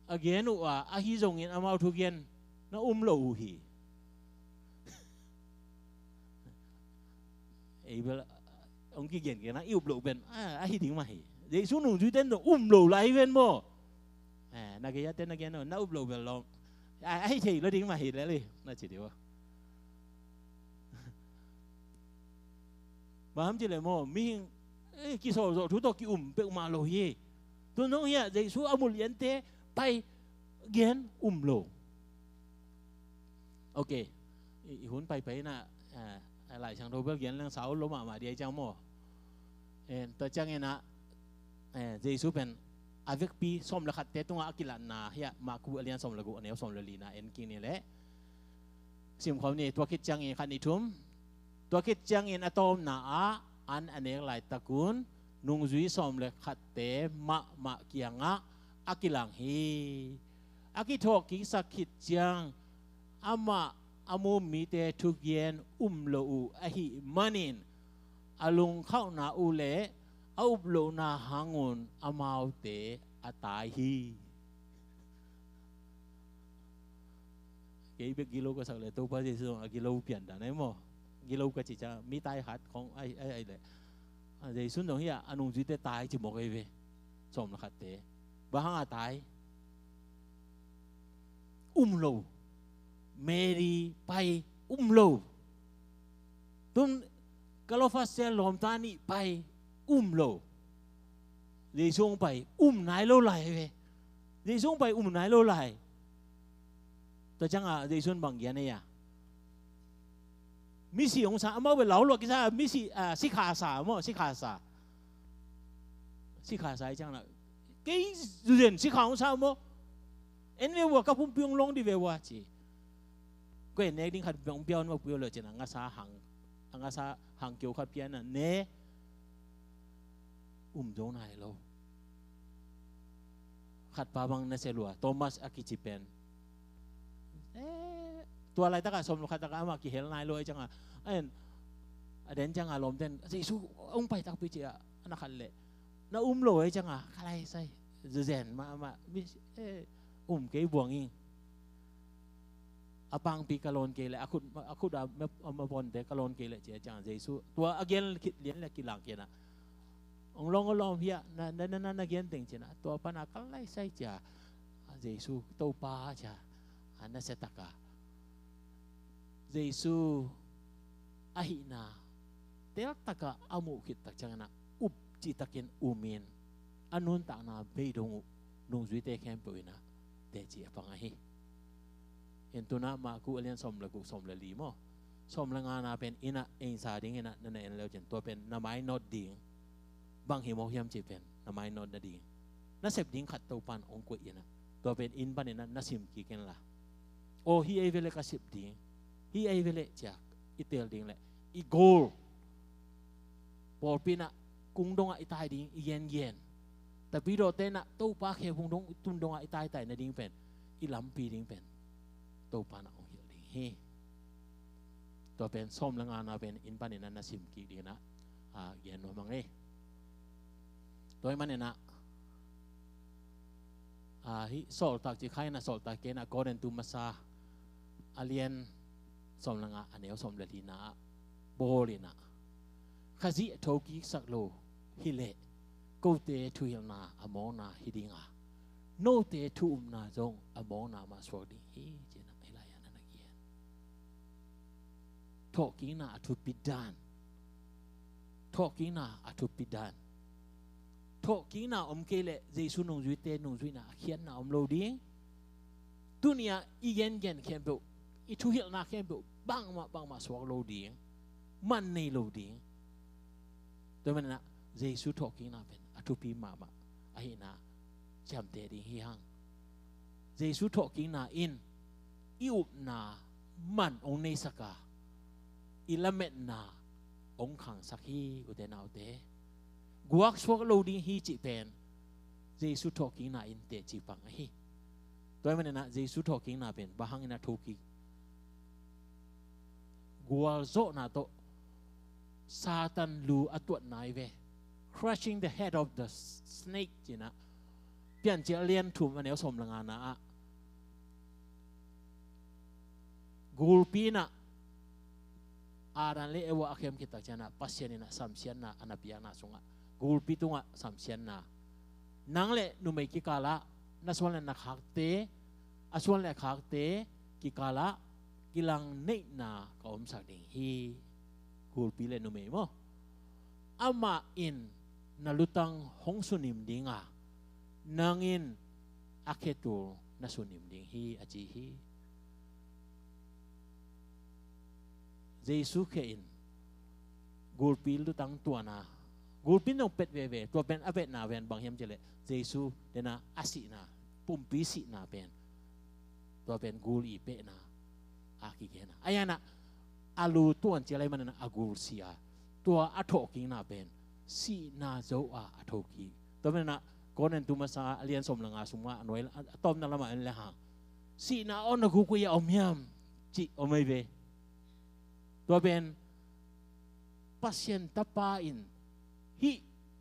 อาเกียนุอาฮิจงเงินอามาทุกเย็นน่าโลฮี ấy về ông kia kiện cái nó yêu lộ bên ai tiếng mà hỉ dễ xuống nung dưới tên rồi lộ lại bên mò na cái tên na cái nó lộ bên lòng ai thì nó tiếng mà hỉ đấy đi nó chỉ điều mà hâm chỉ là mò mình cái sổ rồi chúng tôi cái bị mà lộ gì tôi nói hiện dễ xuống ông một liên tế bay kiến lộ ok huấn bay na lại sang đâu bước kiến lang sáu lỗ mà đi trong mò tôi chẳng nghe na dễ xuống bên avec pi som là khát té tung akilan na hiện mà cụ alian som là cụ nếu som là lì na en kinh này lẽ sim khâu này tôiคิดchẳng nghe khát này thum tôiคิดchẳng nghe atom na an này lại takun nung duy som là khát té mà kia ngã akilang hi akithok ki sakit chẳng ama amu mi te thugien lo ahi manin alung khau na ule au lo na hangun amau te atai hi cái việc gilo có sao lại tôi bao giờ dùng gilo biển đã đấy mà gilo cái chỉ cho mi tai hạt không ai đấy rồi xuân đồng hi anh ông duy te tai chỉ một cái về xong là hạt te và hang tai lo Mary pai lo tun kalau fasel lom tani pai lo đi xuống pai nai lo lại về đi xuống pai nai lo lại tôi chẳng đi xuống bằng gì này à mi si ông sa mà về lão luật cái sao mi si si khả sa mà si khả sa chẳng là cái chuyện si khả ông sao mà em về qua các phun piong long đi về qua chỉ cái này đi khát piong piong mà piong là chỉ là ngã sa hàng kiểu khát piong là nè chỗ này lo khát pa bang na selua Thomas Akichipen tua lại tất cả xóm khát tất cả mà kỳ hel này lo chẳng đến chẳng lom tên Giêsu ông phải tao bị chị nó khát lệ nó lo chẳng khai lại say rèn mà cái buồng in apang pi kalon ke le aku da ma bon te kalon ke le che chang Giêsu tua again lien le kilang ke na ông long hia na again ting che na tua pa na kalai sai cha Giêsu to pa cha ana se taka Giêsu ahina tel taka amu kit tak chang na up chi takin umin anun ta na be dong nung zui te khem pe na te chi apang hi en tuna ma ku alian som la li mo som la nga na pen ina en sa ding ina na en leo chen to pen na mai not ding bang hi mo hiam chi pen na mai not na ding na sep ding khat to pan ong ko ina to pen in pan ina na sim ki ken la o hi ai vele ka sip ding hi ai vele cha itel ding le I gol por pina kung dong ai tai ding yen tapi do te na to pa khe kung dong tun dong ai tai na ding pen I lam pi ding pen to pa na ong hi ding he to pen som la nga na pen in pan ina na sim ki ding na yen no mang e toy man na hi sol tak chi khai na sol tak ke na golden tu masa alien som la nga aneo som la li na bolina khazi thoki saklo hile ko te thu na amona hidinga no te thu na jong amona ma so di hi jena elaya na nagian thoki na atu pidan thoki na atu pidan thoki na omkele Giêsu nong zui te nong zui na khian na om lo ding dunia igen gen kembo I thu hil na kembo bang ma so lo ding man nei lo ding tôi mình là Giêsu thọ kỹ na bên atupi mama ahi na cham te ding hi hang Giêsu thọ kỹ na in iup na man ong nei saka ilamet na ong khang sakhi của te nào te guak suak lo ding hi chi pen Giêsu thọ kỹ na in te chi pang ahi tôi mình là Giêsu thọ kỹ na bên bahang na thoki gual zo na to Satan lu atuat nai ve crushing the head of the snake china pian che alien thum aneu som langa na gulpina aran le ewa akem kita chana pasien ina samsian na anapia na sunga gul pitunga samsian na nang le numei kikala naswal na nakhakte aswal na khakte kikala kilang nei na kaum sakding hi gul pile numei mo ama in nalutang hong sunim dinga nangin aketul nasunim ding hi aji hi Giêsu khein gulpil tu tang tuana gulpin nong pet ve tua pen avet na ven bang hiam chele Giêsu dena asi na pumpi si na pen tua pen gul i pe na aki kena ayana alu tuan chele man na agul sia tua athoking na pen si na zo a athoki tua pen na konen tu masa alian som langa suma noel tom na lama en le ha si na on na ku ku ya omyam chi omai ve tua ben pasien tapa in hi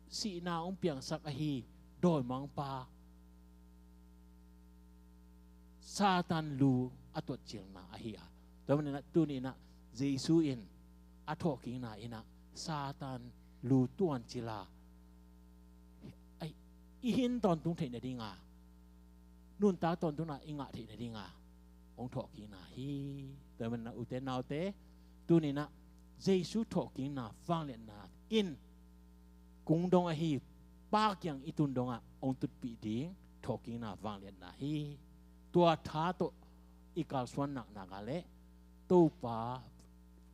si na piang sak a hi doi mang pa satan lu atot chil na a hi a tua ben na tu ni na Giêsu in athoking na ina satan lu tuan chila ai ihin ton tung thei na dinga nun ta ton tung na inga thei na dinga ong thoking na hi tua ben na uten nau te tu ni na Giêsu thoking na vang le na in kung dong a hi pa kyang itun dong a ong tut pi ding thoking na vang le na hi tua tha to ikal swan nak na ga le tu pa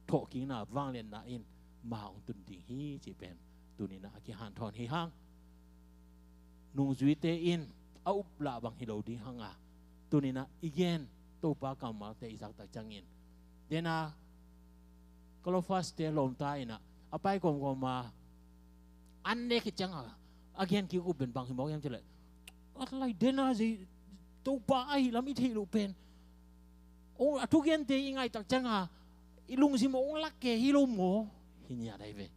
thoking na vang le na in ma ong tun ding hi chi pen tu ni na ki han thon hi hang nung zui te in a up la bang hi lo ding hang a tu ni na igen tu pa kamal te isak ta changin dena kalau fast dia lontai na apa yang kau ma ane kecang agen kiu ben bang himau yang jelek atlai dena si tu pa ai lam iti lupen oh atu gen te ingai tak canga ilung si mo ong lakke hilom mo hinya dai ve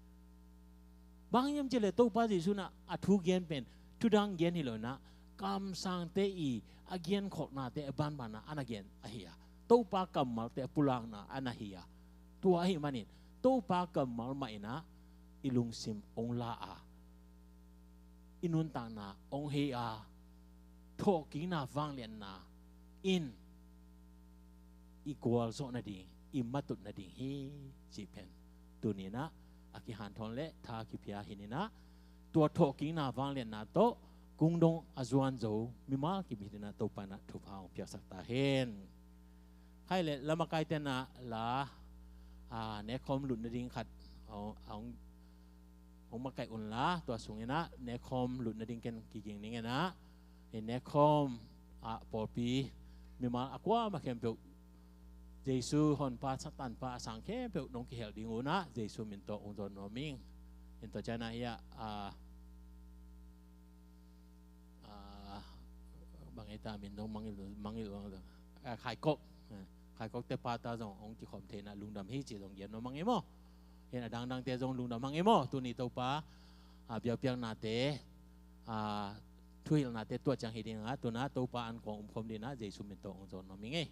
bang yam jelek tu pa si suna atu gen pen tudang gen hilona kam sang te I agen khot na te ban bana anagen ahia tu pa kamal te pulang na anahia tua hi manin to pa kamal maina ilung sim ong la a inun ta na ong he a tho ki na wang lian na in equal so na ding I matut na ding hi chi pen tu ni na aki han thon le tha ki phia hi ni na tua tho ki na wang lian na to kung dong azuan zo mi ma ki bi na to pa na thu phao pya sak ta hen hai le lama kai ten na la ne kom luận na ding khat ông mà cái ổn lá tua sung na ne kom luận na ding ken ki ging ning na ne kom bỏ pi mi ma aqua mà kem pe Giêsu hon pa satan pa sang ke pe nong ki hel ding una Giêsu min to ong don no ming in to chana ya bang eta min nong mangil khai kok khai kok te pa ta jong ong ki khom the na lung dam hi chi jong yen no mang emo yen dang dang te jong lung dam mang emo tu ni to pa bia piang na te thuil na te tua chang hi ding a tu na to pa an kong khom di na Giêsu min to ong jon no ming e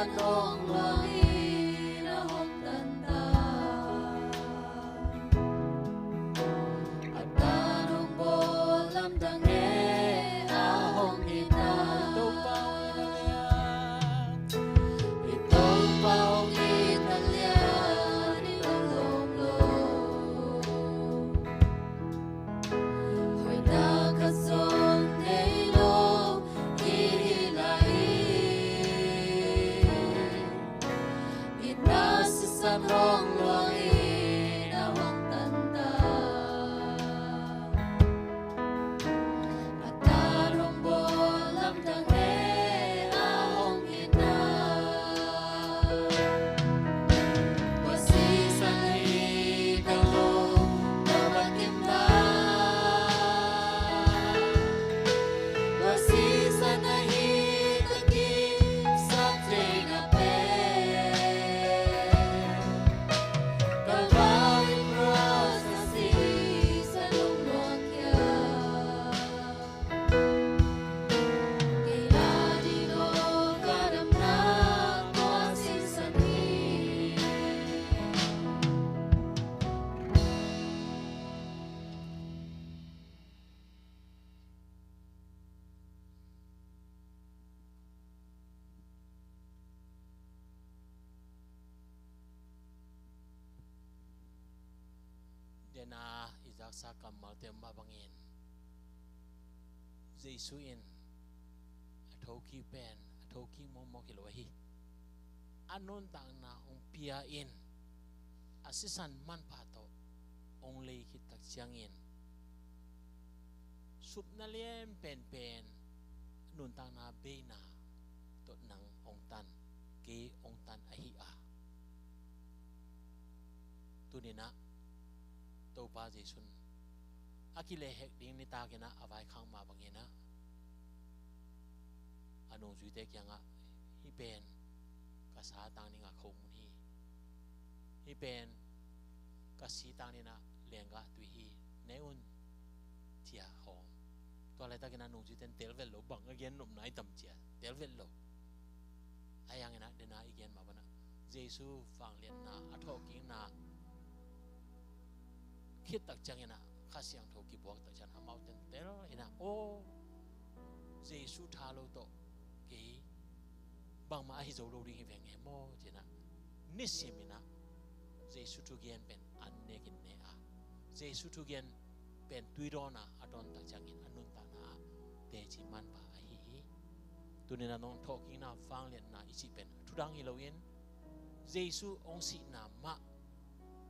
nong lohi na hong tanda at tanong bolam dange ahong ita itong paong italyan ilalong lo hoy nakasong nilo Sanong lohi na hong tanda at tarong bolam dange ahong ina wasisan hikalo nabatim na wasisan na hikagim sa na pe Dena izak sa kamal tem mabangin Jesuin athoki pen athoki momo kilohi anon tang na umpia in asisan man pato only kitak siangin sup na liem pen nun tang na beina to nang ongtan ke ongtan ahia tunina tau pa Jesun akile hek ding ni ta kena avai khang ma bangena anong juite kyanga hi pen ka sa tang ni nga khong hi pen ka si tang ni na lenga tui hi neun tia hom to la ta kena nong juiten telvel lo bang again nom nai tam chia telvel lo ayang ena dena igen ma bana Jesu fang len na athoking na khit tak chang ina khasiang thoki buak tak chan amau ten tel ina o Jesu thalo to ke bang ma hi zo lo ring veng he mo chena nisimina Jesu tu gen pen anne kin ne a Jesu tu gen pen tuirona adon tak chang in anun ta na te chi man ba a hi tunina nong thoki na fang len na ichi pen thudang hi lo yin Jesu ong si na ma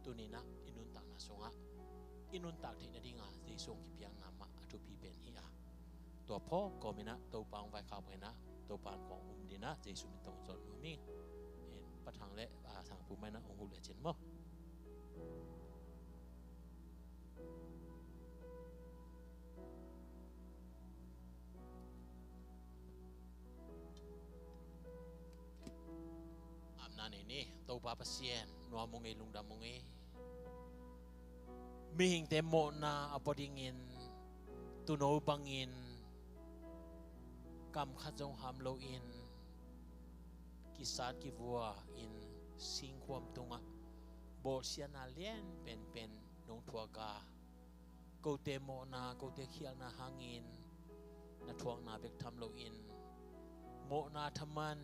tunina inun ta na songa inun tak thei na dinga Jesu ki piang nama atu pi pen hi a to pho komina to pang vai kha na to pan kong dina Jesu min tong zon mi en pathang le thang pu mai na ong le chen mo amna ni to pa pasien no mo ngai lungdam mo ngai mihing temo na apodingin tuno bangin kam khajong hamlo in kisat ki vua in singkwam tunga bol siana lien pen nong thuaga ko temo na ko te khial na hangin na thuang na bek thamlo in mo na thaman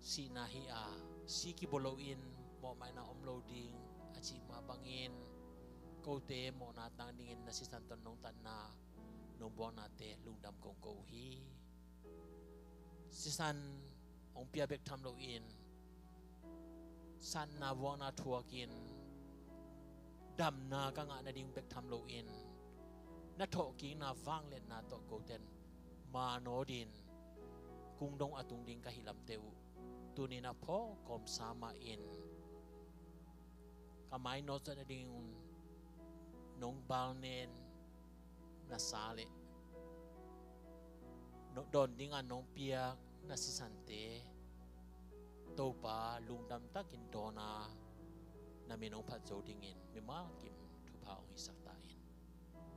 si na hi a si ki bolo in mo mai na omlo ding achi ma bangin ko te mo na tang dingin na si santon nong tan na nong bo na te lungdam kong ko hi si san ong pia bek tham lo in san na wo na thuakin dam na ka nga na ding bek tham lo in na tho ki na wang len na to ko ten ma no din kung dong atung ding ka hilam teu tunin na pho kom sama in kamay no sa ding nong balnen na sale no don ding anong pia na sisante to pa lungdam takin dona na minong phat zo dingin mima kim thupa ong isak tain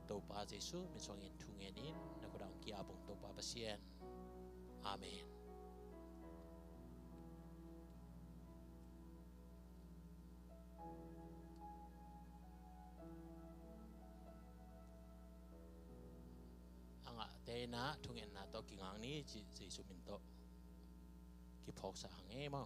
to pa Jesu min songin thungen in na kodang ki abong to pa pasien amen na thungen na to kingang ni ji sumin to ki phok sa hang e mo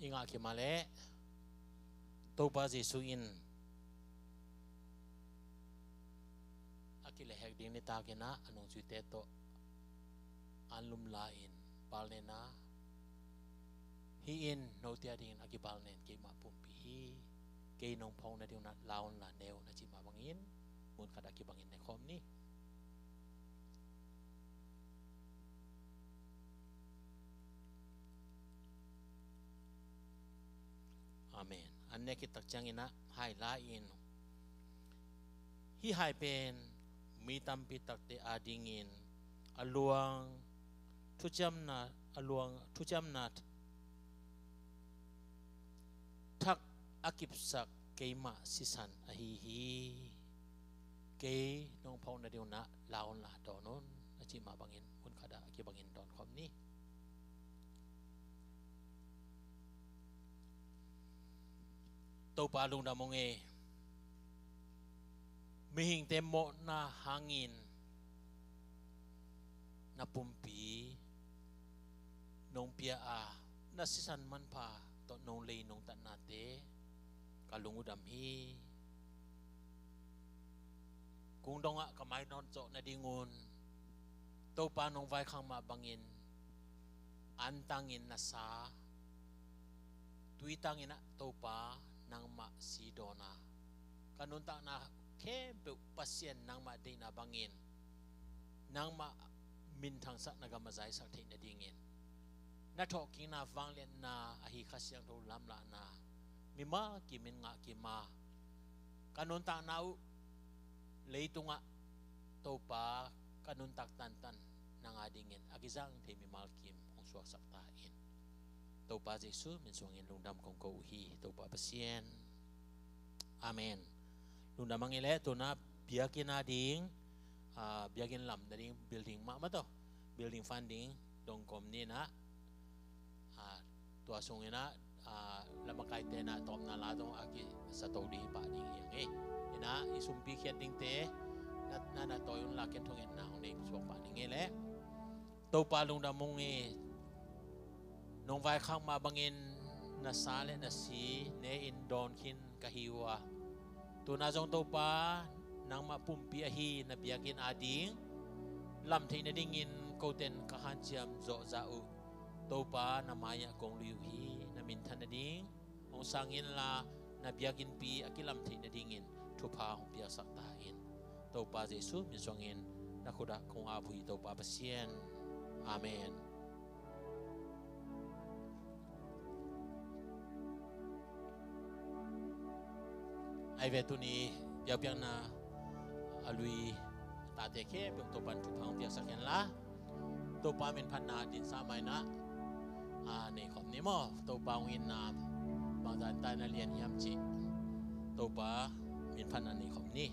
inga ki male to pa Jesu in akile hek ding ni ta ke na anong chu te to anlum la in palne na hi in no tia ding aki palnen ke ma pum pi hi ke nong phong na ding na laun la neu na chi ma bangin mun kada ki bangin ne khom ni amen anne ki tak changina hai la in hi hai pen mi tam pi tak te adingin aluang thu cham na thak akip sak keima sisan ahi hi ke nong phong na diu na laon la do non achi ma bangin mun kada ki bangin don khom ni to pa lung da mong e mi hing te mo na hangin na pumpi nong pia a na sisan man pa to nong lei nong ta na te kalungu dam hi kung donga kamay non cho na dingun to pa nong vai khang ma bangin antangin na sa tuitangin na to pa nang ma sidona kanun ta na kempe pasien nang ma de na bangin nang ma min thang sak na gamazai sak the na dingin na talking na wanglen na ahi khasyang do lam la na mi ma ki min nga ki ma kanun ta nau leitunga to pa kanun tak tan tan nang adingin agizang the mi mal kim ong suak sak ta in tàu pa Giêsu mình xuống in lung đam công cầu hi tàu pa pasien amen lung đam mang ile tu na biakin ading biakin lam dari building mak mato building funding dong kom ni na tua sung ina lamakai te na tom na la dong aki sa tàu đi pa ding yang ina isumpi khiat ding te na toyun la ken thong en na nei suak pa ding le tàu pa lung đam mong e nong vai khang ma bangin na sa le na si ne in don kin kahiwa tu na jong tàu pa nang ma pumpi hi na biakin ading lam thei na ding in koten ka han chiam zo za u tàu pa na maya kong liu hi na min than na ding ong sangin la na biakin pi akilam thei na ding in thu pa hong pia sak ta in tàu pa Giêsu min songin na khoda kong a phui tàu pa pasien amen ai về tu ni biao biang na alui ta te ke biang to pan thu phang pia sak yan la to pa min phan na din sa mai na nei khom ni mo to pa ngin na bang dan ta na lian yam chi to pa min phan an nei khom ni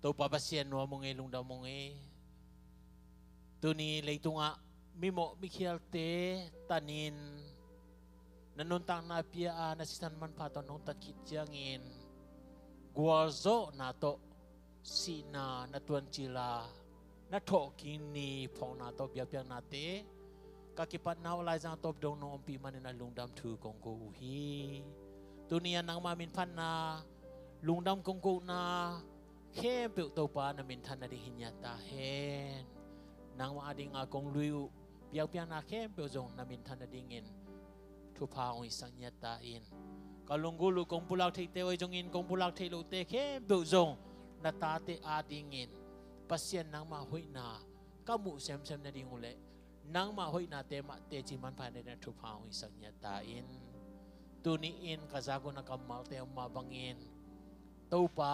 to pa pasien no mong lung da mong tu ni leitunga mi mo mi khial te tanin nanon tang na pia na sisan man pa to nong tat khit jangin guazo na to sina na tuan chila na tho kin ni phong na to bia bia na te kakipat na ulay sang top dong no pi manina lungdam thu kong ko hi tunia nang ma min phan na lungdam kong ko na khem pe to pa na min than na di hinya ta hen nang ma ading a kong luyu piak piak na khem pe zong na min than na ding in thu pa oi sang nya ta in kalunggulu kong pulak thei te oi jong in kong pulak thei lo te khem pe zong na ta te ading in pasien nang ma hoi na kamu sem sem na ding ule nang ma hoi na te ma te chi man phan na thu pa oi sang nya ta in tu ni in kazago na kamal te ma bangin to pa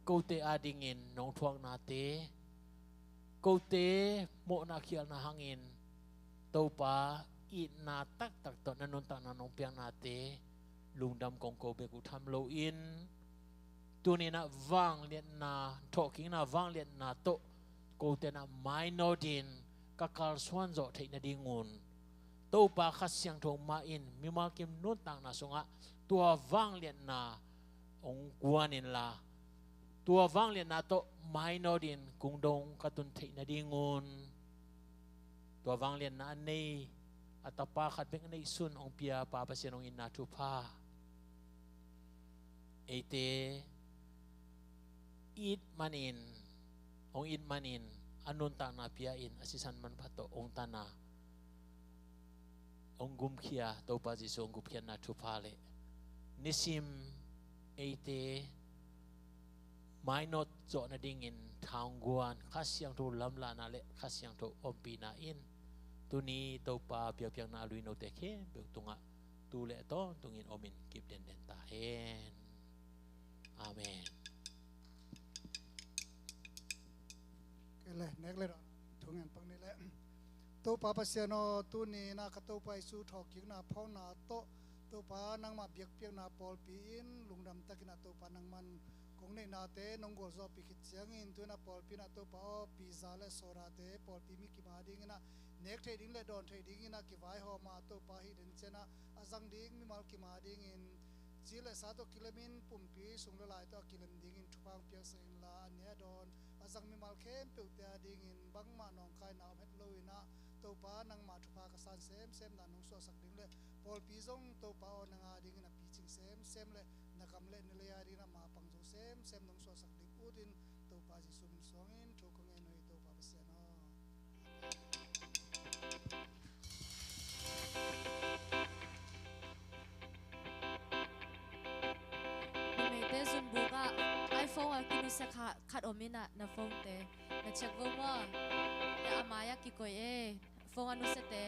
câu te ading in nong thuak na te câu te mo na khial na hangin to pa i na tak tak to na non tak na nong piang na te lungdam kong ko be ku tham lo in tu ni na wang lian na talking na wang lian na to câu te na minor din ka kal swan zo thei na dingun to pa khas siang thong ma in mi ma kim non tak na songa tua wang lian na ong guanin la tua wang lian na to minor din kung dong katun thei na dingun tua wang lian na nei atapa khat beng nei sun ong pia pa pa sian ong in na thu pa ete it manin ong it manin anun ta na pia in asisan man phato ong tana ong gum khia to pa ji song gup khian na thu pa le nisim ete mai not zo na ding in thang guan khasyang to lam la na le khasyang to ompi na in tu ni to pa pia piang na lui no te khe pe tunga tu le to tungin omin kip den den ta hen amen cái này nét lên rồi thùng ngàn bằng này lẽ tô pa pasiano tu ni na ka tô pa isu thok king na phau na to pa nang ma biak piak na pol pi in lungdam takina to pa nang man kong nei na te nong gol zo pi khit chiang in tu na pol pi na to pa pi za le sora te pol pi mi ki ma ding na nek thei ding le don thei ding na ki vai ho ma to pa hi den chena azang ding mi mal ki ma ding in chi le sa to kilomin pum pi sung le lai to kilom ding in thupang piak sa in la ne don azang mi mal khem pe te ding in bang ma nong khai na met lo ina to pa nang ma thupa ka san sem na nong so sak ding le pol pi zong to pa o nanga ding na pi ching sem le na kam le ne le ya ri na ma pang zo sem nong so sak ding udin to pa ji sumin song in thu ko ngai noi to pa se no mày te zoom buka iPhone a kinu se khat omina na phone te na check vo mo ya amaya ki koi e phone anu se te